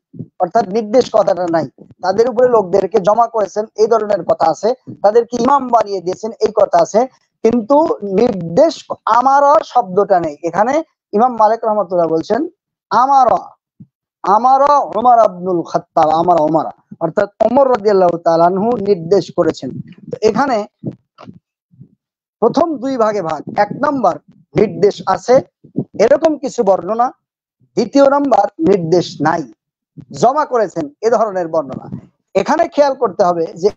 অর্থাৎ নির্দেশ কথাটা নাই, তাদের উপরে লোকদেরকে জমা করেছেন এই ধরনের কথা আছে, তাদেরকে ইমাম বানিয়ে দিয়েছেন এই কথা আছে, কিন্তু নির্দেশ আমারা শব্দটা নেই। এখানে ইমাম মালিক রাহমাতুল্লাহ বলছেন আমারা ওমর আব্দুল খাত্তাব, আমারা ওমরা, অর্থাৎ ওমর রাদিয়াল্লাহু তাআলা আনহু নির্দেশ করেছেন। তো এখানে প্রথম 2 ভাগে ভাগ। 1 নম্বর নির্দেশ আছে এরকম কিছু বর্ণনা, দ্বিতীয় নম্বর নির্দেশ নাই, জমা করেছেন এ ধরনের বর্ণনা। এখানে খেয়াল করতে হবে যে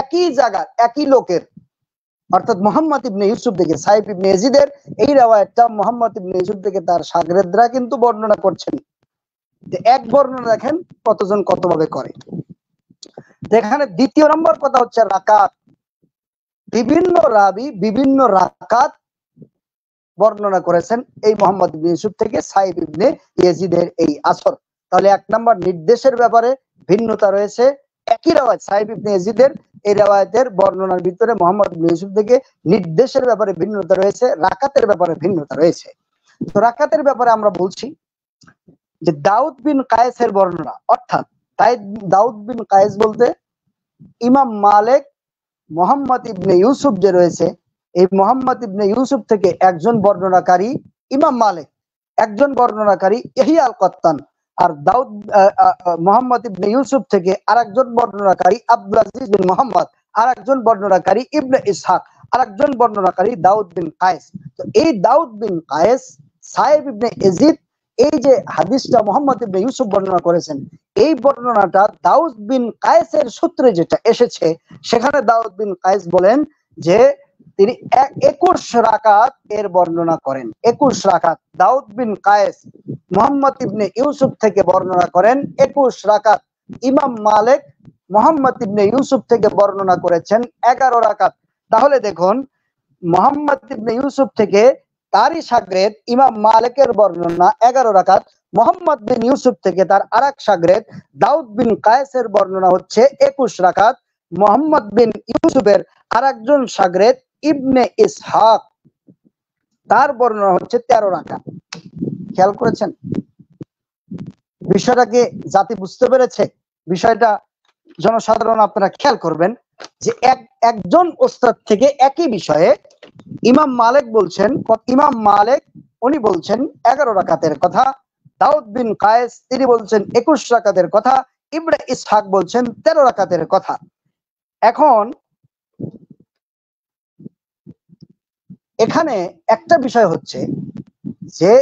একই জায়গার একই লোকের অর্থাৎ মুহাম্মদ ইবনে ইউসুফ থেকে সাইফ ইবনে ইয়াজিদের এই রিওয়ায়াতটা মুহাম্মদ ইবনে ইউসুফ থেকে তার শাগিরদরা কিন্তু বর্ণনা করছেন। এক বর্ণনা দেখেন কতজন কতভাবে করে। এখানে দ্বিতীয় নম্বর কথা হচ্ছে রাকাত। বিভিন্ন রাবি বিভিন্ন রাকাত বর্ণনা করেছেন এই মুহাম্মদ ইবনে ইউসুফ থেকে সাইফ ইবনে ইয়াজিদের এই আসর। তাহলে এক নম্বর নির্দেশের ব্যাপারে ভিন্নতা রয়েছে। একই রিওয়ায়াত সাইফ ইবনে ইয়াজিদের এই রিওয়ায়াতের বর্ণনার ভিতরে মুহাম্মদ ইবনে ইউসুফ থেকে নির্দেশের ব্যাপারে ভিন্নতা রয়েছে, রাকাতের ব্যাপারে ভিন্নতা রয়েছে। তো রাকাতের ব্যাপারে আমরা বলছি যে দাউদ বিন কায়েসের বর্ণনা, অর্থাৎ দাউদ বিন কায়েস বলতে ইমাম মালিক মুহাম্মদ ইবনে ইউসুফ যে রয়েছে, এই মুহাম্মদ ইবনে ইউসুফ থেকে একজন বর্ণনাকারী ইমাম মালিক, একজন বর্ণনাকারী ইহইয়া আল কত্তান, আর দাউদ মুহাম্মদ ইবনে ইউসুফ থেকে আরেকজন বর্ণনাকারী আব্দুল আজিজ বিন মুহাম্মদ, আরেকজন বর্ণনাকারী ইবনে ইসহাক, আরেকজন বর্ণনাকারী দাউদ বিন কায়েস। তো এই দাউদ বিন কায়েস সাইফ ইবনে ইয়াজিদ এই যে হাদিসটা মুহাম্মদ ইবনে ইউসুফ বর্ণনা করেছেন, এই বর্ণনাটা দাউদ বিন কায়েসের সূত্রে যেটা এসেছে, সেখানে দাউদ বিন কায়েস বলেন যে তিনি 21 রাকাত এর বর্ণনা করেন। 21 রাকাত দাউদ বিন কায়েস মুহাম্মদ ইবনে ইউসুফ থেকে বর্ণনা করেন 21 রাকাত। ইমাম মালিক মুহাম্মদ ইবনে ইউসুফ থেকে বর্ণনা করেছেন 11 রাকাত। তাহলে দেখুন মুহাম্মদ ইবনে ইউসুফ থেকে তারই শাগরেদ ইমাম মালিকের বর্ণনা 11 রাকাত, মুহাম্মদ বিন ইউসুফ থেকে তার আরেক শাগরেদ দাউদ বিন কায়েসের বর্ণনা হচ্ছে 21 রাকাত, মুহাম্মদ বিন ইউসুফের আরেকজন শাগরেদ ইবনে ইসহাক তার বর্ণনা হচ্ছে 13 রাকাত। খেয়াল করেছেন বিষয়টাকে? জাতি বুঝতে পেরেছে বিষয়টা? জনসাধারণ আপনারা খেয়াল করবেন যে একজন ওস্তাদ থেকে একই বিষয়ে ইমাম মালিক বলছেন, ইমাম মালিক উনি বলছেন 11 রাকাতের কথা, দাউদ বিন কায়েস তিনি বলছেন 21 রাকাতের কথা, ইবনে ইসহাক বলছেন 13 রাকাতের কথা। এখন এখানে একটা বিষয় হচ্ছে যে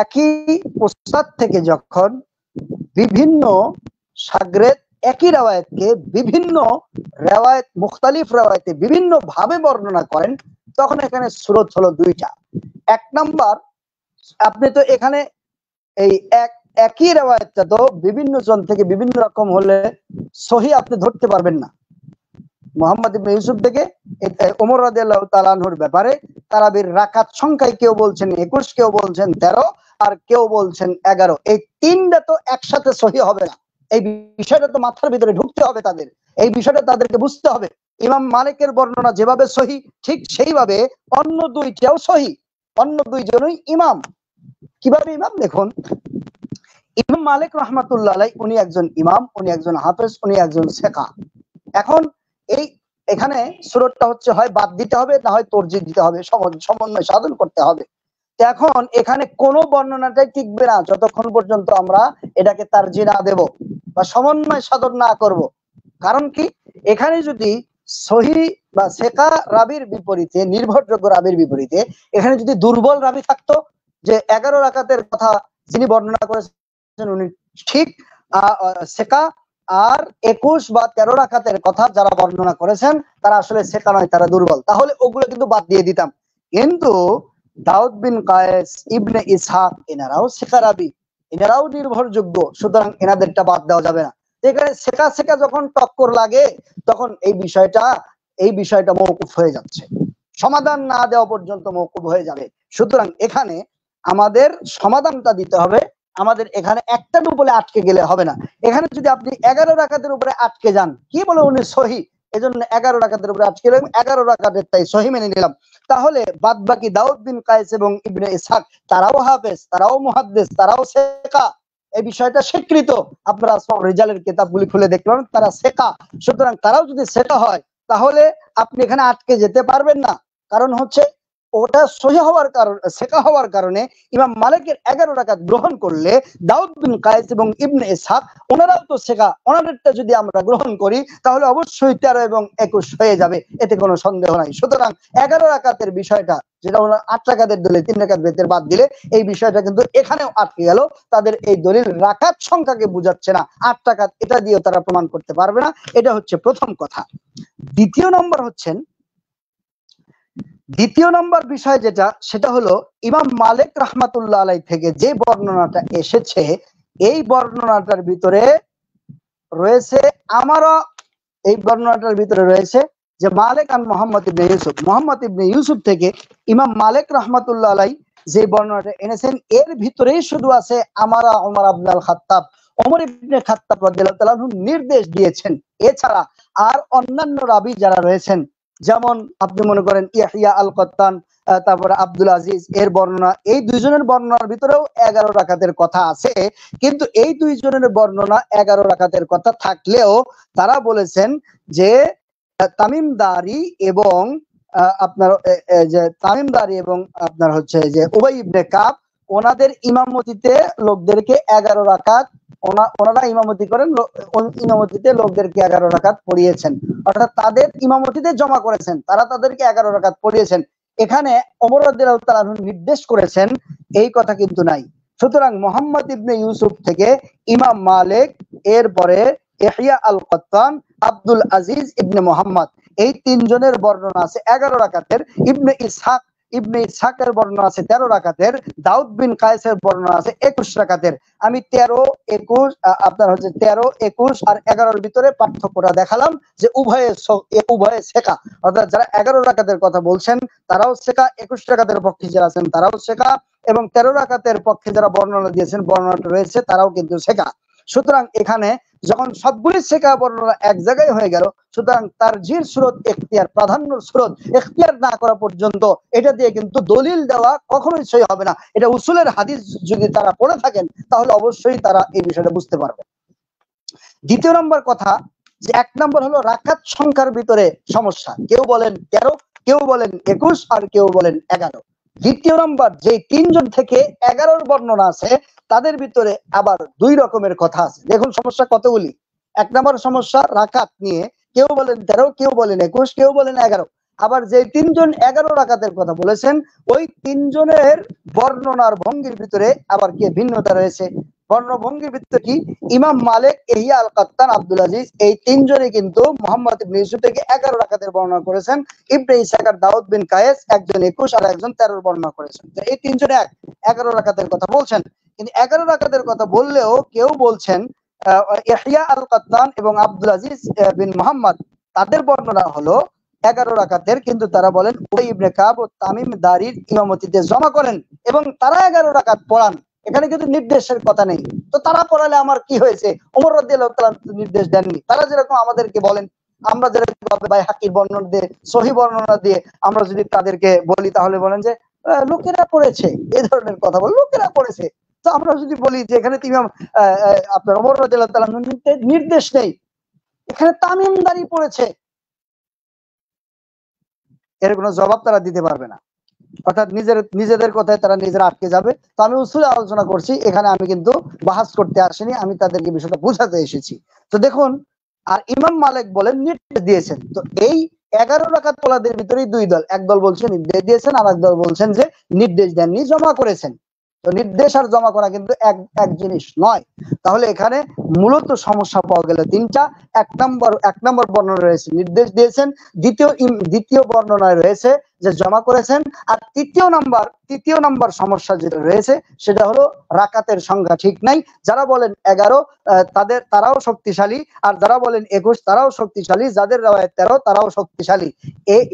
একই ওস্তাদ থেকে যখন বিভিন্ন শাগরেদ একই রিওয়ায়াতকে বিভিন্ন রিওয়ায়াত মুখতালিফ রিওয়ায়াতে বিভিন্ন ভাবে বর্ণনা করেন, তখন এখানে সুরত হলো দুইটা। এক নাম্বার, আপনি তো এখানে এই একই রিওয়ায়াতটা তো বিভিন্ন জন থেকে বিভিন্ন রকম হলে সহি আপনি ধরতে পারবেন না। মুহাম্মদ ইবনে ইউসুফ থেকে ওমর রাদিয়াল্লাহু তাআলা আনহুর ব্যাপারে তারাবির রাকাত সংখ্যায় কেউ বলছেন 21, কেউ বলছেন 13, আর কেউ বলছেন 11। এই তিনটা তো একসাথে সহি হবে না। এই বিষয়টা তো মাথার ভিতরে ঢুকতে হবে তাদের, এই বিষয়টা তাদেরকে বুঝতে হবে। ইমাম মালিকের বর্ণনা যেভাবে সহি, ঠিক সেইভাবে অন্য দুইটাও সহি, অন্য দুইজনই ইমাম। কিভাবে ইমাম? দেখুন, ইমাম মালিক রাহমাতুল্লাহ আলাইহি উনি একজন ইমাম, উনি একজন হাফেজ, উনি একজন সেকা। এখন এখানে সুরতটা হচ্ছে হয় বাদ দিতে হবে, না হয় তরজিহ দিতে হবে, সমন্বয় সাধন করতে হবে। এখন এখানে কোনো বর্ণনাটাই টিকবে না যতক্ষণ পর্যন্ত আমরা এটাকে তারজিহ না দেব বা সমন্বয় সাধন না করব। কারণ কি, এখানে যদি সহি বা সেকা রাবির বিপরীতে, নির্ভরযোগ্য রাবির বিপরীতে এখানে যদি দুর্বল রাবি থাকতো, যে 11 রাকাতের কথা যিনি বর্ণনা করেছেন উনি ঠিক, সেকা আর 21 বা 13 রাকাতের কথা যারা বর্ণনা করেছেন তারা আসলে সেকা নয়, তারা দুর্বল, তাহলে ওগুলো কিন্তু বাদ দিয়ে দিতাম। কিন্তু দাউদ বিন কায়েস, ইবনে ইসহাক এনারাও সেকা রাবি, এনারাও নির্ভরযোগ্য, সুতরাং এনাদেরটা বাদ দেওয়া যাবে না। এখানে সেকা যখন টক্কর লাগে তখন এই বিষয়টা মওকুফ হয়ে যাচ্ছে, সমাধান না দেওয়া পর্যন্ত মওকুফ হয়ে যাবে। সুতরাং এখানে আমাদের সমাধানটা দিতে হবে। আমাদের এখানে একটার উপরে আটকে গেলে হবে না। এখানে যদি আপনি 11 রাকাতের উপরে আটকে যান, কি বলে উনি সহি, এজন্য 11 রাকাতের উপরে আটকে গেলাম, 11 রাকাতের তাই সহি মেনে নিলাম, তাহলে বাদ বাকি দাউদ বিন কায়েস এবং ইবনে ইসহাক তারাও হাফেজ, তারাও মুহাদ্দিস, তারাও সেকা, এই বিষয়টা স্বীকৃত। আপনারা সব রিজালের কিতাবগুলি খুলে দেখতে পাবেন, তারা সেকা। সুতরাং তারাও যদি সেকা হয় তাহলে আপনি এখানে আটকে যেতে পারবেন না। কারণ হচ্ছে ওটা সহি হওয়ার কারণে, সেকা হওয়ার কারণে ইমাম মালিকের 11 রাকাত গ্রহণ করলে দাউদ বিন কায়েস এবং ইবনে ইসহাক ওনারাও তো সেকা, ওনাদেরটা যদি আমরা গ্রহণ করি তাহলে অবশ্যই 13 এবং 21 হয়ে যাবে, এতে কোনো সন্দেহ নাই। সুতরাং 11 রাকাতের বিষয়টা যেটা ওনার 8 রাকাতের দলিল 3 রাকাত বেতের বাদ দিলে এই বিষয়টা কিন্তু এখানেও আটকে গেল। তাদের এই দলিল রাকাত সংখ্যাকে বোঝাচ্ছে না, 8 রাকাত এটা দিয়ে তারা প্রমাণ করতে পারবে না। এটা হচ্ছে প্রথম কথা। দ্বিতীয় নম্বর বিষয় যেটা, সেটা হলো ইমাম মালিক রাহমাতুল্লাহ আলাইহি থেকে যে বর্ণনাটা এসেছে, এই বর্ণনাটার ভিতরে রয়েছে যে মালিক আন মোহাম্মদ ইবনে ইউসুফ থেকে ইমাম মালিক রাহমাতুল্লাহ আলাইহি যে বর্ণনাটা এনেছেন, এর ভিতরেই শুধু আছে আমারা ওমর ইবনে খাত্তাব, ওমর ইবনে খাত্তাব রাদিয়াল্লাহু তাআলা নির্দেশ দিয়েছেন। এছাড়া আর অন্যান্য রাবি যারা রয়েছেন, যেমন আপনি মনে করেন ইয়াহইয়া আল কাত্তান, তারপরে আব্দুল আজিজ, এর বর্ণনা, এই দুইজনের বর্ণনার ভিতরেও 11 রাকাতের কথা আছে। কিন্তু এই দুইজনের বর্ণনা 11 রাকাতের কথা থাকলেও তারা বলেছেন যে তামিমদারি এবং আপনার হচ্ছে যে উবাই ইবনে কাব, ওনাদের ইমামতিতে লোকদেরকে 11 রাকাত ওনারা ইমামতি করেন, ইমামতিতে লোকদেরকে 11 রাকাত পড়িয়েছেন, অর্থাৎ তাদের ইমামতিতে জমা করেছেন, তারা তাদেরকে 11 রাকাত পড়িয়েছেন। এখানে ওমর রাদিয়াল্লাহু তাআলা নির্দেশ করেছেন এই কথা কিন্তু নাই। সুতরাং মুহাম্মদ ইবনে ইউসুফ থেকে ইমাম মালিক, এরপরে ইয়াহইয়া আল কাত্তান, আব্দুল আজিজ ইবনে মুহাম্মদ, এই তিনজনের বর্ণনা আছে 11 রাকাতের। ইবনে ইসহাকের বর্ণনা আছে 13 রাকাতের। দাউদ বিন কায়েসের বর্ণনা আছে 21 রাকাতের। আমি 13, 21 আপনার হচ্ছে 13, 21 আর 11-র ভিতরে পার্থক্যটা দেখালাম যে উভয়ে শেখা, অর্থাৎ যারা 11 রাকাতের কথা বলছেন তারাও শেখা, 21 রাকাতের পক্ষে যারা আছেন তারাও শেখা, এবং 13 রাকাতের পক্ষে যারা বর্ণনা দিয়েছেন, বর্ণনাটা রয়েছে, তারাও কিন্তু শেখা। সুতরাং এখানে যখন সবগুলি শেখা বর্ণনা এক জায়গায় হয়ে গেল, সুতরাং তারজির সুরত ইখতিয়ার, প্রাধান্য সুরত ইখতিয়ার না করা পর্যন্ত এটা দিয়ে কিন্তু দলিল দেওয়া কখনোই সহি হবে না। এটা উসুলের হাদিস যদি তারা পড়ে থাকেন তাহলে অবশ্যই তারা এই বিষয়টা বুঝতে পারবে। দ্বিতীয় নম্বর কথা, যে 1 নম্বর হলো রাকাত সংখ্যার ভিতরে সমস্যা, কেউ বলেন 13, কেউ বলেন 21 আর কেউ বলেন 11। দ্বিতীয় নম্বর, যে 3 জন থেকে 11-র বর্ণনা আছে তাদের ভিতরে আবার 2 রকমের কথা আছে। দেখুন সমস্যা কতগুলি। 1 নম্বর সমস্যা রাকাত নিয়ে, কেউ বলেন 13, কেউ বলেন 21, কেউ বলেন 11। আবার যে 3 জন 11 রাকাতের কথা বলেছেন, ওই 3 জনের বর্ণনার ভঙ্গির ভিতরে আবার কি ভিন্নতা রয়েছে। বর্ণভঙ্গির ভিতরে কি, ইমাম মালিক, ইয়াহইয়া আল কাত্তান, আব্দুল আজিজ, এই 3 জনই কিন্তু মুহাম্মদ ইবনে ইউসুফ থেকে 11 রাকাতের বর্ণনা করেছেন। ইবনে ইসহাক আর দাউদ বিন কায়েস একজন 21 আর একজন 13 বর্ণনা করেছেন। তো এই 3 জনে 11 রাকাতের কথা বলছেন। কিন্তু 11 রাকাতের কথা বললেও কেউ বলছেন ইয়াহইয়া আল কাত্তান এবং আব্দুল আজিজ বিন মুহাম্মদ, তাদের বর্ণনা হলো 11 রাকাতের, কিন্তু তারা বলেন উবাই ইবনে কাব ও তামিম দারির ইমামতিতে জমা করেন এবং তারা 11 রাকাত পড়ান। এখানে কিন্তু নির্দেশের কথা নেই। তো তারা পড়ালে আমার কি হয়েছে? ওমর রাদিয়াল্লাহু তাআলা নির্দেশ দেননি। তারা যেরকম আমাদেরকে বলেন, আমরা যেরকম বাইহাকির বর্ণনা দিয়ে, সহিহ বর্ণনা দিয়ে আমরা যদি তাদেরকে বলি, তাহলে বলেন যে লোকেরা পড়েছে, এই ধরনের কথা বলে, লোকেরা পড়েছে। তো আমরা যদি বলি যে এখানে ইমাম আপনার ওমর রাদিয়াল্লাহু তাআলা নির্দেশ নেই, এখানে তামিমদারি পড়েছে, এর কোনো জবাব তারা দিতে পারবে না, অর্থাৎ নিজেদের কথায় তারা নিজেরা আটকে যাবে। তো আমি উসুলে আলোচনা করছি, এখানে আমি কিন্তু বাহাস করতে আসিনি, আমি তাদেরকে বিষয়টা বোঝাতে এসেছি। তো দেখুন, আর ইমাম মালিক বলেন নির্দেশ দিয়েছেন। তো এই 11 রাকাত পড়াদের ভিতরেই 2 দল, এক দল বলছেন নির্দেশ দিয়েছেন, আর এক দল বলছেন যে নির্দেশ দেননি, জমা করেছেন। তো নির্দেশ আর জমা করা কিন্তু এক জিনিস নয়। তাহলে এখানে মূলত সমস্যা পাওয়া গেল 3টা। 1 নম্বর বর্ণনা রয়েছে নির্দেশ দিয়েছেন, দ্বিতীয় বর্ণনায় রয়েছে যে জমা করেছেন, আর তৃতীয় নম্বর সমস্যা যেটা রয়েছে সেটা হলো রাকাতের সংখ্যা ঠিক নাই। যারা বলেন 11 তারাও শক্তিশালী, আর যারা বলেন 21 তারাও শক্তিশালী, যাদের রাওয়ায়াত 13 তারাও শক্তিশালী।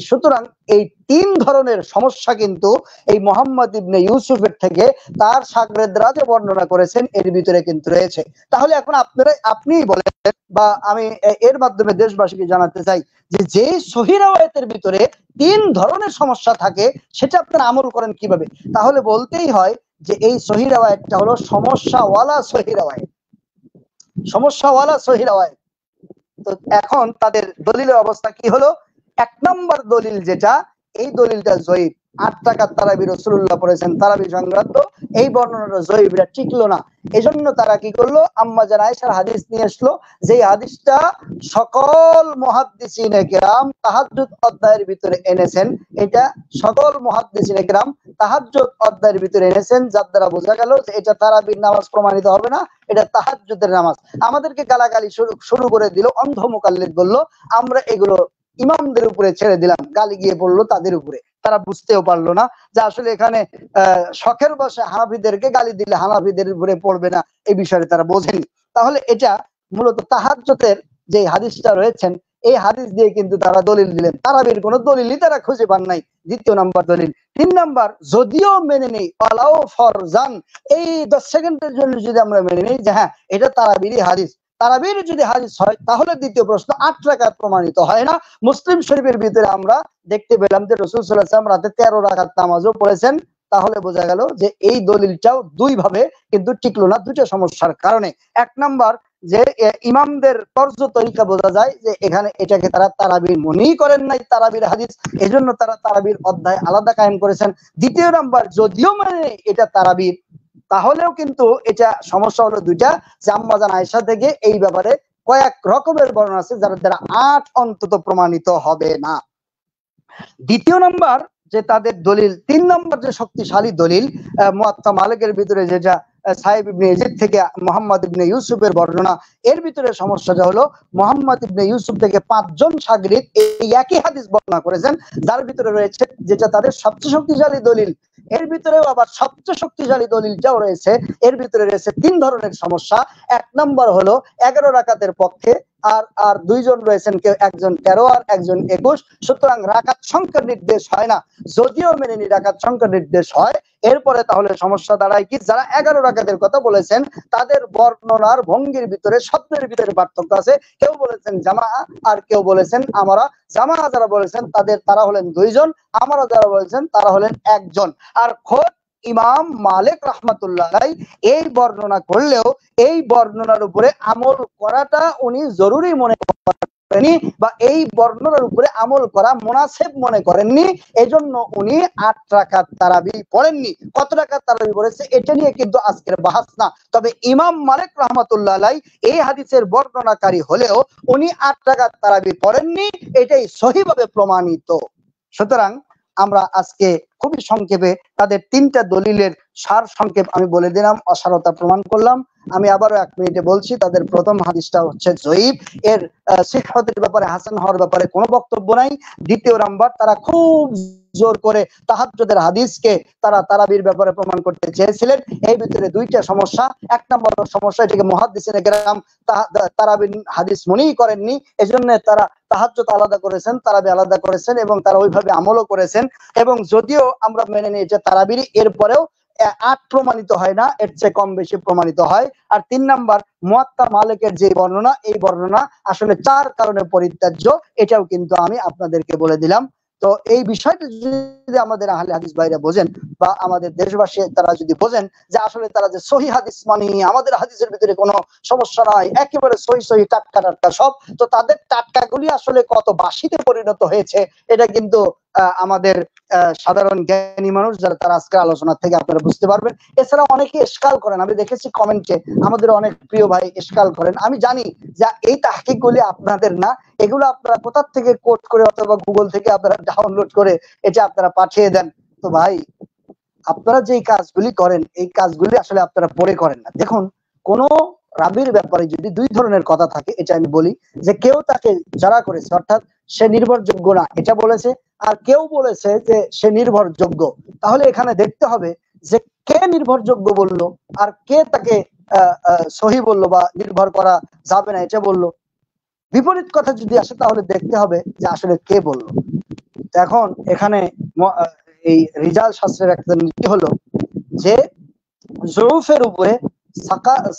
সুতরাং এই 3 ধরনের সমস্যা কিন্তু এই মুহাম্মদ ইবনে ইউসুফের থেকে তার শাগরেদরা যে বর্ণনা করেছেন এর ভিতরে কিন্তু রয়েছে। তাহলে এখন আপনিই বলেন, বা আমি এর মাধ্যমে দেশবাসীকে জানাতে চাই যে সহিহ রাওয়ায়াতের ভিতরে 3 ধরনের সমস্যা থাকে, সেটা আপনারা আমল করেন কিভাবে? তাহলে বলতেই হয় যে এই সহিহ রাওয়ায়াতটা হলো সমস্যাওয়ালা সহিহ রাওয়ায়াত, সমস্যাওয়ালা সহিহ রাওয়ায়াত। তো এখন তাদের দলিলের অবস্থা কি হলো? 1 নম্বর দলিল যেটা, এই দলিলটা জয়ীফ। 8 রাকাত তারাবি রাসূলুল্লাহ পড়েছেন, তারাবি সংক্রান্ত এই বর্ণনাটা জয়ীফরা টিকলো না। এজন্য তারা কি করলো, আম্মা জান আয়েশার হাদিস নিয়ে আসলো, যে হাদিসটা সকল মুহাদ্দিসিনে কেরাম তাহাজ্জুদ অধ্যায়ের ভিতরে এনেছেন। এটা সকল মুহাদ্দিসিনে কেরাম তাহাজ্জুদ অধ্যায়ের ভিতরে এনেছেন, যার দ্বারা বোঝা গেল যে এটা তারাবির নামাজ প্রমাণিত হবে না, এটা তাহাজ্জুদের নামাজ। আমাদেরকে গালাগালি শুরু করে দিল, অন্ধ মুকাল্লিদ বলল আমরা এগুলো ইমামদের উপরে ছেড়ে দিলাম, গালি গিয়ে পড়লো তাদের উপরে। তারা বুঝতেও পারলো না যে আসলে এখানে শখের বসে হানাফিদেরকে গালি দিলে হানাফিদের উপরে পড়বে না, এই বিষয়ে তারা বোঝেনি। তাহলে এটা মূলত তাহাজ্জুদের যে হাদিসটা রয়েছেন, এই হাদিস দিয়ে কিন্তু তারা দলিল দিলেন। তারাবির কোনো দলিলই তারা খুঁজে পান নাই, দ্বিতীয় নাম্বার দলিল। 3 নাম্বার, যদিও মেনে নেই ওয়ালাউ ফরজান, এই 10 সেকেন্ডের জন্য যদি আমরা মেনে নেই যে হ্যাঁ এটা তারাবিরই হাদিস, তারাবির যদি হাদিস হয়, তাহলে দ্বিতীয় প্রশ্ন 8 রাকাত প্রমাণিত হয় না। মুসলিম শরীফের ভিতরে আমরা দেখতে পেলাম যে রাসূল সাল্লাল্লাহু আলাইহি ওয়াসাল্লাম রাতে 13 রাকাত নামাজও পড়েছেন। তাহলে বোঝা গেল যে এই দলিলটাও দুই ভাবে কিন্তু টিকলো না, দুটো সমস্যার কারণে। 1 নাম্বার, যে ইমামদের তর্জ তরিকা বোঝা যায় যে এখানে এটাকে তারা তারাবির মনেই করেন নাই, তারাবির হাদিস, এজন্য তারা তারাবির অধ্যায় আলাদা কায়েম করেছেন। দ্বিতীয় নাম্বার, যদিও মানে এটা তারাবির, তাহলেও কিন্তু এটা সমস্যা হলো দুইটা, যে আম্মা জান আয়েশা থেকে এই ব্যাপারে কয়েক রকমের বর্ণনা আছে যার দ্বারা 8 অন্তত প্রমাণিত হবে না। দ্বিতীয় নাম্বার যে তাদের দলিল, 3 নম্বর যে শক্তিশালী দলিল মুয়াত্তা মালিকের ভিতরে যেটা সাহেব ইবনে ইয়াজিদ থেকে মুহাম্মদ ইবনে ইউসুফের বর্ণনা, এর ভিতরে সমস্যাটা হলো মুহাম্মদ ইবনে ইউসুফ থেকে 5 জন শাগরিদ এই একই হাদিস বর্ণনা করেছেন, যার ভিতরে রয়েছে যেটা তাদের সবচেয়ে শক্তিশালী দলিল। এর ভিতরেও আবার সবচেয়ে শক্তিশালী দলিলটাও রয়েছে, এর ভিতরে রয়েছে 3 ধরনের সমস্যা। 1 নম্বর হলো 11 রাকাতের পক্ষে আর 2 জন রয়েছেন, কেউ একজন 13 আর একজন 21, সুতরাং রাকাত সংখ্যার নির্দেশ হয় না। যদিও মেনে নি রাকাত সংখ্যার নির্দেশ হয়, এরপরে তাহলে সমস্যা দাঁড়ায় কি, যারা 11 রাকাতের কথা বলেছেন তাদের বর্ণনার ভঙ্গির ভিতরে শব্দের ভিতরে পার্থক্য আছে। কেউ বলেছেন জামা আর কেউ বলেছেন আমরা। জামা যারা বলেছেন তারা হলেন 2 জন, আমরা যারা বলেছেন তারা হলেন 1 জন। আর খোদ ইমাম মালিক রাহমাতুল্লাহ আলাইহি এই বর্ণনা করলেও এই বর্ণনার উপরে আমল করাটা উনি জরুরি মনে করেননি, বা এই বর্ণনার উপরে আমল করা মুনাসিব মনে করেননি, এজন্য উনি 8 রাকাত তারাবি পড়েননি। কত রাকাত তারাবি পড়েছে এটা নিয়ে কিন্তু আজকের বাহাস না। তবে ইমাম মালিক রাহমাতুল্লাহ আলাইহি এই হাদিসের বর্ণনাকারী হলেও উনি 8 রাকাত তারাবি পড়েননি, এটাই সহিভাবে প্রমাণিত। সুতরাং আমরা আজকে খুবই সংক্ষেপে তাদের 3টা দলিলের সার সংক্ষেপ আমি বলে দিলাম, অসারতা প্রমাণ করলাম। আমি আবারও 1 মিনিটে বলছি, তাদের প্রথম হাদিসটা হচ্ছে জয়ীফ, এর সিহহতের ব্যাপারে, হাসান হওয়ার ব্যাপারে কোনো বক্তব্য নাই। দ্বিতীয় নাম্বার, তারা খুব জোর করে তাহাজ্জুদের হাদিসকে তারা তারাবির ব্যাপারে প্রমাণ করতে চেয়েছিলেন। এই ভিতরে 2টা সমস্যা। 1 নম্বর সমস্যা, এটাকে মুহাদ্দিসিনে কেরাম তারাবির হাদিস মনেই করেননি, এজন্য তারা তাহাজ্জুদ আলাদা করেছেন, তারাবি আলাদা করেছেন, এবং তারা ওইভাবে আমলও করেছেন। এবং যদিও আমরা মেনে নিই যে তারাবির, এরপরেও 8 প্রমাণিত হয় না, এর চেয়ে কম বেশি প্রমাণিত হয়। আর 3 নাম্বার, মুয়াত্তা মালিকের যে বর্ণনা, এই বর্ণনা আসলে 4 কারণে পরিত্যাজ্য, এটাও কিন্তু আমি আপনাদেরকে বলে দিলাম। তো এই বিষয়টা যদি আমাদের আহলে হাদিস ভাইরা বোঝেন, বা আমাদের দেশবাসী তারা যদি বোঝেন যে আসলে তারা যে সহি হাদিস মানি, আমাদের হাদিসের ভিতরে কোনো সমস্যা নাই, একেবারে সহি টাটকা টাটকা সব, তো তাদের টাটকাগুলি আসলে কত বাসিতে পরিণত হয়েছে, এটা কিন্তু আমাদের সাধারণ জ্ঞানী মানুষ যারা, তারা আজকের আলোচনা থেকে আপনারা বুঝতে পারবেন। এছাড়া অনেকে ইশকাল করেন, আমি দেখেছি কমেন্টে আমাদের অনেক প্রিয় ভাই ইশকাল করেন। আমি জানি যে এই তাহকিকগুলি আপনাদের না, এগুলো আপনারা কোথা থেকে কোড করে অথবা গুগল থেকে আপনারা ডাউনলোড করে এটা আপনারা পাঠিয়ে দেন। তো ভাই, আপনারা যে কাজগুলি করেন, এই কাজগুলি আসলে আপনারা পড়ে করেন না। দেখুন, কোন রাবির ব্যাপারে যদি 2 ধরনের কথা থাকে, এটা আমি বলি যে কেউ তাকে যারা করেছে, অর্থাৎ সে নির্ভরযোগ্য না, এটা বলেছে, আর কেউ বলেছে যে সে নির্ভরযোগ্য। তাহলে এখানে দেখতে হবে যে কে নির্ভরযোগ্য বললো আর কে তাকে সহি বললো বা নির্ভর করা যাবে না এটা বললো। বিপরীত কথা যদি আসে তাহলে দেখতে হবে যে আসলে কে বললো। এখন এখানে এই রিজাল শাস্ত্রের একটা নীতি হলো যে জরুফের উপরে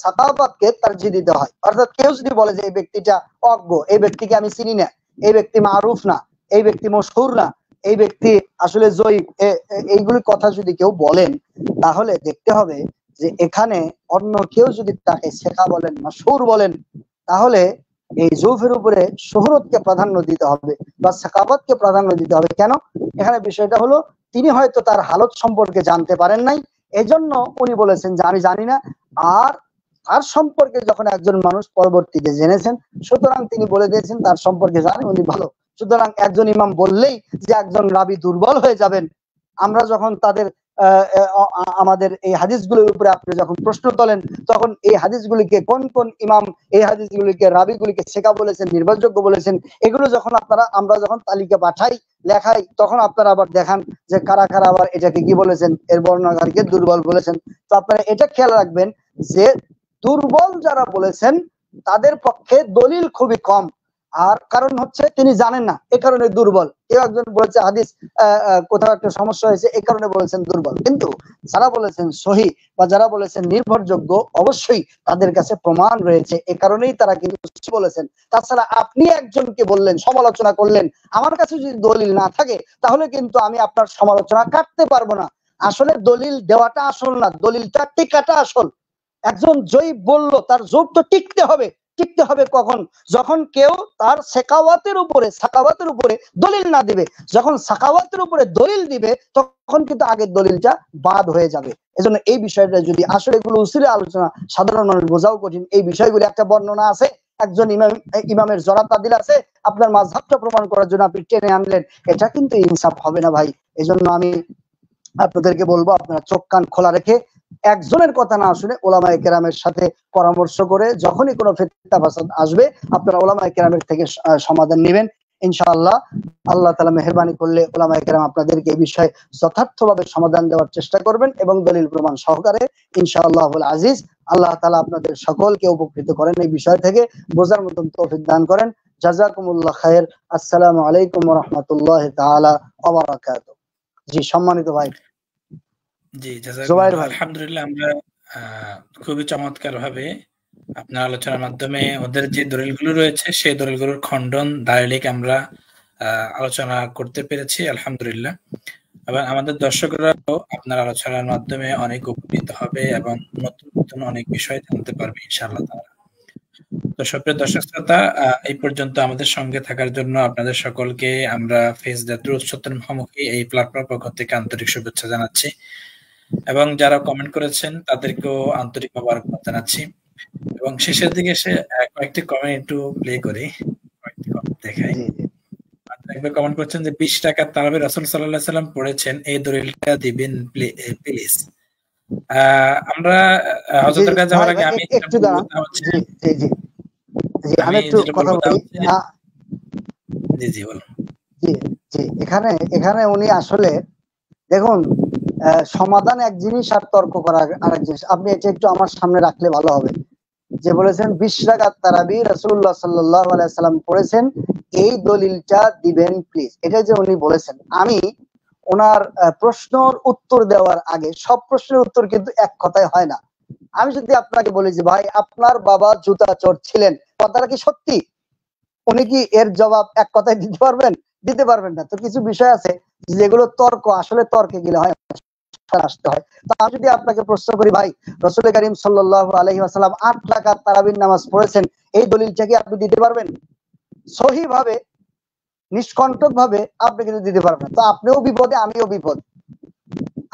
সাকাবাতকে তারজিহ দিতে হয়। অর্থাৎ কেউ যদি বলে যে এই ব্যক্তিটা অজ্ঞ, এই ব্যক্তিকে আমি চিনি না, এই ব্যক্তি মারুফ না, এই ব্যক্তি মশহুর না, এই ব্যক্তি আসলে জয়ীফ, এইগুলি কথা যদি কেউ বলেন, তাহলে দেখতে হবে যে এখানে অন্য কেউ যদি তাকে শেখা বলেন, মশহুর বলেন, তাহলে এই জৌফের উপরে শোহরতকে প্রাধান্য দিতে হবে বা সাকাবাতকে প্রাধান্য দিতে হবে। কেন? এখানে বিষয়টা হলো তিনি হয়তো তার হালত সম্পর্কে জানতে পারেন নাই, এজন্য উনি বলেছেন যে আমি জানি না। আর তার সম্পর্কে যখন একজন মানুষ পরবর্তীতে জেনেছেন, সুতরাং তিনি বলে দিয়েছেন তার সম্পর্কে জানেন, উনি ভালো। সুতরাং একজন ইমাম বললেই যে একজন রাবী দুর্বল হয়ে যাবেন, আমরা যখন তাদের আমাদের এই হাদিসগুলোর উপরে আপনি যখন প্রশ্ন তোলেন, তখন এই হাদিসগুলিকে কোন কোন ইমাম এই হাদিসগুলিকে রাবিগুলিকে শেখা বলেছেন, নির্ভরযোগ্য বলেছেন, এগুলো যখন আমরা যখন তালিকা পাঠাই, লেখাই, তখন আপনারা আবার দেখান যে কারা কারা আবার এটাকে কি বলেছেন, এর বর্ণনাকারীকে দুর্বল বলেছেন। তো আপনারা এটা খেয়াল রাখবেন যে দুর্বল যারা বলেছেন তাদের পক্ষে দলিল খুবই কম। আর কারণ হচ্ছে তিনি জানেন না, এ কারণে দুর্বল। কেউ একজন বলেছে হাদিস কোথাও একটা সমস্যা হয়েছে, এই কারণে বলেছেন দুর্বল। কিন্তু যারা বলেছেন সহি বা যারা বলেছেন নির্ভরযোগ্য, অবশ্যই তাদের কাছে প্রমাণ রয়েছে, এ কারণেই তারা কিন্তু বলেছেন। তাছাড়া আপনি একজনকে বললেন, সমালোচনা করলেন, আমার কাছে যদি দলিল না থাকে তাহলে কিন্তু আমি আপনার সমালোচনা কাটতে পারবো না। আসলে দলিল দেওয়াটা আসল না, দলিলটা টিকাটা আসল। একজন জয়ীব বললো, তার জোব তো টিকতে হবে। টিকতে হবে কখন? যখন কেউ তার সাকাওয়াতের উপরে দলিল না দিবে। যখন সাকাওয়াতের উপরে দলিল দিবে তখন কিন্তু আগের দলিলটা বাদ হয়ে যাবে। এজন্য এই বিষয়টা যদি আসলে এগুলো উসিলে আলোচনা, সাধারণ মানুষ বোঝাও কঠিন। এই বিষয়গুলো একটা বর্ণনা আছে, একজন ইমামের জরাত তাদিল আছে, আপনার মাযহাবটা প্রমাণ করার জন্য আপনি টেনে আনলেন, এটা কিন্তু ইনসাফ হবে না ভাই। এজন্য আমি আপনাদেরকে বলবো, আপনারা চোখ কান খোলা রেখে একজনের কথা না শুনে ওলামায়ে কেরামের সাথে পরামর্শ করে যখনই কোনো ফিতনা ফাসাদ আসবে আপনারা ওলামায়ে কেরামের থেকে সমাধান নেবেন। ইনশাআল্লাহ আল্লাহ তাআলা মেহেরবানি করলে ওলামায়ে কেরাম আপনাদেরকে এই বিষয়ে যথার্থভাবে সমাধান দেওয়ার চেষ্টা করবেন এবং দলিল প্রমাণ সহকারে ইনশাআল্লাহুল আজিজ। আল্লাহ তাআলা আপনাদের সকলকে উপকৃত করেন, এই বিষয় থেকে বোঝার মতন তৌফিক দান করেন। জাযাকুমুল্লাহ খায়ের। আসসালামু আলাইকুম ওয়া রাহমাতুল্লাহি তাআলা ওয়া বারাকাতুহু। জি সম্মানিত ভাই। জি জুবাইর ভাই, আলহামদুলিল্লাহ, আমরা খুবই চমৎকার ভাবে আপনার আলোচনার মাধ্যমে ওদের যে দলিলগুলো রয়েছে সেই দলিলগুলোর খণ্ডন দালিলিক আমরা আলোচনা করতে পেরেছি আলহামদুলিল্লাহ। এবং আমাদের দর্শকরাও আপনার আলোচনার মাধ্যমে অনেক উপকৃত হবে এবং নতুন নতুন অনেক বিষয় জানতে পারবে ইনশাআল্লাহ তাআলা। তো সুপ্রিয় দর্শক শ্রোতা, এই পর্যন্ত আমাদের সঙ্গে থাকার জন্য আপনাদের সকলকে আমরা ফেস দ্য ট্রুথ সত্যের মুখোমুখি এই প্ল্যাটফর্ম পক্ষ থেকে আন্তরিক শুভেচ্ছা জানাচ্ছি এবং যারা কমেন্ট করেছেন তাদেরকেও আন্তরিক মোবারকবাদ জানাচ্ছি। এবং শেষের দিকে এসে কয়েকটি কমেন্ট একটু প্লে করি, কয়েকটি কমেন্ট দেখাই। একবার কমেন্ট করছেন যে 20 টাকার তারাবি রাসূল সাল্লাল্লাহু আলাইহি ওয়াসাল্লাম পড়েছেন, এই দলিলটা দিবেন প্লিজ। আমরা হযরতের কাছে যাওয়ার আগে আমি একটু দাঁড়ান। জি জি জি জি আমি একটু কথা বলি। জি জি বলুন। জি জি এখানে উনি আসলে দেখুন, সমাধান এক জিনিস আর তর্ক করা আরেক জিনিস। আপনি এটা একটু আমার সামনে রাখলে ভালো হবে। যে বলেছেন 20 রাকাত তারাবি রাসূলুল্লাহ সাল্লাল্লাহু আলাইহি ওয়াসাল্লাম পড়েছেন, এই দলিলটা দিবেন প্লিজ। এটা যে উনি বলেছেন, আমি ওনার প্রশ্নের উত্তর দেওয়ার আগে, সব প্রশ্নের উত্তর কিন্তু এক কথায় হয় না। আমি যদি আপনাকে বলি যে ভাই আপনার বাবা জুতা চোর ছিলেন, কথাটা কি সত্যি? উনি কি এর জবাব এক কথায় দিতে পারবেন? দিতে পারবেন না। তো কিছু বিষয় আছে যেগুলো তর্ক, আসলে তর্কে গেলে হয়, আসতে হয়। তো আমি যদি আপনাকে প্রশ্ন করি, ভাই রাসূল কারীম সাল্লাল্লাহু আলাইহি ওয়াসাল্লাম 8 রাকাত তারাবির নামাজ পড়েছেন, এই দলিলটা কি আপনি দিতে পারবেন? সহি ভাবে, নিষ্কণ্টক ভাবে আপনি কিন্তু দিতে পারবেন। তো আপনিও বিপদে, আমিও বিপদ।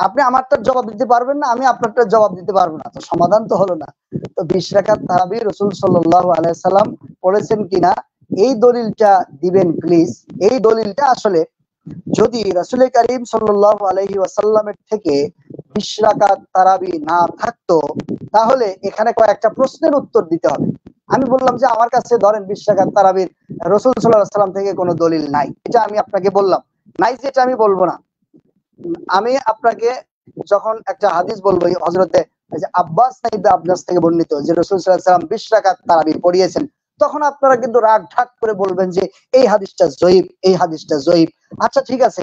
আপনি আমারটার জবাব দিতে পারবেন না, আমি আপনারটার জবাব দিতে পারবো না, তো সমাধান তো হলো না। তো 20 রাকাত তারাবি রাসূল সাল্লাল্লাহু আলাইহি ওয়াসাল্লাম পড়েছেন কিনা এই দলিলটা দিবেন প্লিজ। এই দলিলটা আসলে যদি রাসূল কারীম সাল্লাল্লাহু আলাইহি ওয়াসাল্লামের থেকে 20 রাকাত তারাবি না থাকতো, তাহলে এখানে কয়েকটা প্রশ্নের উত্তর দিতে হবে। আমি বললাম যে আমার কাছে ধরেন 20 রাকাত তারাবির রাসূল সাল্লাল্লাহু আলাইহি ওয়াসাল্লাম থেকে কোনো দলিল নাই, এটা আমি আপনাকে বললাম। নাই যেটা আমি বলবো না, আমি আপনাকে যখন একটা হাদিস বলবো, হযরতে আব্বাস ইবনে আব্বাস থেকে বর্ণিত যে রাসূল সাল্লাল্লাহু আলাইহি ওয়াসাল্লাম 20 রাকাত তারাবি পড়িয়েছেন, তখন আপনারা কিন্তু রাগ ঢাক করে বলবেন যে এই হাদিসটা জয়ীফ, এই হাদিসটা জয়ীফ। আচ্ছা ঠিক আছে,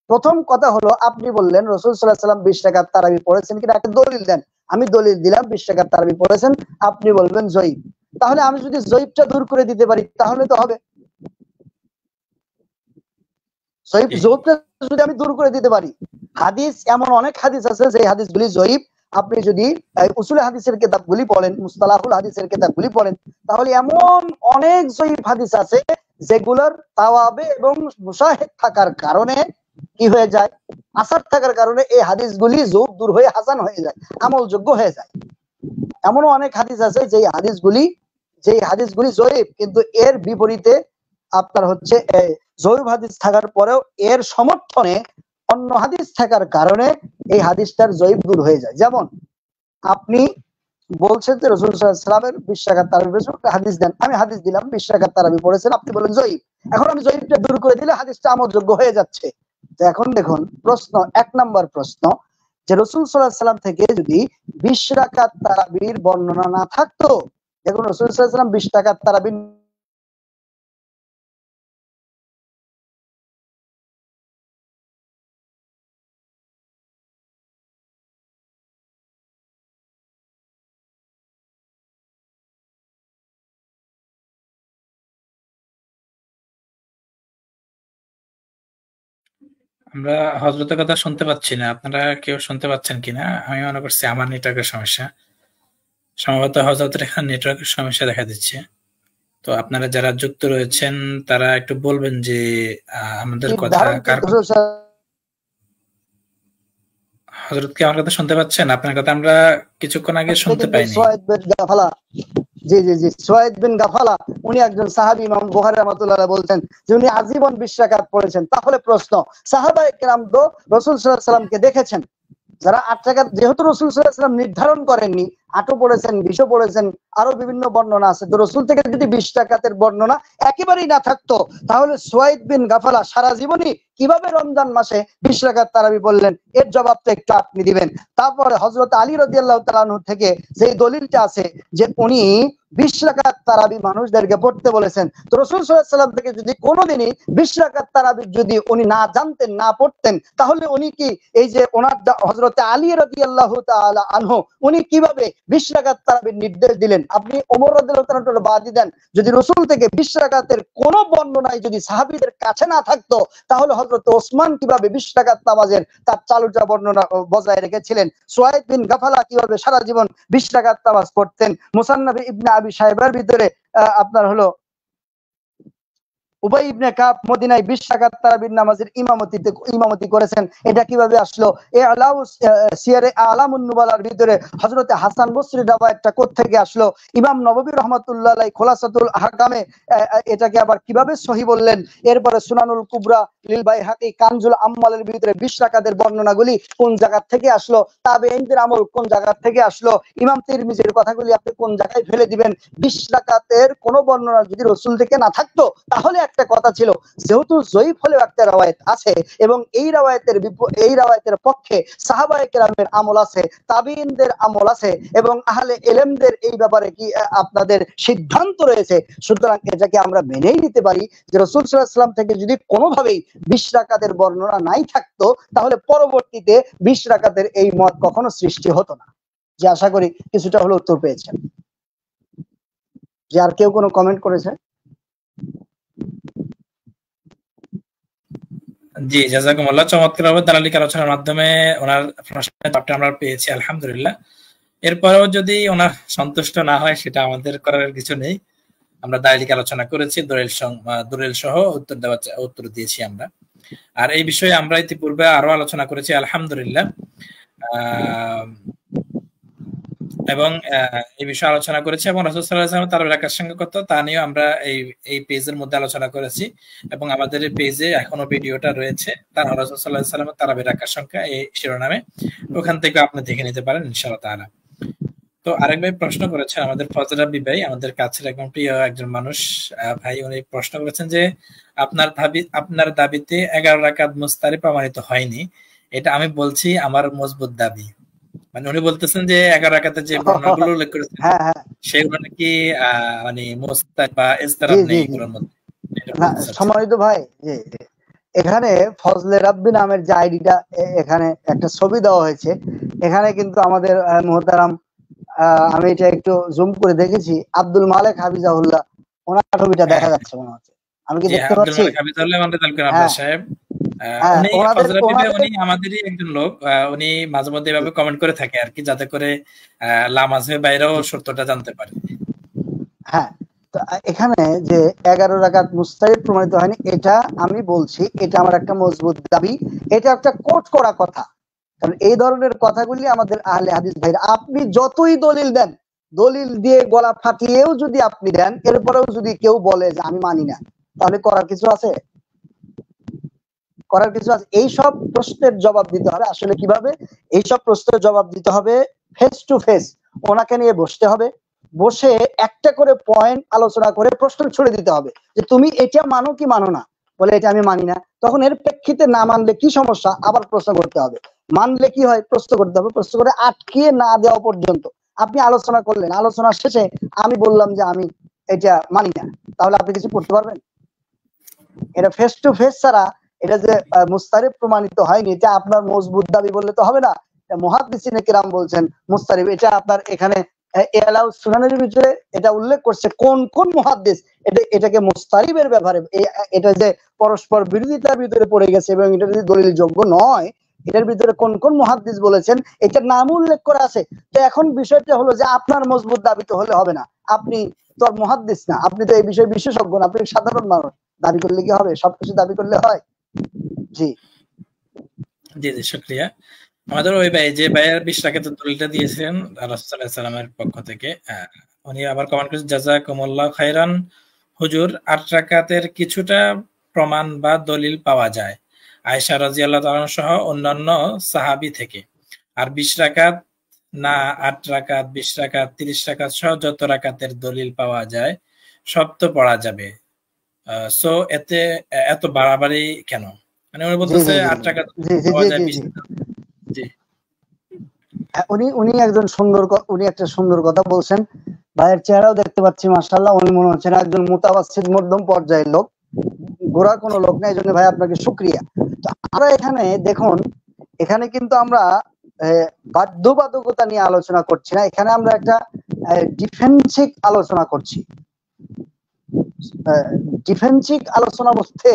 প্রথম কথা হলো আপনি বললেন রাসূল সাল্লাল্লাহু আলাইহি ওয়াসাল্লাম 20 রাকাত তারাবি পড়েছেন কিনা একটা দলিল দেন। আমি দলিল দিলাম 20 রাকাত তারাবি পড়েছেন, আপনি বলবেন জয়ীফ। তাহলে আমি যদি জয়ীফটা দূর করে দিতে পারি তাহলে তো হবে। জয়ীফটা যদি আমি দূর করে দিতে পারি, হাদিস এমন অনেক হাদিস আছে যে হাদিসগুলি জয়ীফ। আপনি যদি উসুল হাদিসের কিতাবগুলি পড়েন, মুস্তালাহুল হাদিসের কিতাবগুলি পড়েন, তাহলে এমন অনেক জয়ীফ হাদিস আছে যেগুলোর তাওয়াবে এবং মুশাহিদ থাকার কারণে কি হয়ে যায়, আসার থাকার কারণে এই হাদিসগুলি যৌব দূর হয়ে হাসান হয়ে যায়, আমলযোগ্য হয়ে যায়। এমনও অনেক হাদিস আছে যে হাদিসগুলি জয়ীফ, কিন্তু এর বিপরীতে আপনার হচ্ছে জয়ীফ হাদিস থাকার পরেও এর সমর্থনে অন্য হাদিস থাকার কারণে এই হাদিসটার জয়ীফ দূর হয়ে যায়। যেমন আপনি বলছেন যে রাসূল সাল্লাল্লাহু আলাইহি ওয়াসাল্লামের 20 রাকাত তারাবির একটা হাদিস দেন, আমি হাদিস দিলাম 20 রাকাত তারাবি পড়েছেন, আপনি বলেন জয়ীফ। এখন আমি জয়ীফটা দূর করে দিলে হাদিসটা আমলযোগ্য হয়ে যাচ্ছে। তো এখন দেখুন প্রশ্ন, 1 নম্বর প্রশ্ন, যে রাসূল সাল্লাল্লাহু আলাইহি ওয়াসাল্লাম থেকে যদি 20 রাকাত তারাবির বর্ণনা না থাকতো, দেখুন রাসূল সাল্লাল্লাহু আলাইহি ওয়াসাল্লাম 20 রাকাত তারাবি আমরা হযরতের কথা শুনতে পাচ্ছি না, আপনারা কেউ শুনতে পাচ্ছেন কিনা? আমি মনে করছি আমার নেটওয়ার্কের সমস্যা, সম্ভবত হযরতের এখানে নেটওয়ার্কের সমস্যা দেখা দিচ্ছে। তো আপনারা যারা যুক্ত রয়েছেন তারা একটু বলবেন যে আমাদের কথা কার, হযরত কি আমার কথা শুনতে পাচ্ছেন? আপনার কথা আমরা কিছুক্ষণ আগে শুনতে পাইনি। জি জি জি, সুয়াইদ বিন গাফালা উনি একজন সাহাবী, ইমাম বুখারী রাহমাতুল্লাহ আলাইহি বলছেন যে উনি আজীবন 20 রাকাত পড়েছেন। তাহলে প্রশ্ন, সাহাবায়ে কেরাম তো রাসূল সাল্লাল্লাহু আলাইহি ওয়াসাল্লামকে দেখেছেন, যারা 8 রাকাত, যেহেতু রাসূল সাল্লাল্লাহু আলাইহি ওয়াসাল্লাম নির্ধারণ করেননি, 8ও পড়েছেন, 20ও পড়েছেন, আরো বিভিন্ন বর্ণনা আছে, তো রাসূল থেকে যদি 20 রাকাতের বর্ণনা একেবারেই না থাকতো, তাহলে সুয়াইদ বিন গাফালা সারা জীবনই কিভাবে রমজান মাসে 20 রাকাত তারাবি পড়লেন? এর জবাবটা একটু আপনি দিবেন। তারপরে হযরত আলী রাদিয়াল্লাহু তাআলা আনহু থেকে যে দলিলটা আছে যে উনি 20 রাকাত তারাবি মানুষদেরকে পড়তে বলেছেন, তো রাসূল সাল্লাল্লাহু আলাইহি ওয়াসাল্লাম থেকে যদি কোনোদিনই 20 রাকাত তারাবি যদি উনি না জানতেন, না পড়তেন, তাহলে উনি কি এই যে ওনার হযরত আলী রাদিয়াল্লাহু তাআলা আনহু উনি কিভাবে 20 রাকাত তারাবির নির্দেশ দিলেন? আপনি ওমর রাদিয়াল্লাহু তাআলা বাদই দেন, যদি রাসূল থেকে 20 রাকাতের কোনো বর্ণনাই যদি সাহাবীদের কাছে না থাকতো, তাহলে হযরত ওসমান কিভাবে 20 রাকাত নামাজের তার চালুটা বর্ণনা বজায় রেখেছিলেন? সুয়াইদ বিন গাফালা কিভাবে সারা জীবন 20 রাকাত নামাজ পড়তেন? মুসান্নাফ ইবনে আবি শাইবার ভিতরে আপনার হলো উবাই ইবনে কাব মদিনায় 20 রাকাত তারাবির নামাজের ইমামতি করেছেন। এটা কিভাবে আসলো? এই সিয়ারে আলামুন নুবালার ভিতরে হযরত হাসান বসরি রাওয়ায়াতটা কোথা থেকে আসলো? ইমাম নববী রাহমাতুল্লাহ আলাইহি খুলাসাতুল আহকামে এটাকে আবার কিভাবে সহিহ বললেন? এরপরে সুনানুল কুবরা লিল বাইহাকি কানজুল আম্মালের ভিতরে 20 রাকাতের বর্ণনাগুলি কোন জায়গা থেকে আসলো? তাবেঈনদের আমল কোন জায়গা থেকে আসলো? ইমাম তিরমিজির কথাগুলি আপনি কোন জায়গায় ফেলে দিবেন? 20 রাকাতের কোনো বর্ণনা যদি রাসূল থেকে না থাকতো, তাহলে একটা কথা ছিল, যেহেতু জয়ীফ হলেও একটা রাওয়ায়াত আছে এবং এই রাওয়ায়াতের পক্ষে সাহাবায়ে কেরামের আমল আছে, তাবেঈনদের আমল আছে এবং আহলে ইলমদের এই ব্যাপারে কি আপনাদের সিদ্ধান্ত রয়েছে। সুতরাং এটাকে আমরা মেনেই নিতে পারি যে রাসূল সাল্লাল্লাহু আলাইহি ওয়াসাল্লাম থেকে যদি কোনোভাবেই 20 রাকাতের বর্ণনা নাই থাকতো, তাহলে পরবর্তীতে 20 রাকাতের এই মত কখনো সৃষ্টি হতো না। যে আশা করি কিছুটা হলো উত্তর পেয়েছেন। যে আর কেউ কোনো কমেন্ট করেছে? জি, জাযাকুমুল্লাহ। চমৎকারভাবে দালালিক আলোচনার মাধ্যমে ওনার প্রশ্নের জবাবটা আমরা পেয়েছি, আলহামদুলিল্লাহ। এরপরেও যদি ওনার সন্তুষ্ট না হয়, সেটা আমাদের করার কিছু নেই। আমরা দালালিক আলোচনা করেছি, দলিল সহ উত্তর দিয়েছি আমরা। আর এই বিষয়ে আমরা ইতিপূর্বে আরো আলোচনা করেছি, আলহামদুলিল্লাহ। এবং এই বিষয়ে আলোচনা করেছি এবং রাসূল সাল্লাল্লাহু আলাইহি ওয়াসাল্লাম তারাবির রাকাতের সংখ্যা কত তা নিয়ে আমরা এই পেজের মধ্যে আলোচনা করেছি এবং আমাদের এই পেজে এখনো ভিডিওটা রয়েছে, তার রাসূল সাল্লাল্লাহু আলাইহি ওয়াসাল্লাম তারাবির রাকাতের সংখ্যা এই শিরোনামে, ওখান থেকে আপনি দেখে নিতে পারেন ইনশাআল্লাহ তাআলা। তো আরেক ভাই প্রশ্ন করেছেন, আমাদের ফজল রাব্বি ভাই, আমাদের কাছের একদম প্রিয় একজন মানুষ ভাই, উনি প্রশ্ন করেছেন যে আপনার দাবিতে 11 রাকাত মুস্তারি প্রমাণিত হয়নি, এটা আমি বলছি আমার মজবুত দাবি। মানে উনি বলতেছেন যে 11 রাকাতের যে বর্ণনাগুলো উল্লেখ করেছেন সেগুলো নাকি মানে মুস্তারি বা ইজতিরাব নেই এগুলোর মধ্যে। সম্মানিত ভাই, এখানে ফজলে রাব্বি নামের যে আইডিটা, এখানে একটা ছবি দেওয়া হয়েছে, এখানে কিন্তু আমাদের মুহতারাম, আমি এটা একটু জুম করে দেখেছি, আব্দুল মালেক হাফিজাহুল্লাহ, ওনার ছবিটা দেখা যাচ্ছে মনে হচ্ছে, আমি কি দেখতে পাচ্ছি? আব্দুল মালেক হাফিজাহুল্লাহ আমাদের তালকার আব্বাস সাহেব, উনি ফজল রাব্বি ভাই, উনি আমাদেরই একজন লোক, উনি মাঝে মধ্যে এভাবে কমেন্ট করে থাকে আর কি, যাতে করে লামাজের বাইরেও সত্যটা জানতে পারে। হ্যাঁ, তো এখানে যে 11 রাকাত মুস্তাহিব প্রমাণিত হয়নি, এটা আমি বলছি এটা আমার একটা মজবুত দাবি, এটা একটা কোট করা কথা। কারণ এই ধরনের কথাগুলি আমাদের আহলে হাদিস ভাইরা, আপনি যতই দলিল দেন, দলিল দিয়ে গলা ফাটিয়েও যদি আপনি দেন, এরপরেও যদি কেউ বলে যে আমি মানি না, তাহলে করার কিছু আছে? করার কিছু আছে? এইসব প্রশ্নের জবাব দিতে হবে আসলে কিভাবে? এইসব প্রশ্নের জবাব দিতে হবে ফেস টু ফেস, ওনাকে নিয়ে বসতে হবে, বসে একটা করে পয়েন্ট আলোচনা করে প্রশ্ন ছুড়ে দিতে হবে যে তুমি এটা মানো কি মানো না। বলে এটা আমি মানি না, তখন এর প্রেক্ষিতে না মানলে কি সমস্যা, আবার প্রশ্ন করতে হবে। মানলে কি হয়, প্রশ্ন করতে হবে, প্রশ্ন করে আটকিয়ে না দেওয়া পর্যন্ত আপনি আলোচনা করলেন, আলোচনার শেষে আমি বললাম যে আমি এটা মানি না, তাহলে আপনি কিছু করতে পারবেন? এটা ফেস টু ফেস ছাড়া, এটা যে মুস্তারিব প্রমাণিত হয়নি এটা আপনার মজবুত দাবি বললে তো হবে না। মুহাদ্দিসিনে কিরাম বলছেন মুস্তারিব, এটা আপনার এখানে এলাউ সুনানের ভিতরে এটা উল্লেখ করছে কোন কোন মুহাদ্দিস এটাকে মুস্তারিবের ব্যাপারে, এটা যে পরস্পর বিরোধিতার ভিতরে পড়ে গেছে এবং এটা যদি দলিল যোগ্য নয়, এটার ভিতরে কোন কোন মুহাদ্দিস বলেছেন এটার নাম উল্লেখ করা আছে। তো এখন বিষয়টা হলো যে আপনার মজবুত দাবি তো হলে হবে না, আপনি তো আর মুহাদ্দিস না, আপনি তো এই বিষয়ে বিশেষজ্ঞ না, আপনি সাধারণ মানুষ। দাবি করলে কি হবে? সবকিছু দাবি করলে হয়? জি জি জি, শুকরিয়া। আমাদের ওই ভাই যে ভাইয়ের 20 রাকাতের দলিলটা দিয়েছেন রাসূল সাল্লাল্লাহু আলাইহি সাল্লামের পক্ষ থেকে, উনি আবার কমেন্ট করেছেন জাযাকুমুল্লাহু খাইরান, হুজুর 8 রাকাতের কিছুটা প্রমাণ বা দলিল পাওয়া যায় আয়েশা রাদিয়াল্লাহু তাআলা সহ অন্যান্য সাহাবী থেকে, আর 20 রাকাত না 8 রাকাত 20 রাকাত 30 রাকাত সহ যত রাকাতের দলিল পাওয়া যায় সব তো পড়া যাবে, সো এতে এত বাড়াবাড়ি কেন? মানে উনি বলতেছে 8 রাকাত পাওয়া যায় 20। জি উনি একজন সুন্দর, উনি একটা সুন্দর কথা বলছেন। ভাইয়ের চেহারাও দেখতে পাচ্ছি মাশাআল্লাহ, উনি মনে হচ্ছেন একজন মুতাওয়াসসিত মধ্যম পর্যায়ের লোক, গোড়া কোনো লোক না। এই জন্য ভাই আপনাকে শুকরিয়া। তো আমরা এখানে দেখুন, এখানে কিন্তু আমরা বাধ্যবাধকতা নিয়ে আলোচনা করছি না, এখানে আমরা একটা ডিফেন্সিভ আলোচনা করছি। ডিফেন্সিভ আলোচনা বলতে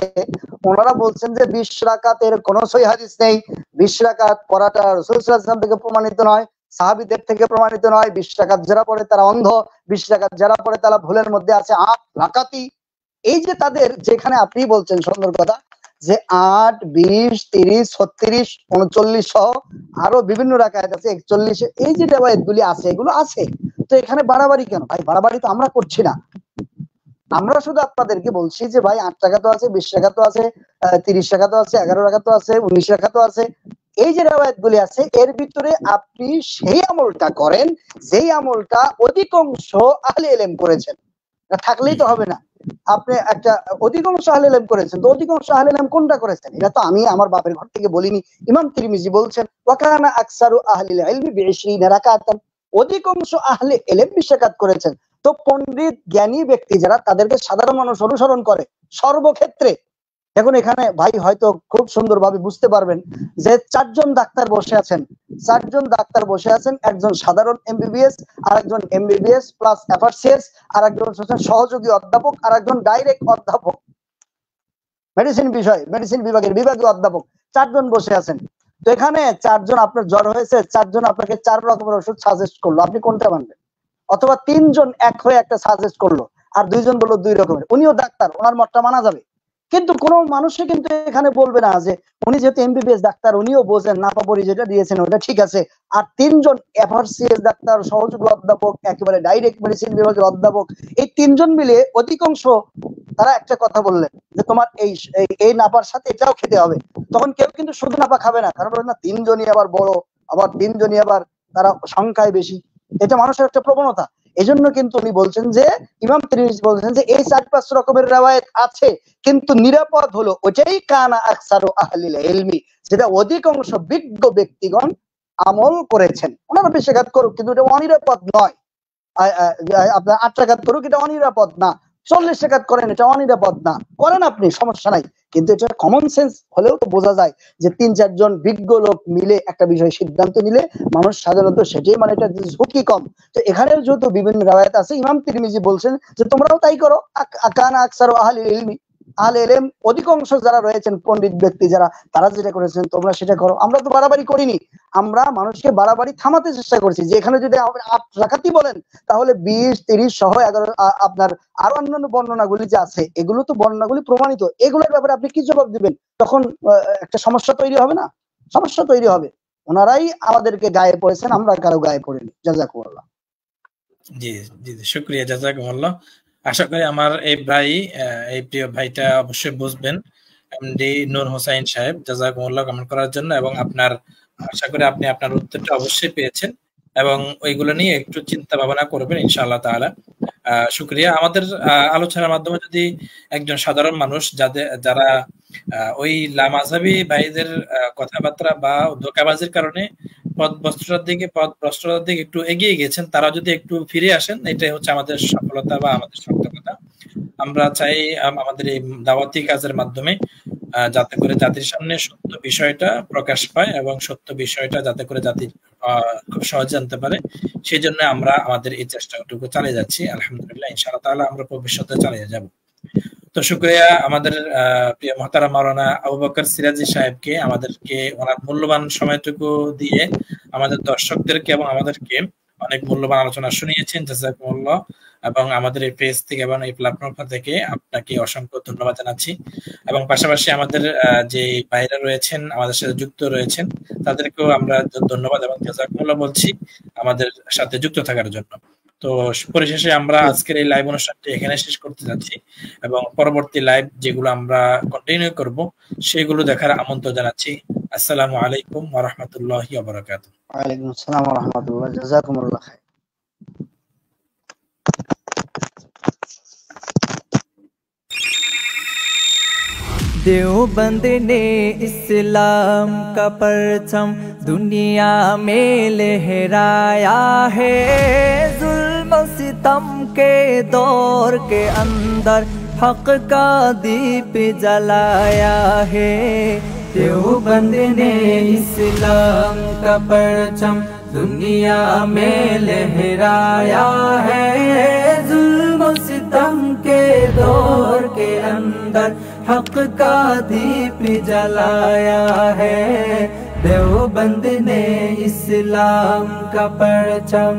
ওনারা বলছেন যে 20 রাকাতের কোনো সহিহ হাদিস নেই, 20 রাকাত পড়াটা রাসূল সাল্লাল্লাহু আলাইহি ওয়াসাল্লাম থেকে প্রমাণিত নয়, সাহাবীদের থেকে প্রমাণিত নয়, 20 রাকাত যারা পড়ে তারা অন্ধ, 20 রাকাত যারা পড়ে তারা ভুলের মধ্যে আছে 8 রাকাতই। এই যে তাদের, যেখানে আপনি বলছেন সুন্দর কথা যে 8, 20, 30, 36, 39 সহ আরো বিভিন্ন রাকাত আছে 41, এই যে রিওয়ায়াতগুলি আছে এগুলো আছে, তো এখানে বাড়াবাড়ি কেন ভাই? বাড়াবাড়ি তো আমরা করছি না, আমরা শুধু আপনাদেরকে বলছি যে ভাই 8 টাকা তো আছে, 20 টাকা তো আছে, 30 টাকা তো আছে, 11 টাকা তো আছে, 19 টাকা তো আছে। এই যে রিওয়ায়াতগুলি আছে এর ভিতরে আপনি সেই আমলটা করেন যেই আমলটা অধিকাংশ আহলে ইলম করেছেন, থাকলেই তো হবে না। আপনি একটা অধিকাংশ আহলে ইলম করেছেন, তো অধিকাংশ আহলে ইলম কোনটা করেছেন? এটা তো আমি আমার বাপের ঘর থেকে বলিনি, ইমাম তিরমিজি বলছেন ওয়া কানা আকসারু আহলিল ইলমি বি20 রাকাতান, অধিকাংশ আহলে ইলম 20 রাকাত করেছেন। তো পণ্ডিত জ্ঞানী ব্যক্তি যারা, তাদেরকে সাধারণ মানুষ অনুসরণ করে সর্বক্ষেত্রে। এখন এখানে ভাই হয়তো খুব সুন্দরভাবে বুঝতে পারবেন যে 4 জন ডাক্তার বসে আছেন, 4 জন ডাক্তার বসে আছেন, একজন সাধারণ এমবিবিএস, আর একজন এমবিবিএস প্লাস এফআরসিএস, আর একজন সহযোগী অধ্যাপক, আর একজন ডাইরেক্ট অধ্যাপক মেডিসিন বিষয়, মেডিসিন বিভাগের বিভাগীয় অধ্যাপক। 4 জন বসে আছেন। তো এখানে 4 জন, আপনার জ্বর হয়েছে, 4 জন আপনাকে 4 রকমের ওষুধ সাজেস্ট করলো, আপনি কোনটা মানবেন? অথবা 3 জন এক হয়ে একটা সাজেস্ট করলো আর 2 জন বললো 2 রকমের, উনিও ডাক্তার, ওনার মতটা মানা যাবে। কিন্তু কোনো মানুষই কিন্তু এখানে বলবে না যে উনি যেহেতু এমবিবিএস ডাক্তার উনিও বোঝেন, নাপাপরি যেটা দিয়েছেন ওটা ঠিক আছে, আর 3 জন এফআরসিএস ডাক্তার, সহযোগী অধ্যাপক, একেবারে ডাইরেক্ট মেডিসিন বিভাগের অধ্যাপক, এই 3 জন মিলে অধিকাংশ তারা একটা কথা বললেন যে তোমার এই নাপার সাথে এটাও খেতে হবে। তখন কেউ কিন্তু শুধু নাপা খাবে না, কারণ না 3 জনই আবার বড়, আবার 3 জনই আবার তারা সংখ্যায় বেশি, এটা মানুষের একটা প্রবণতা। এজন্য কিন্তু উনি বলছেন যে, ইমাম তিরমিজি বলছেন যে এই 4-5 রকমের রিওয়ায়াত আছে, কিন্তু নিরাপদ হলো ওইটাই কানা আকসারু আহলিল ইলমি, যেটা অধিকাংশ বিজ্ঞ ব্যক্তিগণ আমল করেছেন। ওনারা বেশিরভাগ করুক, কিন্তু এটা অনিরাপদ নয়। আপনার 8 রাকাত করুক, এটা অনিরাপদ না। 40 রাকাত করেন, এটা অনিরাপদ না, করেন আপনি, সমস্যা নাই। কিন্তু এটা কমন সেন্স হলেও তো বোঝা যায় যে 3-4 জন বিজ্ঞ লোক মিলে একটা বিষয় সিদ্ধান্ত নিলে মানুষ সাধারণত সেটাই, মানে এটা ঝুঁকি কম। তো এখানেও যেহেতু বিভিন্ন রিওয়ায়াত আছে, ইমাম তিরমিজি বলছেন যে তোমরাও তাই করো, কানা আকসারু আহলিল ইলমি, আহলে ইলম অধিকাংশ যারা রয়েছেন পণ্ডিত ব্যক্তি যারা, তারা যেটা করেছেন তোমরা সেটা করো। আমরা তো বাড়াবাড়ি করিনি, আমরা মানুষকে বাড়াবাড়ি থামাতে চেষ্টা করেছি যে এখানে যদি 8 রাকাতই বলেন তাহলে 20, 30 সহ 11 আপনার আরো অন্যান্য বর্ণনাগুলি যে আছে এগুলো তো বর্ণনাগুলি প্রমাণিত, এগুলোর ব্যাপারে আপনি কি জবাব দিবেন? তখন একটা সমস্যা তৈরি হবে না? সমস্যা তৈরি হবে। ওনারাই আমাদেরকে গায়ে পড়েছেন, আমরা কারো গায়ে পড়িনি। জাযাকুমুল্লাহ। জি জি, শুকরিয়া, জাযাকুমুল্লাহ। আশা করি আমার এই ভাই, এই প্রিয় ভাইটা অবশ্যই বুঝবেন। এমডি নূর হোসাইন সাহেব, জাযাকুমুল্লাহ কমেন্ট করার জন্য, এবং আপনার আশা করি আপনি আপনার উত্তরটা অবশ্যই পেয়েছেন এবং ওইগুলো নিয়ে একটু চিন্তা ভাবনা করবেন ইনশাআল্লাহ তাআলা। শুকরিয়া। আমাদের আলোচনার মাধ্যমে যদি একজন সাধারণ মানুষ যারা ওই লামাযহাবী ভাইদের কথাবার্তা বা ধোঁকাবাজির কারণে পথ ভ্রষ্টতার দিকে একটু এগিয়ে গেছেন, তারা যদি একটু ফিরে আসেন, এটাই হচ্ছে আমাদের সফলতা বা আমাদের সার্থকতা। আমরা চাই আমাদের এই দাওয়াতি কাজের মাধ্যমে যাতে করে জাতির সামনে সত্য বিষয়টা প্রকাশ পায় এবং সত্য বিষয়টা যাতে করে জাতি খুব সহজে জানতে পারে, সেই জন্য আমরা আমাদের এই চেষ্টাটুকু চালিয়ে যাচ্ছি। আলহামদুলিল্লাহ, ইনশাআল্লাহ তাআলা আমরা ভবিষ্যতে চালিয়ে যাব। তো শুকরিয়া আমাদের প্রিয় মুহতারাম মাওলানা আবু বকর সিরাজি সাহেবকে, আমাদেরকে ওনার মূল্যবান সময়টুকু দিয়ে আমাদের দর্শকদেরকে এবং আমাদেরকে অনেক মূল্যবান আলোচনা শুনিয়েছেন। জাযাকুমুল্লাহ। এবং আমাদের এই পেজ থেকে এবং এই প্ল্যাটফর্ম থেকে আপনাকে অসংখ্য ধন্যবাদ জানাচ্ছি। এবং পাশাপাশি আমাদের যে ভাইরা রয়েছেন, আমাদের সাথে যুক্ত রয়েছেন, তাদেরকেও আমরা ধন্যবাদ এবং জাযাকুমুল্লাহ বলছি আমাদের সাথে যুক্ত থাকার জন্য। তো পরিশেষে আমরা আজকের এই লাইভ অনুষ্ঠানটি এখানে শেষ করতে যাচ্ছি এবং পরবর্তী লাইভ যেগুলো আমরা কন্টিনিউ করব সেগুলো দেখার আমন্ত্রণ জানাচ্ছি। আসসালামু আলাইকুম ওয়া রাহমাতুল্লাহি ওয়া বারাকাতুহু। ওয়া আলাইকুম আসসালাম ওয়া রাহমাতুল্লাহ। জাযাকুমুল্লাহ খাইর। देवबंद ने इस्लाम का परचम दुनिया में लहराया है। जुल्म सितम के दौर के अंदर हक का दीप जलाया है। देवबंद ने इस्लाम का परचम दुनिया में लहराया है। जुल्म सितम के दौर के अंदर हक का दीप जलाया है। देवबंद ने इस्लाम का परचम